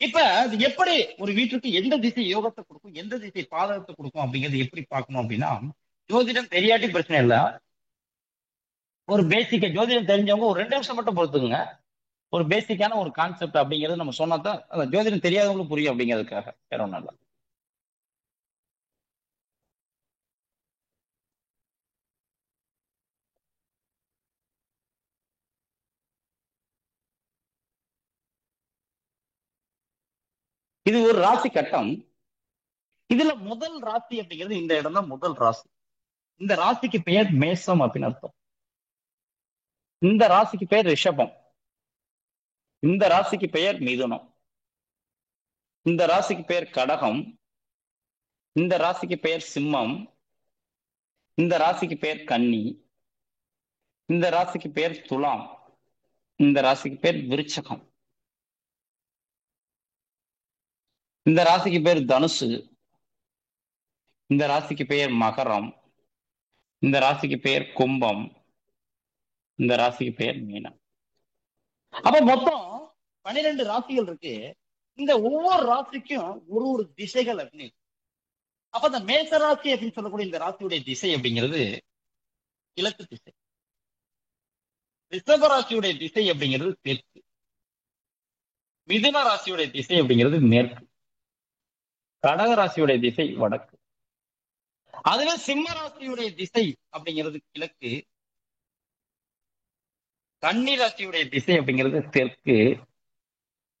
இப்ப அது எப்படி ஒரு வீட்டுக்கு எந்த திசை யோகத்தை கொடுக்கும், எந்த திசை பாதகத்தை கொடுக்கும் அப்படிங்கிறது எப்படி பார்க்கணும் அப்படின்னா, ஜோதிடம் தெரியாட்டி பிரச்சனை இல்லை. ஒரு பேசிக்க ஜோதிடம் தெரிஞ்சவங்க ஒரு 2 நிமிஷம் மட்டும் பொறுத்துக்குங்க. ஒரு பேசிக்கான ஒரு கான்செப்ட் அப்படிங்கிறது நம்ம சொன்னாதான் ஜோதிடம் தெரியாதவங்களுக்கு புரியும் அப்படிங்கிறதுக்காக, வேற ஒன்றும் இல்லை. இது ஒரு ராசி கட்டம். இதுல முதல் ராசி அப்படிங்கிறது இந்த இடம் தான் முதல் ராசி. இந்த ராசிக்கு பெயர் மேசம் அப்படின்னு அர்த்தம். இந்த ராசிக்கு பெயர் ரிஷபம். இந்த ராசிக்கு பெயர் மிதுனம். இந்த ராசிக்கு பெயர் கடகம். இந்த ராசிக்கு பெயர் சிம்மம். இந்த ராசிக்கு பெயர் கன்னி. இந்த ராசிக்கு பெயர் துலாம். இந்த ராசிக்கு பெயர் விருச்சகம். இந்த ராசிக்கு பேர் தனுசு. இந்த ராசிக்கு பெயர் மகரம். இந்த ராசிக்கு பெயர் கும்பம். இந்த ராசிக்கு பெயர் மீனம். அப்ப மொத்தம் 12 ராசிகள் இருக்கு. இந்த ஒவ்வொரு ராசிக்கும் ஒரு திசைகள் அப்படின்னு. அப்ப இந்த மேச ராசி அப்படின்னு சொல்லக்கூடிய இந்த ராசியுடைய திசை அப்படிங்கிறது கிழக்கு திசை. ரிஷப ராசியுடைய திசை அப்படிங்கிறது தெற்கு. மிதுன ராசியுடைய திசை அப்படிங்கிறது மேற்கு. கடக ராசியுடைய திசை வடக்கு. அதுவே சிம்ம ராசியுடைய திசை அப்படிங்கிறது கிழக்கு. கன்னி ராசியுடைய திசை அப்படிங்கிறது தெற்கு.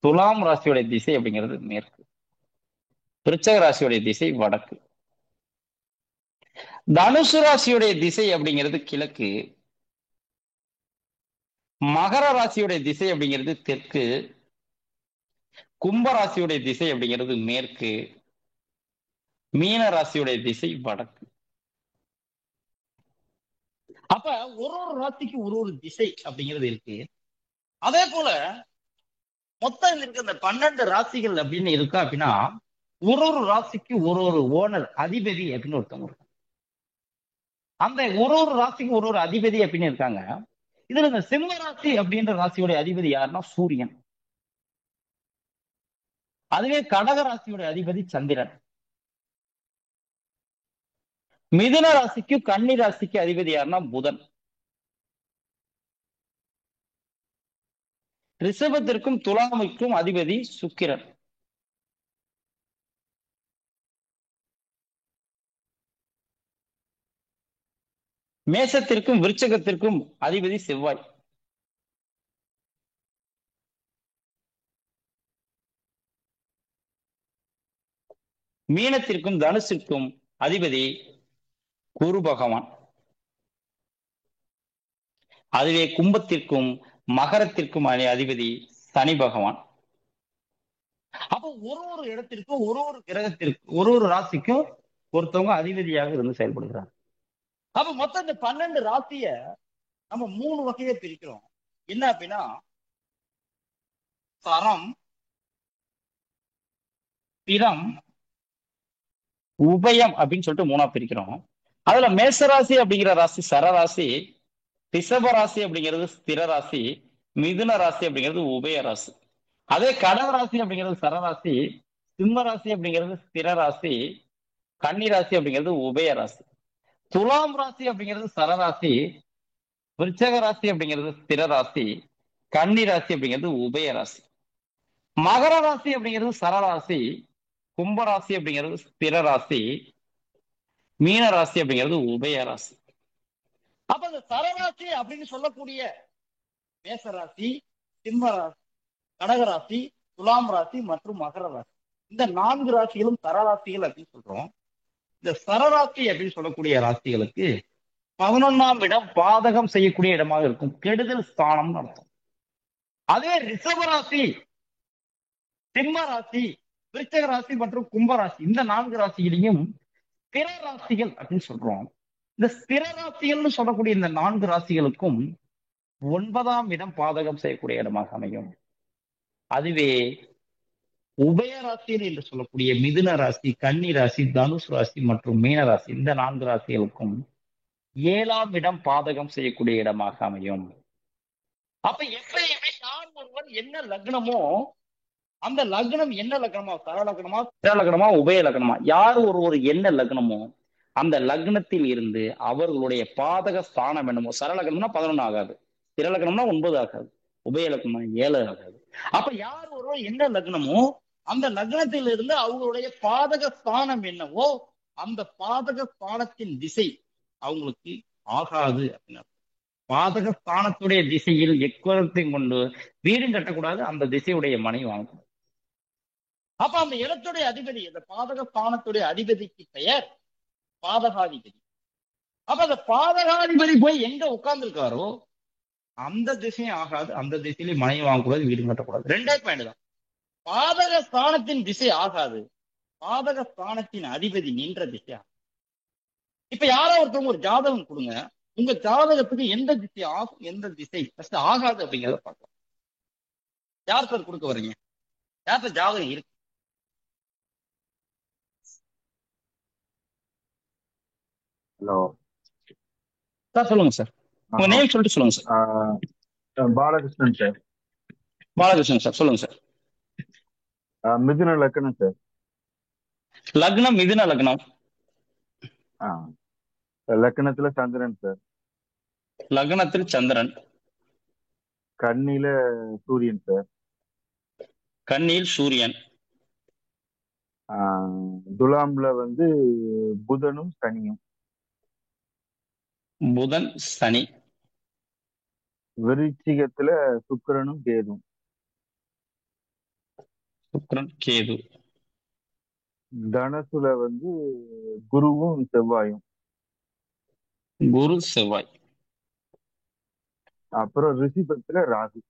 துலாம் ராசியுடைய திசை அப்படிங்கிறது மேற்கு. விருச்சக ராசியுடைய திசை வடக்கு. தனுசு ராசியுடைய திசை அப்படிங்கிறது கிழக்கு. மகர ராசியுடைய திசை அப்படிங்கிறது தெற்கு. கும்ப ராசியுடைய திசை அப்படிங்கிறது மேற்கு. மீன ராசியுடைய திசை வடக்கு. அப்ப ஒரு ஒரு ராசிக்கு ஒரு ஒரு திசை அப்படிங்கிறது இருக்கு. அதே போல மொத்தம் இருக்க இந்த 12 ராசிகள் அப்படின்னு இருக்கா அப்படின்னா ஒரு ஒரு ராசிக்கு ஒரு ஒரு ஓனர் அதிபதி அப்படின்னு ஒருத்தவங்க இருக்காங்க. அந்த ஒரு ஒரு ராசிக்கு ஒரு ஒரு அதிபதி அப்படின்னு இருக்காங்க. இதுல இந்த சிம்ம ராசி அப்படின்ற ராசியோட அதிபதி யாருன்னா சூரியன். அதுவே கடக ராசியோட அதிபதி சந்திரன். மிதுன ராசிக்கும் கன்னி ராசிக்கு அதிபதி யாருன்னா புதன். ரிஷபத்திற்கும் துலாமுக்கும் அதிபதி சுக்கிரன். மேசத்திற்கும் விருச்சகத்திற்கும் அதிபதி செவ்வாய். மீனத்திற்கும் தனுசிற்கும் அதிபதி குரு பகவான். அதுவே கும்பத்திற்கும் மகரத்திற்கும் அதிபதி சனி பகவான். அப்போ ஒரு ஒரு இடத்திற்கும் ஒரு ஒரு கிரகத்திற்கும் ஒரு ஒரு ராசிக்கும் ஒருத்தவங்க அதிபதியாக இருந்து செயல்படுகிறாங்க. அப்ப மொத்தம் இந்த 12 ராசிய நம்ம 3 வகையை பிரிக்கிறோம். என்ன அப்படின்னா சரம், பிரம், உபயம் அப்படின்னு சொல்லிட்டு 3ஆ பிரிக்கிறோம். அதுல மேசராசி அப்படிங்கிற ராசி சரராசி, ரிஷப ராசி அப்படிங்கிறது ஸ்திர ராசி, மிதுன ராசி அப்படிங்கிறது உபய ராசி. அதே கடக ராசி அப்படிங்கிறது சரராசி, சிம்ம ராசி அப்படிங்கிறது ஸ்திர ராசி, கன்னி ராசி அப்படிங்கிறது உபய ராசி. துலாம் ராசி அப்படிங்கிறது சரராசி, விருச்சக ராசி அப்படிங்கிறது ஸ்திர ராசி, கன்னி ராசி அப்படிங்கிறது உபய ராசி. மகர ராசி அப்படிங்கிறது சரராசி, கும்பராசி அப்படிங்கிறது ஸ்திர ராசி, மீன ராசி அப்படிங்கிறது உபய ராசி. அப்ப இந்த சரராசி அப்படின்னு சொல்லக்கூடிய மேசராசி, சிம்ம ராசி, கடகராசி, துலாம் ராசி மற்றும் மகர ராசி, இந்த 4 ராசிகளும் சரராசிகள் அப்படின்னு சொல்றோம். இந்த சரராசி அப்படின்னு சொல்லக்கூடிய ராசிகளுக்கு 11ஆம் இடம் பாதகம் செய்யக்கூடிய இடமாக இருக்கும், கெடுதல் ஸ்தானம் அர்த்தம். அதே ரிஷபராசி, சிம்ம ராசி, விருச்சக ராசி மற்றும் கும்பராசி இந்த 4 ராசிகளையும் ஸ்திர ராசிகள் அப்படின்னு சொல்றோம். இந்த ஸ்திர ராசிகள்னு சொல்லக்கூடிய இந்த 4 ராசிகளுக்கும் 9ஆம் இடம் பாதகம் செய்யக்கூடிய இடமாக அமையும். அதுவே உபயராசிகள் என்று சொல்லக்கூடிய மிதுன ராசி, கன்னி ராசி, தனுஷ் ராசி மற்றும் மீன ராசி இந்த 4 ராசிகளுக்கும் 7ஆம் இடம் பாதகம் செய்யக்கூடிய இடமாக அமையும். அப்ப எப்பயுமே யார் ஒருவர் என்ன லக்னமோ அந்த லக்னம் என்ன லக்னமா, சர லக்னமா, ஸ்திர லக்னமா, உபய லக்னமா, யார் ஒருவர் என்ன லக்னமோ அந்த லக்னத்தில் இருந்து அவர்களுடைய பாதக ஸ்தானம் என்னமோ, சர லக்னம்னா 11 ஆகாது, ஸ்திர லக்னம்னா 9 ஆகாது, உபய லக்னம்னா 7 ஆகாது. அப்ப யார் ஒருவர் என்ன லக்னமோ அந்த லக்னத்தில் இருந்து அவங்களுடைய பாதக ஸ்தானம் என்னவோ அந்த பாதக ஸ்தானத்தின் திசை அவங்களுக்கு ஆகாது அப்படின்னா, பாதக ஸ்தானத்துடைய திசையில் எக்கரத்தையும் கொண்டு வீடும் கட்டக்கூடாது, அந்த திசையுடைய மனை வாங்கக்கூடாது. அப்ப அந்த இடத்துடைய அதிபதி, அந்த பாதக ஸ்தானத்துடைய அதிபதிக்கு பெயர் பாதகாதிபதி. அப்ப அந்த பாதகாதிபதி போய் எங்க உட்கார்ந்து இருக்காரோ அந்த திசையும் ஆகாது, அந்த திசையில மனை வாங்கக்கூடாது, வீடு கட்டக்கூடாது. 2 பாயிண்ட் தான். பாதக ஸ்தானத்தின் திசை ஆகாது, பாதக ஸ்தானத்தின் அதிபதி நின்ற திசை. இப்ப யாரோ ஒருத்தவங்க ஒரு ஜாதகம் கொடுங்க, உங்க ஜாதகத்துக்கு எந்த திசை ஆகும் எந்த திசை ஃபர்ஸ்ட் ஆகாது அப்படிங்கிறத பார்க்கலாம். யார் சார் கொடுக்க வர்றீங்க? யார் சார் ஜாதகம் இருக்கு? ஹலோ சார் சொல்லுங்க சார், உங்க நேம் சொல்லிட்டு சொல்லுங்க sir. Balakrishnan sir. Balakrishnan sir சொல்லுங்க சார். மிதுன லக்னம் சார். லக்னம் மிதுன லக்னம். லக்னத்துல சந்திரன் சார். லக்னத்தில் சந்திரன். கன்னியில சூரியன் சார். கன்னியில் சூரியன். துலாம்ல வந்து புதனும் சனியும். புதன் சனி. விருச்சிகத்துல சுக்கிரனும் கேதும். சுக்கிரன் கேது. தனுசுல வந்து குருவும் செவ்வாயும். குரு செவ்வாய். அப்புறம் ரிஷபத்துல ராகு.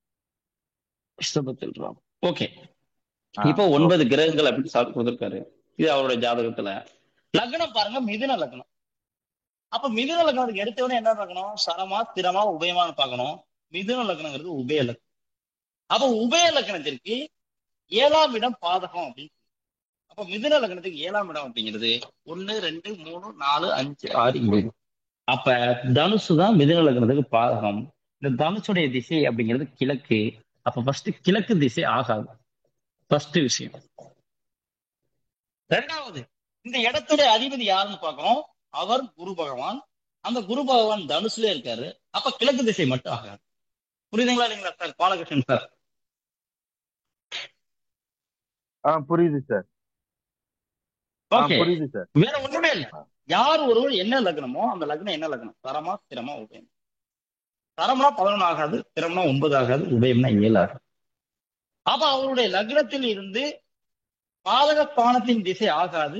ரிஷபத்தில் ராகு. ஓகே, இப்போ 9 கிரகங்கள் அப்படின்னு சார் கொடுத்திருக்காரு. இது அவருடைய ஜாதகத்துல. லக்னம் பாருங்க, மிதுன லக்னம். அப்ப மிதுன லக்னத்துக்கு எடுத்தவொடனே என்ன பார்க்கணும்? சரமா ஸ்திரமா உபயமானு பார்க்கணும். மிதுன லக்னங்கிறது உபய லக்னம். அப்ப உபய லக்னத்திற்கு 7ஆம் இடம் பாதகம் அப்படின்னு. அப்ப மிதுன லக்னத்துக்கு 7ஆம் இடம் அப்படிங்கிறது 1 2 3 4 5 6 7. அப்ப தனுசு தான் மிதுன லக்னத்துக்கு பாதகம். இந்த தனுசுடைய திசை அப்படிங்கிறது கிழக்கு. அப்ப ஃபர்ஸ்ட் கிழக்கு திசை ஆகாது. ஃபர்ஸ்ட் விஷயம். ரெண்டாவது, இந்த இடத்துடைய அதிபதி யாருன்னு பார்க்கணும். அவர் குரு பகவான். அந்த குரு பகவான் தனுசுல இருக்காரு. அப்ப கிழக்கு திசை மட்டும் ஆகாது. புரியுதுங்களா இல்லைங்களா சார்? பாலகிருஷ்ணன் சார். புரியுது சார். ஓகே, புரியுது சார். வேற ஒண்ணுமே இல்லை. யார் ஒருவர் என்ன லக்னமோ அந்த லக்னம் என்ன லக்னம்? தரமா ஸ்திரமா உபயம். தரம்னா 11 ஆகாது, ஸ்திரம்னா 9 ஆகாது, உபயம்னா 7 ஆகாது. அப்ப அவருடைய லக்னத்தில் இருந்து பாதகஸ்தானத்தின் திசை ஆகாது.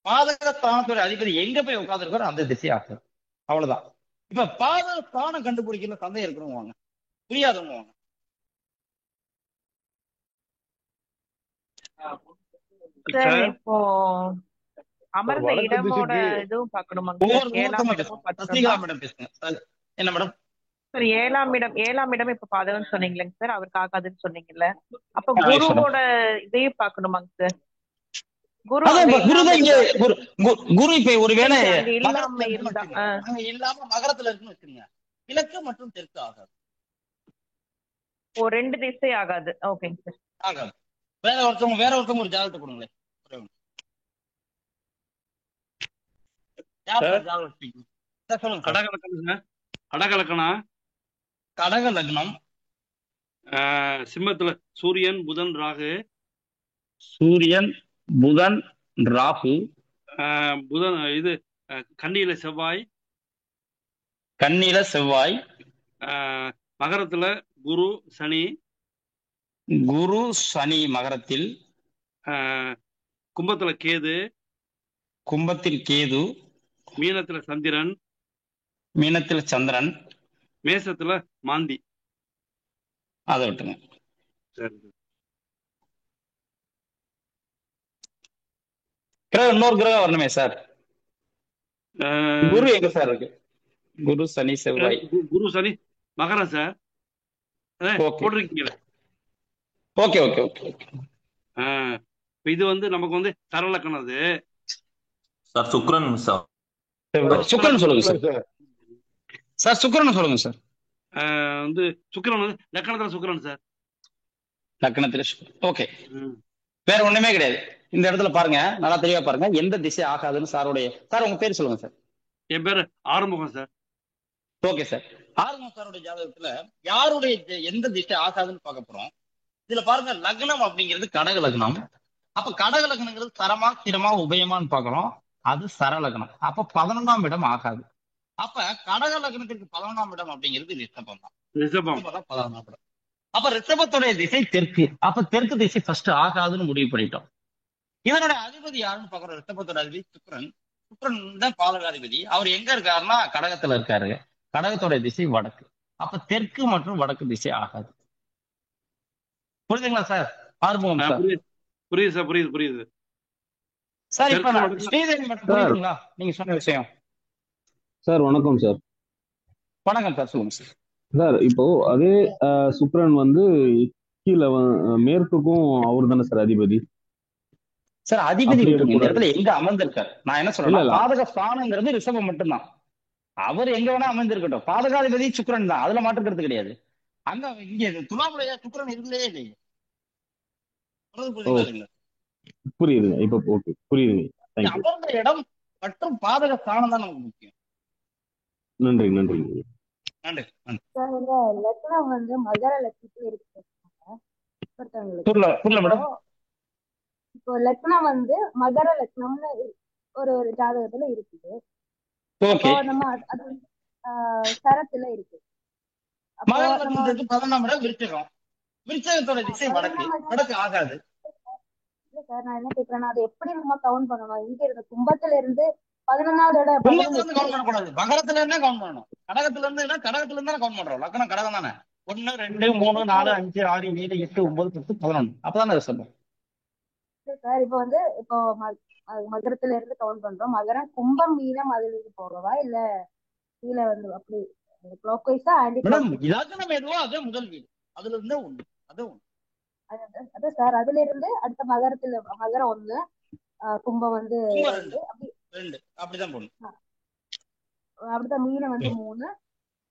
பாதகஸ்தானத்தோட அதிபதி எங்க போய் உட்கார்ந்துருக்காரோ அந்த திசை ஆகாது. அவ்வளவுதான். இப்ப பாதகஸ்தானம் கண்டுபிடிக்கல சந்தேகம் இருக்கிறவங்க வாங்க, புரியாதவங்க வாங்க. சார் இப்போ அமர்ந்த இடமோட இதுவும் பார்க்கணுமாங்க சார்? 7ஆம் இடமும் பார்க்கணுமா? என்ன மேடம்? சார் 7ஆம் இடம் இப்ப பாதகம்னு சொன்னீங்களேங்க சார், அவருக்கு ஆகாதுன்னு சொன்னீங்கல்ல. அப்ப குருவோட இதையும் பார்க்கணுமாங்க சார்? குரு இப்ப ஒருவேளை இல்லாம இருந்தா இல்லாம மகரத்துல இருக்குன்னு வச்சுக்கோங்க, கிழக்கு மற்றும் தெற்கு ஆகாது. ஓ, 2 திசை ஆகாது. ஓகேங்க சார். ஆகாது. வேற ஒருத்தவங்க ஒரு ஜாதகத்தை கொடுங்களேன். கடக லக்னம். சிம்மத்துல சூரியன் புதன் ராகு. சூரியன் புதன் ராகு. புதன் இது கன்னியில செவ்வாய். கன்னியில செவ்வாய். மகரத்துல குரு சனி. குரு சனி மகரத்தில். கும்பத்துல கேது. கும்பத்தில் கேது. மீனத்துல சந்திரன். மீனத்துல சந்திரன். மேசத்துல மாந்தி. அதை விட்டுங்க. இன்னொரு கிரகம் வரணுமே சார். குரு எங்க சார் இருக்கு? குரு சனி செவ்வாய். குரு சனி மகரம் சார். போட்டிருக்கீங்களா? Okay okay okay. இது வந்து நமக்கு வந்து தரலக்கணம். அது சார் சுக்ரன் சார். சுக்ரன் சொல்லுங்க சார். சார் சுக்ரன் சொல்லுங்க சார். வந்து சுக்ரன் வந்து லக்கணத்துல சுக்ரன் சார். லக்கணத்துல ஓகே. வேற ஒண்ணுமே கிடையாது. இந்த இடத்துல பாருங்க, நல்லா தெளிவா பாருங்க எந்த திசை ஆகாதுன்னு சாருடைய. சார் உங்க பேர் சொல்லுங்க சார். என் பேரு Arumugam sir. Okay sir. Arumugam சாருடைய ஜாதகத்துல யாருடைய எந்த திசை ஆகாதுன்னு பார்க்க போறோம். இதுல பாருங்க, லக்னம் அப்படிங்கிறது கடக லக்னம். அப்ப கடக லக்னங்கிறது தரமா ஸ்திரமா உபயமான்னு பாக்குறோம். அது சரலக்னம். அப்ப 11ஆம் இடம் ஆகாது. அப்ப கடக லக்னத்திற்கு 11ஆம் இடம் அப்படிங்கிறது ரிஷபம் தான். 11ஆம் இடம். அப்ப ரிஷபத்துடைய திசை தெற்கு. அப்ப தெற்கு திசை ஃபர்ஸ்ட் ஆகாதுன்னு முடிவு பண்ணிட்டோம். இதனுடைய அதிபதி யாருன்னு பாக்குறோம். ரிஷபத்தோட அதிபதி சுக்ரன். சுக்ரன் தான் பாலகாதிபதி. அவர் எங்க இருக்காருன்னா கடகத்துல இருக்காரு. கடகத்தோட திசை வடக்கு. அப்ப தெற்கு மற்றும் வடக்கு திசை ஆகாது. புரியுதுங்களா சார்? ஆறுமுகம் சார். புரியுது சார். புரியுது சார். இப்ப ஸ்ரீதேவி மட்டும் புரியுதுங்களா நீங்க சொன்ன விஷயம்? சார் வணக்கம் சார். வணக்கம் சார், சொல்லுங்க சார். சார் இப்போ அதே சுக்ரன் வந்து கீழே மேற்குக்கும் அவர் தானே சார் அதிபதி? சார் அதிபதி இந்த இடத்துல எங்க அமர்ந்திருக்காரு? நான் என்ன சொல்றேன், பாதக ஸ்தானங்கிறது ரிஷபம் மட்டும்தான். அவர் எங்க வேணா அமர்ந்திருக்கட்டும், பாதகாதிபதி சுக்ரன் தான். அதுல மாற்றுக்கிறது கிடையாது. அங்க இங்க துலாமுலையா சுக்ரன் இருக்கலையே இல்லையே. புரியுதுங்க. இப்ப ஓகே, புரியுதுங்க. அமர்ந்த இடம் மற்றும் பாதக ஸ்தானம் தான் நமக்கு முக்கியம். நன்றி. நன்றி நன்றி. சார் இந்த லக்னம் வந்து மகர லட்சத்துல இருக்கு ஒருத்தவங்களுக்கு. புரியல புரியல அப்போ மேடம். இப்போ லக்னம் வந்து மகர லக்னம்னு ஒரு ஜாதகத்துல இருக்குது. ஓகே. அப்போ நம்ம அது வந்து சரத்துல இருக்கு. அப்போ மகர நம்ம லக்னத்துக்கு 11ஆம் இடம் விருச்சிகம். விருச்சிகத்தோட திசை வடக்கு. 11ஆம் இடம் வடக்கு ஆகாது. இல்ல சார், நான் என்ன கேக்குறேன்னா அது எப்படி நம்ம கவுண்ட் பண்ணணும்? இங்க இருந்து கும்பத்துல இருந்து 11வது இடம் கும்பத்துல 11 இருந்து கவுண்ட் பண்ணக்கூடாது, மகரத்துல இருந்தே கவுண்ட் பண்ணணும். கடகத்துல இருந்து கடகத்துல இருந்து கவுண்ட் பண்றோம். லக்னம் கடகம் தானே. 1 2 3 4 5 6 7 8 9 10 11 அப்பதானே சொல்றோம். இல்ல சார், இப்போ வந்து இப்போ மகரத்துல இருந்து கவுண்ட் பண்றோம். மகரம் கும்பம் மீனம் அதுல இருந்து போகவா இல்ல கீழே வந்து அப்படி கிளாக் வைஸா ஆன்டி மேடம் கிளாக் இதாச்சும் நம்ம எதுவோ அதே முதல் வீடு, அதுல இருந்தே ஒண்ணு அதே ஒண்ணு. அதான் சார், அதுல இருந்து அடுத்த மகரத்துல மகரம் 1 கும்பம் வந்து கும்பம் 2 அப்படி 2 அப்படிதான் போடணும். அப்படிதான் மீனம் வந்து 3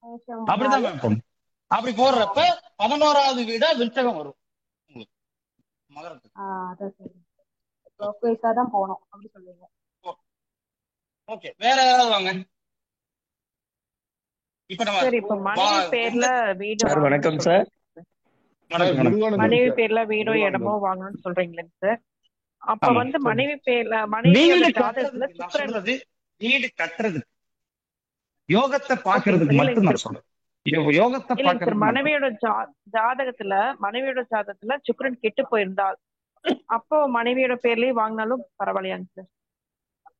மேஷம் அப்படிதான் 4 போடணும். அப்படி போடுறப்ப 11வது வீடா விருச்சகம் வரும் உங்களுக்கு மகரத்துக்கு. அதான் சார், கிளாக் வைஸா தான் போகணும் அப்படி சொல்லுவீங்க. ஓகே, வேற யாராவது வாங்க. இப்ப நம்ம சார் இப்ப மனைவி பேர்ல வீடு சார் வாங்கணும்னு வணக்கம் சார். வணக்கம் மேடம். மனைவி பேர்ல வீடோ இடமோ வாங்கணும்னு சொல்றீங்களேங்க சார். அப்ப வந்து மனைவி பேர்ல மனைவியோட வீடு ஜாதகத்துல கட்டுறதுக்கு நான் சுக்கிரன் சொல்றது வீடு கட்டுறதுக்கு யோகத்தை பாக்குறதுக்கு மட்டும் நான் சொல்றேன். யோகத்தை இல்லைங்க சார், பாக்குறதுக்கு மனைவியோட ஜாதகத்துல சுக்கிரன் கெட்டு போயிருந்தால் அப்போ மனைவியோட பேர்லயே வாங்கினாலும் பரவாயில்லையாங்க சார்?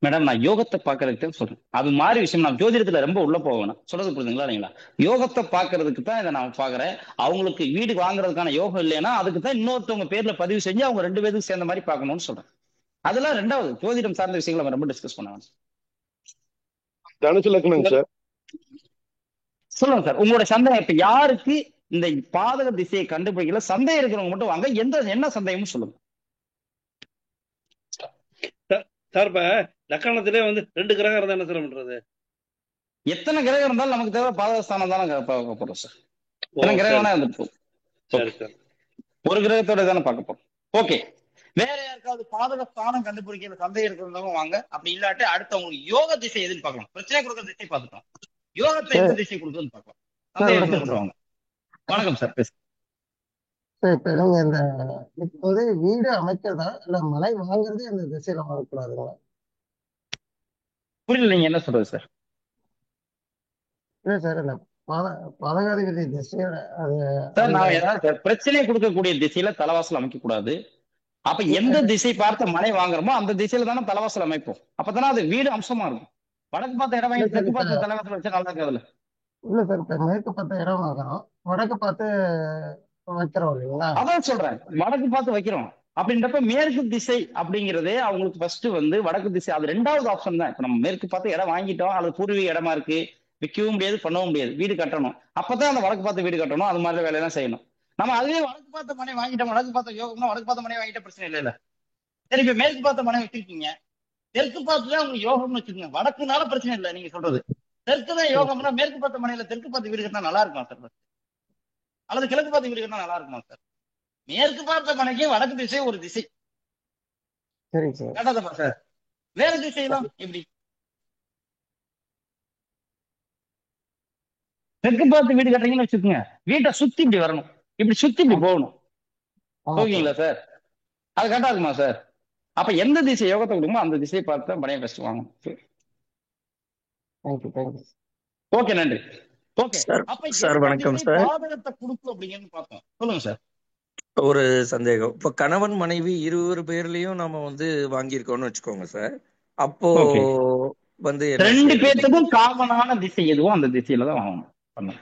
மேடம் நான் யோகத்தை பாக்குறதுக்கு சொல்றேன். அது மாதிரி விஷயம் நான் ஜோதிடத்துல ரொம்ப உள்ள போவேன். சொல்றது புரியுதுங்களா இல்லைங்களா? யோகத்தை பாக்குறதுக்கு தான் இதை நான் பாக்குறேன். அவங்களுக்கு வீடு வாங்குறதுக்கான யோகம் இல்லைன்னா அதுக்கு தான் இன்னொருத்தவங்க பேர்ல பதிவு செஞ்சு அவங்க 2 பேருக்கு சேர்ந்த மாதிரி பார்க்கணும்னு சொல்றேன். அதெல்லாம் ரெண்டாவது ஜோதிடம் சார்ந்த விஷயங்களை நம்ம ரொம்ப டிஸ்கஸ் பண்ணுவாங்க. தனுசு லக்னங்க சார். சொல்லுங்க சார், உங்களோட சந்தேகம் இப்ப யாருக்கு இந்த பாதக திசையை கண்டுபிடிக்கல சந்தேகம் இருக்கிறவங்க மட்டும் வாங்க. என்ன சந்தேகம்னு சொல்லுங்க சார். இப்ப லக்கணத்திலே வந்து 2 கிரகம் இருந்தா என்ன சார் பண்றது? எத்தனை கிரகம் இருந்தாலும் நமக்கு தேவை பாதகஸ்தானம் தானே பார்க்க போறோம் சார். எத்தனை கிரகம் இருந்துட்டு சரி சார், ஒரு கிரகத்தோட தானே பார்க்க போறோம். ஓகே, வேற யாருக்காவது பாதகஸ்தானம் கண்டுபிடிக்கிற சந்தேகம் இருக்கிறவங்க வாங்க. அப்படி இல்லாட்டி அடுத்து உங்களுக்கு யோக திசை எதுன்னு பார்க்கலாம். பிரச்சனை கொடுக்குற திசை பார்த்துட்டோம், யோகத்தை எந்த திசை கொடுக்குதுன்னு பார்க்கலாம். சந்தேகம் இருக்கிறவங்க வணக்கம் சார், பேச. இப்ப நீங்க இந்த இப்போது வீடு அமைக்கிறதா இல்ல மனை வாங்குறது அந்த திசையில வாங்கக்கூடாதுங்களா? புரியல, நீங்க என்ன சொல்றது சார்? இல்ல சார், இந்த பதகாதிபதி திசையில அது சார் நான் ஏதாவது பிரச்சனை கொடுக்கக்கூடிய திசையில தலைவாசல் அமைக்க கூடாது. அப்ப எந்த திசை பார்த்த மனை வாங்குறோமோ அந்த திசையில தானே தலைவாசல் அமைப்போம். அப்பதானே அது வீடு அம்சமா இருக்கும். வடக்கு பார்த்த இடம் வாங்கி தெற்கு பார்த்த தலைவாசல் வச்சா நல்லா இருக்காதுல்ல? இல்ல சார், இப்ப மேற்கு பார்த்த இடம் வாங்குறோம், வடக்கு பார்த்து வைக்கிறோம் இல்லைங்களா? அதான் சொல்றேன், வடக்கு பார்த்து வைக்கிறோம் அப்படின்றப்ப மேற்கு திசை அப்படிங்கிறதே அவங்களுக்கு ஃபர்ஸ்ட் வந்து வடக்கு திசை அது 2வது ஆப்ஷன் தான். இப்ப நம்ம மேற்கு பார்த்து இடம் வாங்கிட்டோம், அது பூர்வீக இடமா இருக்கு, விற்கவும் முடியாது பண்ணவும் முடியாது, வீடு கட்டணும். அப்பதான் அந்த வடக்கு பார்த்து வீடு கட்டணும், அது மாதிரி வேலையெல்லாம் செய்யணும். நம்ம அதுவே வடக்கு பார்த்த மனை வாங்கிட்டோம், வடக்கு பார்த்த யோகம்னா வடக்கு பார்த்த மனை வாங்கிட்ட பிரச்சனை இல்லை. சரி, இப்ப மேற்கு பார்த்த மனை வச்சிருக்கீங்க, தெற்கு பார்த்துதான் உங்களுக்கு யோகம்னு வச்சுக்கோங்க, வடக்குனால பிரச்சனை இல்லை. நீங்க சொல்றது தெற்குதான் யோகம்னா மேற்கு பார்த்த மனையில தெற்கு பார்த்து வீடு கட்டினா நல்லா இருக்குமா சார்? அல்லது கிழக்கு பார்த்து வீடு கட்டினா நல்லா இருக்குமா சார்? மேற்கு பார்த்த மனைக்கு வடக்கு திசை ஒரு திசை. சரி சார், கேட்டாதப்பா சார், வேற திசையெல்லாம் எப்படி? தெற்கு பார்த்து வீடு கட்டுறீங்கன்னு வச்சுக்கோங்க, வீட்டை சுத்தி இப்படி வரணும், இப்படி சுத்தி இப்படி போகணும். ஓகேங்களா சார்? அது கரெக்டா இருக்குமா சார்? அப்ப எந்த திசை யோகத்தை கொடுக்குமோ அந்த திசையை பார்த்து மனையை ஃபர்ஸ்ட் வாங்கணும். ஓகே, நன்றி. ஓகே சார் வணக்கம் சார். பாதகத்தை கொடுக்கும் அப்படிங்கிறது பார்த்தோம். சொல்லுங்க சார். ஒரு சந்தேகம். இப்ப கணவன் மனைவி 2 பேர்லயும் நம்ம வந்து வாங்கியிருக்கோம்னு வச்சுக்கோங்க சார். அப்போ வந்து 2 பேர்த்துக்கும் காமனான திசை எதுவோ அந்த திசையில தான் வாங்கணும்.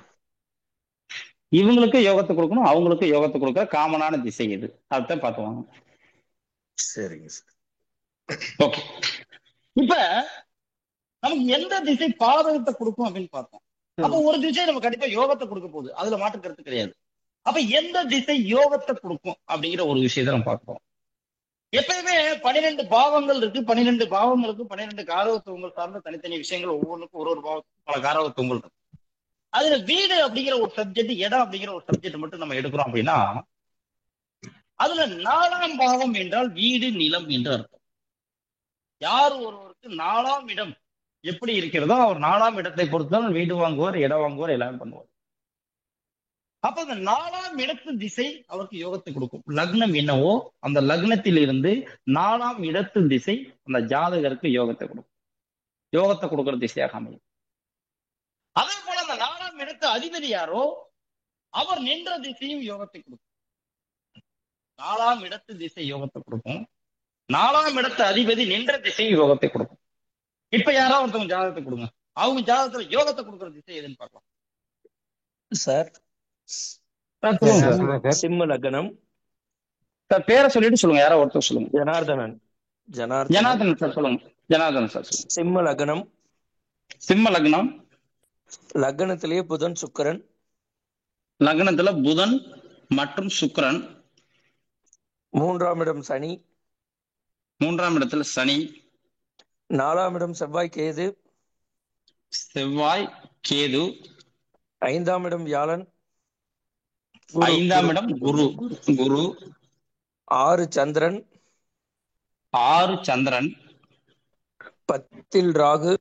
இவங்களுக்கு யோகத்தை கொடுக்கணும், அவங்களுக்கு யோகத்தை கொடுக்க காமனான திசை எது அதுதான் பார்த்து வாங்கணும். சரிங்க சார். ஓகே, இப்ப நமக்கு எந்த திசை பாதகத்தை கொடுக்கும் அப்படின்னு பார்த்தோம். அப்ப ஒரு திசை நம்ம கண்டிப்பா யோகத்தை கொடுக்க போகுது, அதுல மாற்று கருத்து கிடையாது. அப்ப எந்த திசை யோகத்தை கொடுக்கும் அப்படிங்கிற ஒரு விஷயத்தை நம்ம பார்ப்போம். எப்பயுமே 12 பாவங்கள் இருக்கு, 12 பாவங்களுக்கு 12 காரகத்துவங்கள் சார்ந்த தனித்தனி விஷயங்கள், ஒவ்வொன்றுக்கும் ஒரு பாவத்துக்கு பல காரகத்துவங்கள் இருக்கு. அதுல வீடு அப்படிங்கிற ஒரு சப்ஜெக்ட், இடம் அப்படிங்கிற ஒரு சப்ஜெக்ட் மட்டும் நம்ம எடுக்கிறோம் அப்படின்னா அதுல 4ஆம் பாவம் என்றால் வீடு நிலம் என்று அர்த்தம். யார் ஒருவருக்கு 4ஆம் இடம் எப்படி இருக்கிறதோ அவர் 4ஆம் இடத்தை பொறுத்துதான் வீடு வாங்குவார், இடம் வாங்குவார், எல்லாம் பண்ணுவார். அப்ப அந்த 4ஆம் இடத்து திசை அவருக்கு யோகத்தை கொடுக்கும். லக்னம் என்னவோ அந்த லக்னத்தில் இருந்து 4ஆம் இடத்து திசை அந்த ஜாதகருக்கு யோகத்தை கொடுக்கும். யோகத்தை கொடுக்கிற திசையாக அமையும். அதே போல அந்த 4ஆம் இடத்து அதிபதி யாரோ அவர் நின்ற திசையும் யோகத்தை கொடுக்கும். 4ஆம் இடத்து திசை யோகத்தை கொடுக்கும். 4ஆம் இடத்து அதிபதி நின்ற திசையும் யோகத்தை கொடுக்கும். இப்ப யாராவது ஒருத்தவங்க ஜாதகத்தை கொடுங்க, அவங்க ஜாதகத்துல யோகத்தை கொடுக்கிற திசை எதுன்னு பார்க்கலாம். சார் சிம்ம லக்னம். சார் பேரை சொல்லிட்டு சொல்லுங்க, யாரோ ஒருத்தர் சொல்லுங்க. ஜனார்தனன். ஜனார்தனன் சார் சொல்லுங்க. ஜனார்தனன் சார் சொல்லுங்க. சிம்ம லக்னம். சிம்ம லக்னம். லக்னத்திலேயே புதன் சுக்கிரன். லக்னத்துல புதன் மற்றும் சுக்கிரன். 3ஆம் இடம் சனி. 3ஆம் இடத்துல சனி. 4ஆம் இடம் செவ்வாய் கேது. செவ்வாய் கேது. 5ஆம் இடம் வியாழன். 5ஆம் இடம் குரு. குரு. 6 சந்திரன். 6 சந்திரன். 10 ராகு.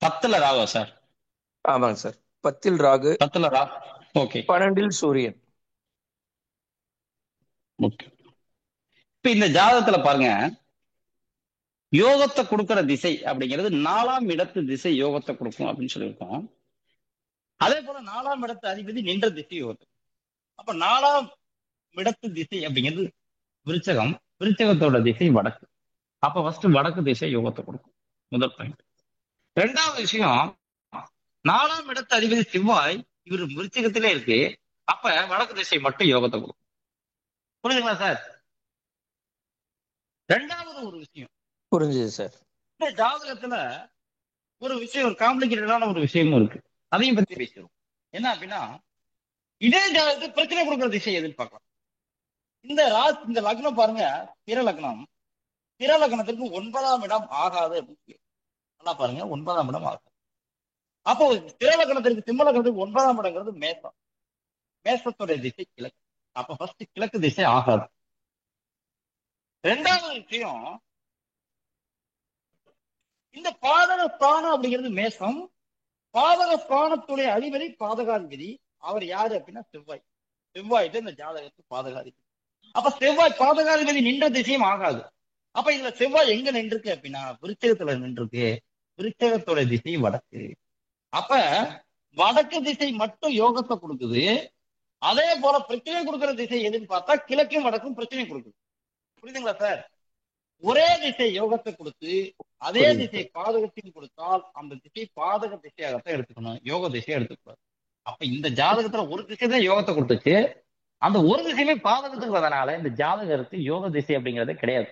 10ல ராகு சார். ஆமாங்க சார், 10 ராகு. 10ல ராகு. ஓகே. 12 சூரியன். ஓகே. இப்ப இந்த ஜாதகத்துல பாருங்க, யோகத்தை கொடுக்கிற திசை அப்படிங்கிறது 4ஆம் இடத்து திசை யோகத்தை கொடுக்கும் அப்படின்னு சொல்லியிருக்கோம். அதே போல 4ஆம் இடத்து அதிபதி நின்ற திசை யோகத்தை. அப்ப 4ஆம் இடத்து திசை அப்படிங்கிறது விருச்சகம். விருச்சகத்தோட திசை வடக்கு. அப்ப ஃபர்ஸ்ட் வடக்கு திசை யோகத்தை கொடுக்கும். முதல் பாயிண்ட். 2வது விஷயம், 4ஆம் இடத்து அதிபதி செவ்வாய் இவர் விருச்சகத்திலே இருக்கு. அப்ப வடக்கு திசை மட்டும் யோகத்தை கொடுக்கும். புரியுதுங்களா சார்? 2வது ஒரு விஷயம் புரிஞ்சுது சார். இந்த ஜாதகத்துல ஒரு விஷயம், ஒரு காம்ப்ளிகேட்டடான ஒரு விஷயமும் இருக்கு. அதையும் பத்தி பேசுறோம். என்ன அப்படின்னா, இதே ஜாதகத்துக்கு பிரச்சனை கொடுக்குற திசை எதுன்னு பார்க்கலாம். இந்த லக்னம் பாருங்க, பிற லக்னம். பிற லக்னத்திற்கு 9ஆம் இடம் ஆகாது அப்படின்னு நல்லா பாருங்க, 9ஆம் இடம் ஆகாது. அப்போ பிற லக்னத்திற்கு சிம்ம லக்னத்திற்கு 9ஆம் இடங்கிறது மேசம். மேசத்துடைய திசை கிழக்கு. அப்ப ஃபர்ஸ்ட் கிழக்கு திசை ஆகாது. 2வது விஷயம், இந்த பாதக ஸ்தானம் அப்படிங்கிறது மேசம். பாதக ஸ்தானத்துடைய அதிபதி பாதகாதிபதி. அவர் யாரு அப்படின்னா செவ்வாய். செவ்வாய்ட்டு இந்த ஜாதகத்துக்கு பாதகாதிபதி. அப்ப செவ்வாய் பாதகாதிபதி நின்ற திசையும் ஆகாது. அப்ப இதுல செவ்வாய் எங்க நின்றுருக்கு அப்படின்னா விருச்சகத்துல நின்றுருக்கு. விருச்சகத்தோட திசை வடக்கு. அப்ப வடக்கு திசை மட்டும் யோகத்தை கொடுக்குது. அதே போல பிரச்சனை கொடுக்கிற திசை எதுன்னு பார்த்தா கிழக்கும் வடக்கும் பிரச்சனை கொடுக்குது. புரியுதுங்களா சார்? ஒரே திசை யோகத்தை கொடுத்து அதே திசை பாதகத்தையும் கொடுத்தால் அந்த திசை பாதக திசையாகத்தான் எடுத்துக்கணும், யோக திசையை எடுத்துக்கூடாது. அப்ப இந்த ஜாதகத்துல ஒரு திசை தான் யோகத்தை கொடுத்துச்சு, அந்த ஒரு திசையுமே பாதகத்துக்கு வரனால இந்த ஜாதகருக்கு யோக திசை அப்படிங்கிறதே கிடையாது.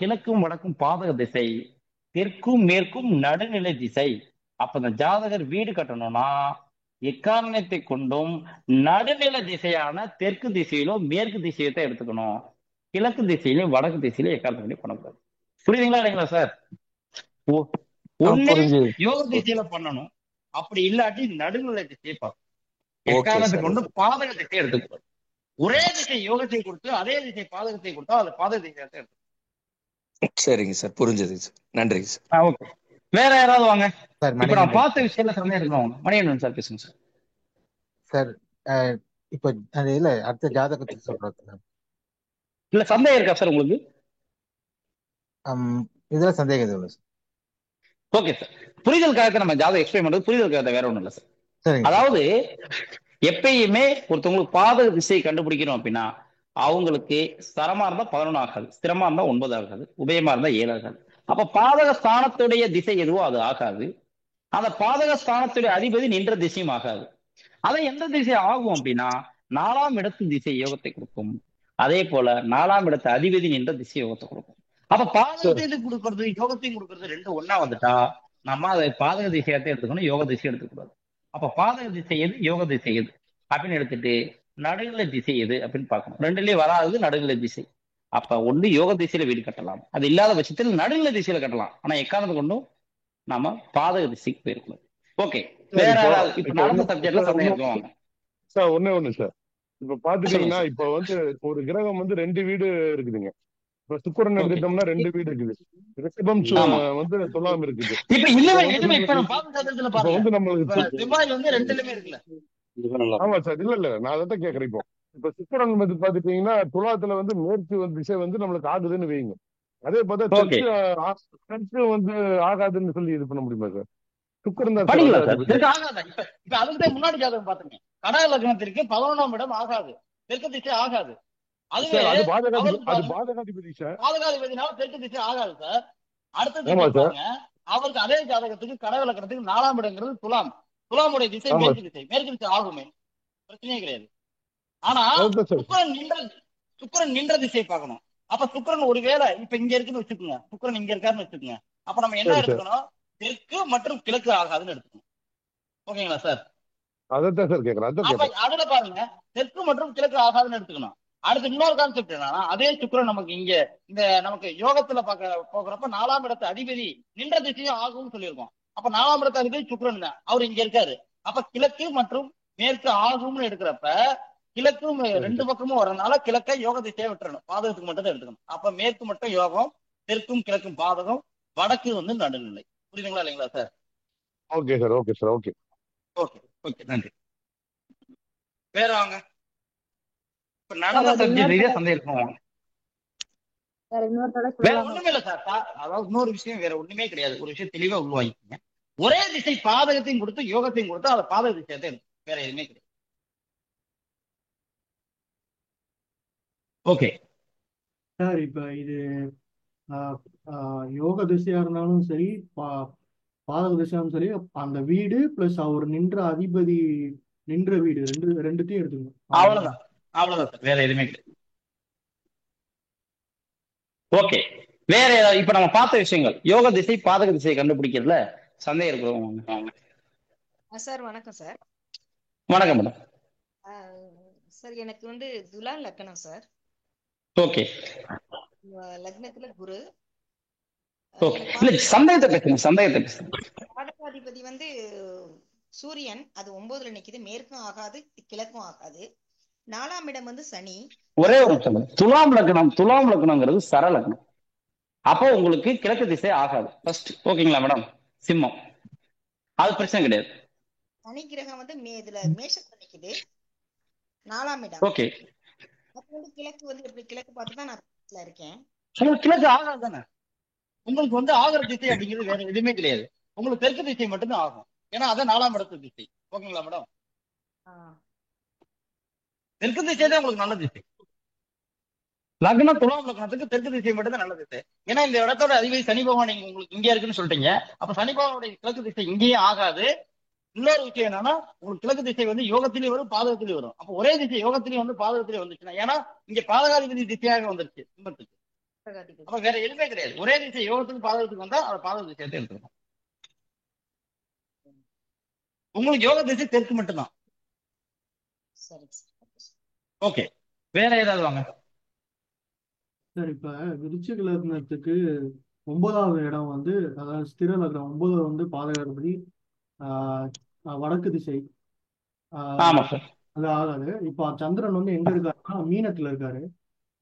கிழக்கும் வடக்கும் பாதக திசை, தெற்கும் மேற்கும் நடுநிலை திசை. அப்ப இந்த ஜாதகர் வீடு கட்டணும்னா எக்காரணத்தை கொண்டும் நடுநிலை திசையான தெற்கு திசையிலோ மேற்கு திசையை தான் எடுத்துக்கணும். கிழக்கு திசையிலும் வடக்கு திசையிலும் எக்காரணத்தை பண்ணக்கூடாது. புரியுதுங்களா இல்லைங்களா சார்? ஒண்ணு யோக திசையில பண்ணணும், அப்படி இல்லாட்டி நடுநிலை திசையை பார்க்கணும். எக்காரணத்தை கொண்டு பாதக திசையை எடுத்துக்கூடாது. ஒரே திசை யோகத்தை கொடுத்து அதே திசை பாதகத்தை கொடுத்தா அது பாதக திசையை எடுத்துக்கணும். சரிங்க சார், புரிஞ்சது சார். நன்றிங்க சார். ஓகே, வேற யாராவது வாங்க. இப்ப நான் பார்த்த விஷயத்துல சந்தேகம் இருக்கணும், மணியன் சார் பேசுங்க சார். சார் இப்போ அது இல்ல அடுத்த ஜாதகத்துக்கு சொல்றது இல்ல சந்தேகம் இருக்கா சார் உங்களுக்கு? இதுல சந்தேகம் இல்லை சார். ஓகே சார், புரிதலுக்காக நம்ம ஜாதகம் எக்ஸ்பிளைன் பண்றது புரிதலுக்காக வேற ஒண்ணும் இல்லை சார். அதாவது எப்பயுமே ஒருத்தவங்களுக்கு பாதக திசையை கண்டுபிடிக்கணும் அப்படின்னா அவங்களுக்கு ஸ்தரமா இருந்தா 11 ஆகாது, ஸ்திரமா இருந்தா 9 ஆகாது, உபயமா இருந்தா 7 ஆகாது. அப்ப பாதக ஸ்தானத்துடைய திசை எதுவோ அது ஆகாது. அந்த பாதக ஸ்தானத்துடைய அதிபதி நின்ற திசையும் ஆகாது. அதை எந்த திசை ஆகும் அப்படின்னா 4ஆம் இடத்து திசை யோகத்தை கொடுக்கும். அதே போல 4ஆம் இடத்து அதிபதி நின்ற திசை யோகத்தை கொடுக்கும். அப்ப பாதகத்தை கொடுக்கறது யோகத்தையும் கொடுக்கறது ரெண்டும் ஒன்னா வந்துட்டா நம்ம அதை பாதக திசையாத்தான் எடுத்துக்கணும், யோக திசை எடுத்துக்கூடாது. அப்ப பாதக திசை எது, யோக திசை எது அப்படின்னு எடுத்துட்டு நடுநிலை திசை எது அப்படின்னு பார்க்கணும். ரெண்டுலயே வராது நடுநிலை திசை. அப்ப ஒண்ணு யோக திசையில வீடு கட்டலாம், அது இல்லாத பட்சத்தில் நடுநிலை திசையில கட்டலாம். ஆனா எக்காரணத்தை கொண்டும் நாம பாதக திசைக்கு போயிருக்கணும். ஓகே, வேற இப்ப நடந்த சப்ஜெக்ட்ல சந்தேகம் சார். ஒண்ணு சார், இப்ப பாத்துட்டீங்கன்னா இப்ப வந்து ஒரு கிரகம் வந்து 2 வீடு இருக்குதுங்க. இப்ப சுக்கிரன் ஓகே எடுத்துட்டோம்னா 2 வீடு இருக்குது. ரிஷபம் ஆமா வந்து துலாம் இருக்குது. இப்ப இப்போ இன்னுமே வந்து இன்னுமே இப்ப நம்மளுக்கு நம்ம பாத சாஸ்திரத்துல இப்போ பாருங்க, வந்து இப்ப நம்மளுக்கு செவ்வாய் வந்து ரெண்டுலயுமே இருக்குல்ல. ஆமா சார், இல்ல நான் அதான் கேட்கறேன். இப்போ சுக்கிரன் வந்து பாத்துட்டீங்கன்னா துலாத்துல வந்து மேற்கு வந்து திசை வந்து நம்மளுக்கு ஆகுதுன்னு வைங்க. அதே பார்த்தா ஓகே தெற்கு வந்து ஆகாதுன்னு சொல்லி இது பண்ண முடியுமா சார்? சுக்கிரன் தான் சார் அது பண்ணிக்கலாம் சார். அதிபதி. தெற்கு ஆகாதா? இப்ப அதுக்கு முன்னாடி ஜாதகம் பாத்துங்க. கடக லக்னத்திற்கு 11ஆம் இடம் ஆகாது, தெற்கு திசை ஆகாது. அதுவே சார் அது அவருக்கு பாருங்க, பாதகாதிபதி சார். பாதகாதிபதினால தெற்கு திசை ஆகாது சார். அடுத்த ஆமா திசை சார், பாருங்க, அவருக்கு அதே ஜாதகத்துக்கு கடக லக்னத்துக்கு 4ஆம் இடங்கிறது துலாம். துலாமுடைய திசை ஆமா மேற்கு திசை, மேற்கு திசை ஆகுமே, பிரச்சனையே கிடையாது. ஆனா அதுதான் சார். சுக்கிரன் நின்ற திசை பார்க்கணும். அப்ப சுக்கிரன் ஒருவேளை இப்ப இங்க இருக்குன்னு வச்சுக்கோங்க, சுக்கிரன் இங்க இருக்காருன்னு வச்சுக்கோங்க. அப்ப நம்ம என்ன சரி சார், எடுத்துக்கணும்? தெற்கு மற்றும் கிழக்கு ஆகாதுன்னு எடுத்துக்கணும். ஓகேங்களா சார்? அதான் சார் கேட்கறேன், அதான் அப்ப கேட்கறேன். அதுல பாருங்க, தெற்கு மற்றும் கிழக்கு ஆகாதுன்னு எடுத்துக்கணும். அடுத்து இன்னொரு கான்செப்ட் என்னன்னா, அதே சுக்கிரன் நமக்கு இங்க இந்த நமக்கு யோகத்துல போகிறப்ப 4ஆம் இடத்து அதிபதி நின்ற திசையும் ஆகும்னு சொல்லியிருக்கோம். அப்ப 4ஆம் இடத்து அதிபதி சுக்கிரன் தான், அவர் இங்க இருக்காரு. அப்ப கிழக்கு மற்றும் மேற்கு ஆகும்னு எடுக்கிறப்ப கிழக்கும் சரி 2 சார், பக்கமும் வரனால கிழக்க யோக திசையை விட்டுறணும், பாதகத்துக்கு மட்டும் தான் எடுத்துக்கணும். அப்ப மேற்கு மட்டும் யோகம், தெற்கும் கிழக்கும் பாதகம், வடக்கு வந்து நடுநிலை. புரியுதுங்களா இல்லைங்களா sir? Okay sir, okay sir, okay. Okay okay, நன்றி. வேற வாங்க, இப்ப சார் நடந்த அது சப்ஜெக்ட் இன்னொரு ரீதியா தடவை சந்தேகம் வாங்க. சார் இன்னொரு தடவை வேற சொல்லலாமா ஒண்ணுமே இல்ல சார். அதாவது இன்னொரு விஷயம், வேற ஒண்ணுமே கிடையாது. ஒரு விஷயம் தெளிவா உருவாக்கிங்க. ஒரே திசை பாதகத்தையும் கொடுத்து யோகத்தையும் கொடுத்து அதை பாதக திசையத்தை எடுத்து, வேற எதுவுமே கிடையாது. ஓகே சார் இப்ப இது ஆஹ், யோக திசையா இருந்தாலும் சரி பாதக திசையாலும் சரி, அந்த வீடு பிளஸ் அவர் நின்ற அதிபதி நின்ற வீடு ரெண்டுத்தையும் எடுத்துக்கணும், அவ்வளவுதான். அவ்வளவுதான் சார், வேற எதுவுமே கிடையாது. ஓகே வேற ஏதாவது இப்ப நம்ம பார்த்த விஷயங்கள் யோக திசை பாதக திசையை கண்டுபிடிக்கிறதுல சந்தேகம் இருக்கிறவங்க. சார் வணக்கம் சார். வணக்கம் மேடம். சார் எனக்கு வந்து துலா லக்னம் சார். ஓகே லக்னத்துல குரு. ஓகே எனக்கு இல்ல சந்தேகத்தை பேசுங்க. பாதகாதிபதி வந்து சூரியன், அது 9ல நிக்குது, மேற்கும் ஆகாது கிழக்கும் ஆகாது. 4ஆம் இடம் வந்து சனி. ஒரே ஒரு நிமிஷம் மேடம். துலாம் லக்னம்ங்கிறது சர லக்னம். அப்போ உங்களுக்கு கிழக்கு திசை ஆகாது ஃபர்ஸ்ட். ஓகேங்களா மேடம்? சிம்மம் அது பிரச்சனை கிடையாது. சனி கிரகம் வந்து இதுல மேஷத்துல நிக்குது, 4ஆம் இடம். ஓகே அப்ப வந்து கிழக்கு வந்து எப்படி, கிழக்கு பார்த்து தான் நான் வீட்டுல இருக்கேன். கிழக்கு ஆகாது தானே உங்களுக்கு வந்து ஆகிற திசை அப்படிங்கிறது, வேற எதுவுமே கிடையாது. உங்களுக்கு தெற்கு திசை மட்டும்தான் ஆகும், ஏன்னா அதான் 4ஆம் இடத்து திசை. ஓகேங்களா மேடம்? தெற்கு திசை தான் உங்களுக்கு நல்ல திசை. லக்னம் துலாம் லக்னத்துக்கு தெற்கு திசை மட்டும் தான் நல்ல திசை. ஏன்னா இந்த இடத்தோட அதிபதி சனி பகவான் நீங்க உங்களுக்கு இங்கே இருக்குன்னு சொல்லிட்டீங்க. அப்ப சனி பகவானுடைய கிழக்கு திசை இங்கேயே ஆகாது. இன்னொரு விஷயம் என்னன்னா, உங்களுக்கு கிழக்கு திசை வந்து யோகத்திலேயே வரும் பாதகத்திலேயே வரும். அப்போ ஒரே திசை யோகத்திலேயே வந்து பாதகத்திலேயே வந்துச்சுன்னா, ஏன்னா இங்க பாதகாதிபதி திசையாக வந்துருச்சு சிம்மத்துக்கு. அப்ப வேற எதுவுமே கிடையாது. ஒரே திசை யோகத்துக்கு பாதகத்துக்கு வந்தா அதை பாதக திசையத்தை எடுத்துக்கணும். உங்களுக்கு யோக திசை தெற்கு மட்டும்தான். சரி. ஓகே வேற ஏதாவது வாங்க. சார் இப்ப விருச்சிக லக்னத்துக்கு 9வது இடம் வந்து, அதாவது ஸ்திர லக்னம் 9 வந்து பாதகாதிபதி ஆஹ் வடக்கு திசை. ஆமா சார். அது ஆகாது. இப்ப சந்திரன் வந்து எங்க இருக்காருன்னா மீனத்துல இருக்காரு.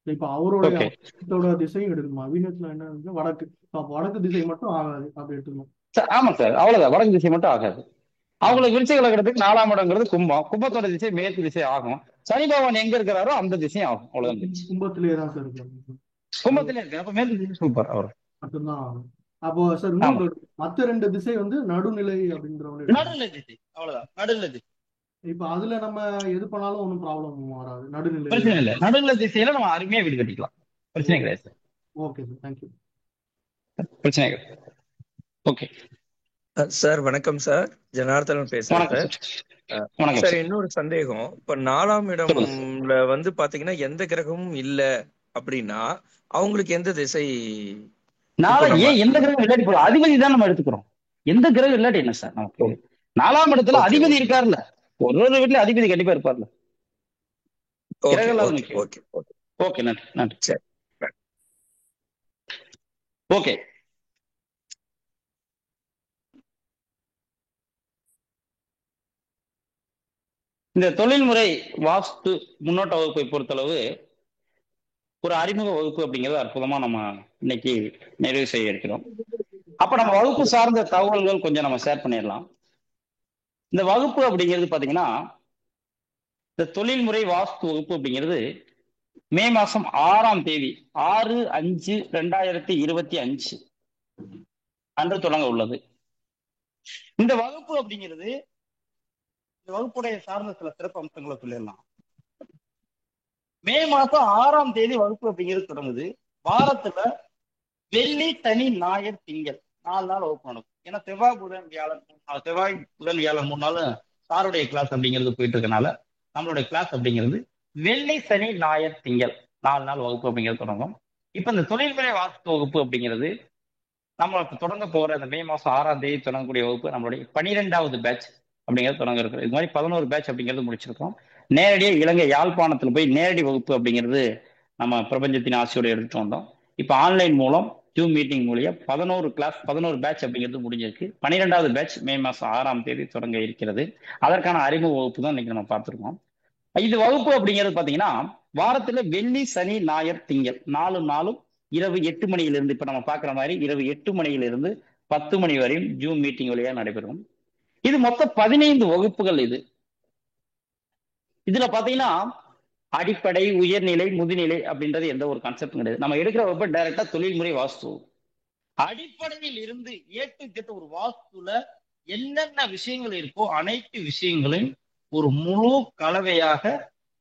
இப்ப அவருடைய ஓகே திசையும் எடுக்கணுமா? மீனத்துல என்ன இருக்கு? வடக்கு. அப்ப வடக்கு திசை மட்டும் ஆகாது, அப்படி எடுத்துக்கணும். சார் ஆமா சார், அவ்வளவுதான். வடக்கு திசை மட்டும் ஆகாது. அவங்களுக்கு விருச்சிக லக்னத்துக்கு 4ஆம் இடங்கிறது கும்பம். கும்பத்தோட திசை மேற்கு திசை ஆகும். சனி பகவான் எங்க இருக்கிறாரோ அந்த திசையும் ஆகும். அவ்வளவுதான். கும்பத்திலேயே தான் சார் இருக்காரு. கும்பத்திலே இருக்கு. அப்ப மேற்கு திசை சூப்பர். அவர் மட்டும்தான் ஆகும். அப்போ சார் ஆமா இன்னொரு மத்த 2 திசை வந்து நடுநிலை அப்படிங்கிறவங்க நடுநிலை திசை, அவ்வளவுதான் நடுநிலை திசை. இப்ப அதுல நம்ம எது பண்ணாலும் ஒன்றும் ப்ராப்ளம் வராது. நடுநிலை பிரச்சனை இல்லை. நடுநிலை திசையில நம்ம அருமையா வீடு கட்டிக்கலாம். பிரச்சனை கிடையாது சார். Okay sir, thank you. பிரச்சனை கிடையாது. ஓகே சார் வணக்கம் சார், ஜனார்தனன் பேசுறேன் வணக்கம் சார். சார். வணக்கம் சார் சார். இன்னொரு சந்தேகம். இப்ப 4ஆம் சொல்லுங்க சார். இடம்ல வந்து பாத்தீங்கன்னா எந்த கிரகமும் இல்ல அப்படின்னா அவங்களுக்கு எந்த திசை? இப்போ நாளை நம்ம ஏன் எந்த கிரகம் இல்லாட்டி போதும், அதிபதி தான் நம்ம எடுத்துக்கிறோம். எந்த கிரகம் இல்லாட்டி என்ன சார் நமக்கு? 4ஆம் இடத்துல ஓகே அதிபதி ஓகே இருக்காருல்ல. ஒரு வீட்டுல அதிபதி கண்டிப்பா இருப்பார்ல. ஓகே கிரகம் இல்லாத ஓகே முக்கியம். ஓகே ஓகே ஓகே நன்றி நன்றி. சரி. ஓகே இந்த தொழில்முறை வாஸ்து முன்னோட்ட வகுப்பை பொறுத்தளவு ஒரு அறிமுக வகுப்பு அப்படிங்கிறது அற்புதமா நம்ம இன்னைக்கு நிறைவு செய்ய இருக்கிறோம். அப்ப நம்ம வகுப்பு சார்ந்த தகவல்கள் கொஞ்சம் நம்ம ஷேர் பண்ணிடலாம். இந்த வகுப்பு அப்படிங்கிறது பாத்தீங்கன்னா, இந்த தொழில்முறை வாஸ்து வகுப்பு அப்படிங்கிறது மே மாசம் 6ஆம் தேதி 6/5/2025 அன்று தொடங்க உள்ளது. இந்த வகுப்பு அப்படிங்கிறது, இந்த வகுப்புடைய சார்ந்த சில சிறப்பு அம்சங்களை சொல்லிடலாம். மே மாசம் 6ஆம் தேதி வகுப்பு அப்படிங்கிறது தொடங்குது. வாரத்துல வெள்ளி, சனி, ஞாயிறு, திங்கள் 4 நாள் வகுப்பு நடக்கும். ஏன்னா செவ்வாய் புதன் வியாழன் 3 நாளும் சாருடைய கிளாஸ் அப்படிங்கிறது போயிட்டு இருக்கனால நம்மளுடைய கிளாஸ் அப்படிங்கிறது வெள்ளி, சனி, ஞாயிறு, திங்கள் 4 நாள் வகுப்பு அப்படிங்கிறது தொடங்கும். இப்ப இந்த தொழில்முறை வாஸ்து வகுப்பு அப்படிங்கிறது நம்ம தொடங்க போகிற இந்த மே மாசம் 6ஆம் தேதி தொடங்கக்கூடிய வகுப்பு நம்மளுடைய 12வது பேட்ச் அப்படிங்கிறது தொடங்க இருக்கு. இது மாதிரி 11 பேட்ச் அப்படிங்கிறது முடிச்சிருக்கோம். நேரடியாக இலங்கை யாழ்ப்பாணத்தில் போய் நேரடி வகுப்பு அப்படிங்கிறது நம்ம பிரபஞ்சத்தின் ஆசையோடு எடுத்துட்டு வந்தோம். இப்போ ஆன்லைன் மூலம் ஜூம் மீட்டிங் மூலியம் 11 பேட்ச் அப்படிங்கிறது முடிஞ்சிருக்கு. 12வது பேட்ச் மே மாசம் 6ஆம் தேதி தொடங்க இருக்கிறது. அதற்கான அறிமுக வகுப்பு தான் இன்னைக்கு நம்ம பார்த்துருக்கோம். இது வகுப்பு அப்படிங்கிறது பாத்தீங்கன்னா வாரத்துல வெள்ளி, சனி, ஞாயிறு, திங்கள் 4 நாளும் இரவு 8 மணியிலிருந்து, இப்ப நம்ம பாக்குற மாதிரி இரவு 8 மணியிலிருந்து 10 மணி வரையும் ஜூம் மீட்டிங் வழியா நடைபெறும். இது மொத்தம் 15 வகுப்புகள். இதுல பாத்தீங்கன்னா அடிப்படை, உயர்நிலை, முதுநிலை அப்படின்றது எந்த ஒரு கான்செப்டும் கிடையாது. நம்ம எடுக்கிற வகுப்பு டைரக்டா தொழில்முறை வாஸ்து. அடிப்படையில் இருந்து ஏட்டு ஒரு வாஸ்துல என்னென்ன விஷயங்கள் இருக்கோ அனைத்து விஷயங்களையும் ஒரு முழு கலவையாக,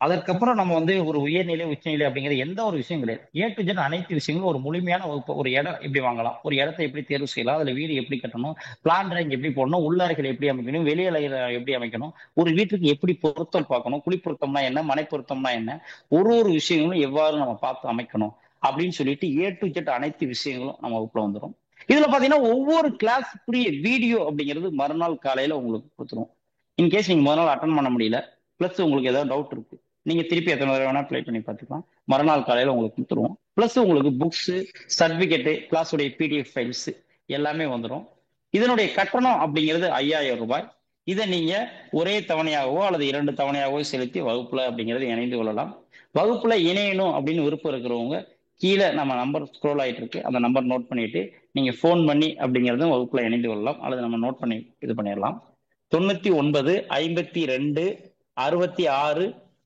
அதற்கப்புறம் நம்ம ஒரு உயர்நிலை, உச்சநிலை அப்படிங்கிற எந்த ஒரு விஷயம் கிடையாது. ஏட்டு அனைத்து விஷயங்களும் ஒரு முழுமையான வகுப்பு. ஒரு இடம் எப்படி வாங்கலாம், ஒரு இடத்தை எப்படி தேர்வு செய்யலாம், அதுல வீடு எப்படி கட்டணும், பிளான் ரேஞ்ச் எப்படி போடணும், உள்ளறைகள் எப்படி அமைக்கணும், வெளியறைகளை எப்படி அமைக்கணும், ஒரு வீட்டுக்கு எப்படி பொருத்தம் பார்க்கணும், குழி பொருத்தம்னா என்ன, மனை பொருத்தம்னா என்ன, ஒரு விஷயங்களும் எவ்வாறு நம்ம பார்த்து அமைக்கணும் அப்படின்னு சொல்லிட்டு ஏட்டு அனைத்து விஷயங்களும் நம்ம வகுப்புல வந்துடும். இதுல பாத்தீங்கன்னா ஒவ்வொரு கிளாஸுக்குரிய வீடியோ அப்படிங்கிறது மறுநாள் காலையில உங்களுக்கு கொடுத்துரும். இன்கேஸ் நீங்க முதல் நாள் அட்டன் பண்ண முடியல, பிளஸ் உங்களுக்கு ஏதாவது டவுட் இருக்கு, நீங்க திருப்பி எத்தனை தடவை வேணா ப்ளே பண்ணி பார்த்துக்கலாம். மறுநாள் காலையில உங்களுக்கு கொடுத்துருவோம். பிளஸ் உங்களுக்கு புக்ஸ், சர்டிபிகேட்டு, கிளாஸுடைய PDF ஃபைல்ஸ் எல்லாமே வந்துடும். இதனுடைய கட்டணம் அப்படிங்கிறது 5000 ரூபாய். இதை நீங்க ஒரே தவணையாகவோ அல்லது 2 தவணையாகவோ செலுத்தி வகுப்புல அப்படிங்கிறது இணைந்து கொள்ளலாம். வகுப்புல இணையணும் அப்படின்னு விருப்பம் இருக்கிறவங்க கீழே நம்ம நம்பர் ஸ்க்ரோல் ஆயிட்டு இருக்கு, அந்த நம்பர் நோட் பண்ணிட்டு நீங்க ஃபோன் பண்ணி அப்படிங்கிறதும் வகுப்புல இணைந்து கொள்ளலாம். அல்லது நம்ம நோட் பண்ணி இது பண்ணிடலாம். 99 52 66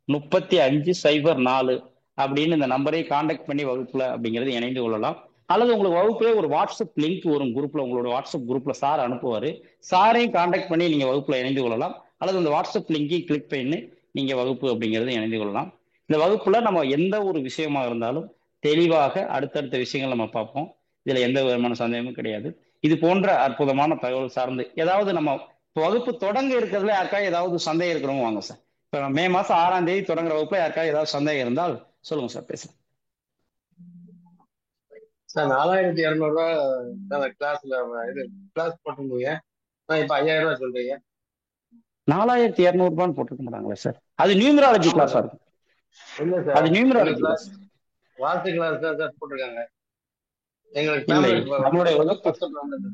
35 04 அப்படின்னு இந்த நம்பரை கான்டாக்ட் பண்ணி வகுப்புல அப்படிங்கிறது இணைந்து கொள்ளலாம். அல்லது உங்களுக்கு வகுப்புல ஒரு வாட்ஸ்அப் லிங்க் வரும் குரூப்ல, உங்களோட வாட்ஸ்அப் குரூப்ல சார் அனுப்புவாரு, சாரையும் கான்டாக்ட் பண்ணி நீங்க வகுப்புல இணைந்து கொள்ளலாம். அல்லது அந்த வாட்ஸ்அப் லிங்கை கிளிக் பண்ணி நீங்க வகுப்பு அப்படிங்கிறது இணைந்து கொள்ளலாம். இந்த வகுப்புல நம்ம எந்த ஒரு விஷயமா இருந்தாலும் தெளிவாக அடுத்தடுத்த விஷயங்கள் நம்ம பார்ப்போம். இதுல எந்த விதமான சந்தேகமும் கிடையாது. இது போன்ற அற்புதமான தகவல் சார்ந்து ஏதாவது நம்ம வகுப்பு தொடங்க இருக்கிறதுல யாருக்காவது ஏதாவது சந்தேகம் இருக்கிறவங்க வாங்க சார். இப்ப மே மாசம் 6ஆம் தேதி தொடங்குற வகுப்புல யாருக்காவது ஏதாவது சந்தேகம் இருந்தால் சொல்லுங்க சார், பேசுங்க சார். 4200 ரூபாய் கிளாஸ்ல இது கிளாஸ் போட்டுருந்தீங்க, இப்ப 5000 ரூபாய் சொல்றீங்க. 4200 ரூபான்னு போட்டுருக்க மாட்டாங்களா சார்? அது நியூமராலஜி கிளாஸா இருக்கும். இல்ல சார், அது நியூமராலஜி கிளாஸ் வாஸ்து கிளாஸ் தான் சார் போட்டிருக்காங்க. எங்களுக்கு இல்லை, family நம்மளுடைய வகுப்பு அப்படிங்கிறது வந்தது.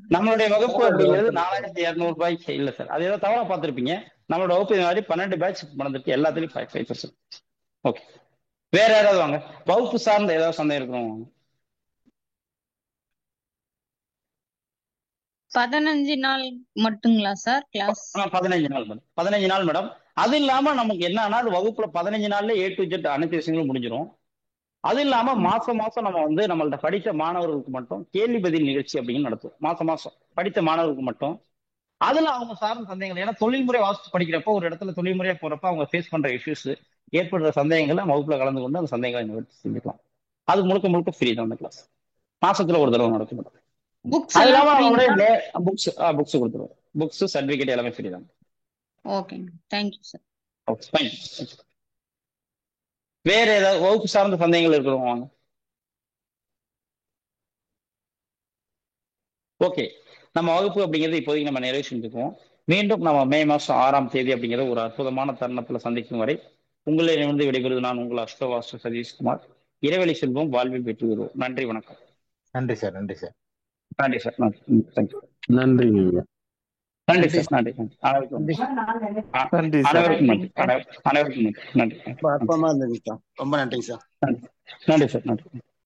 4200 ரூபாய்க்கு இல்லை சார். அது ஏதோ தவறா பார்த்திருப்பீங்க. நம்மளோட வகுப்பு இது மாதிரி 12 பேட்ச் நடந்திருக்கு, எல்லாத்துலயும் 5%. ஓகே, வேற யாராவது வாங்க. வகுப்பு சார்ந்த ஏதாவது சந்தேகம் இருக்கிறவங்க 15 நாள் மட்டுங்களா சார் கிளாஸ்? 15 நாள் மேடம், 15 நாள் மேடம். அது இல்லாம நமக்கு என்னன்னா வகுப்புல 15 நாள்ல A to Z அனைத்து விஷயங்களும் முடிஞ்சிடும். அது இல்லாம மாசம் மாசம் நம்ம நம்மள்ட்ட படித்த மாணவர்களுக்கு மட்டும் கேள்வி பதில் நிகழ்ச்சி அப்படின்னு நடத்தும். மாசம் மாசம் படித்த மாணவர்களுக்கு மட்டும் அதுல அவங்க சார்ந்த சந்தேகங்கள், ஏன்னா தொழில்முறை வாஸ்து படிக்கிறப்ப ஒரு இடத்துல தொழில்முறையா போறப்ப அவங்க ஃபேஸ் பண்ற இஷ்யூஸ், ஏற்படுற சந்தேகங்களை வகுப்புல கலந்து கொண்டு அந்த சந்தேகங்களை நிவர்த்தி செஞ்சுக்கலாம். அது முழுக்க முழுக்க ஃப்ரீ தான் அந்த கிளாஸ். மாசத்துல ஒரு தடவை நடக்கும். அது இல்லாம அவங்களுடைய புக்ஸ் கொடுத்துருவோம். புக்ஸ், சர்டிபிகேட் எல்லாமே ஃப்ரீ தான். Okay, thank you sir. Okay, fine. வேற ஏதாவது வகுப்பு சார்ந்த சந்தேகங்கள் இருக்கிறவங்க வாங்க. ஓகே, நம்ம வகுப்பு அப்படிங்கிறது இப்போதைக்கு நம்ம நிறைவு செஞ்சுக்குவோம். மீண்டும் நம்ம மே மாசம் 6ஆம் தேதி அப்படிங்கிற ஒரு அற்புதமான தருணத்துல சந்திக்கும் வரை உங்களிடமிருந்து விடைபெறுவது நான் உங்கள் அஷ்டவாஸ்து சதீஷ்குமார். இறைவழி செல்வோம், வாழ்வில் வெற்றி பெறுவோம். நன்றி, வணக்கம். நன்றி சார். நன்றி சார். நன்றி சார். நன்றி. தேங்க்யூ. நன்றி. நன்றி சார். நன்றி. அனைவருக்கும் நன்றி. அனைவருக்கும் நன்றி. அற்புதமா இருந்தது சார். ரொம்ப நன்றி சார். நன்றி சார், நன்றி.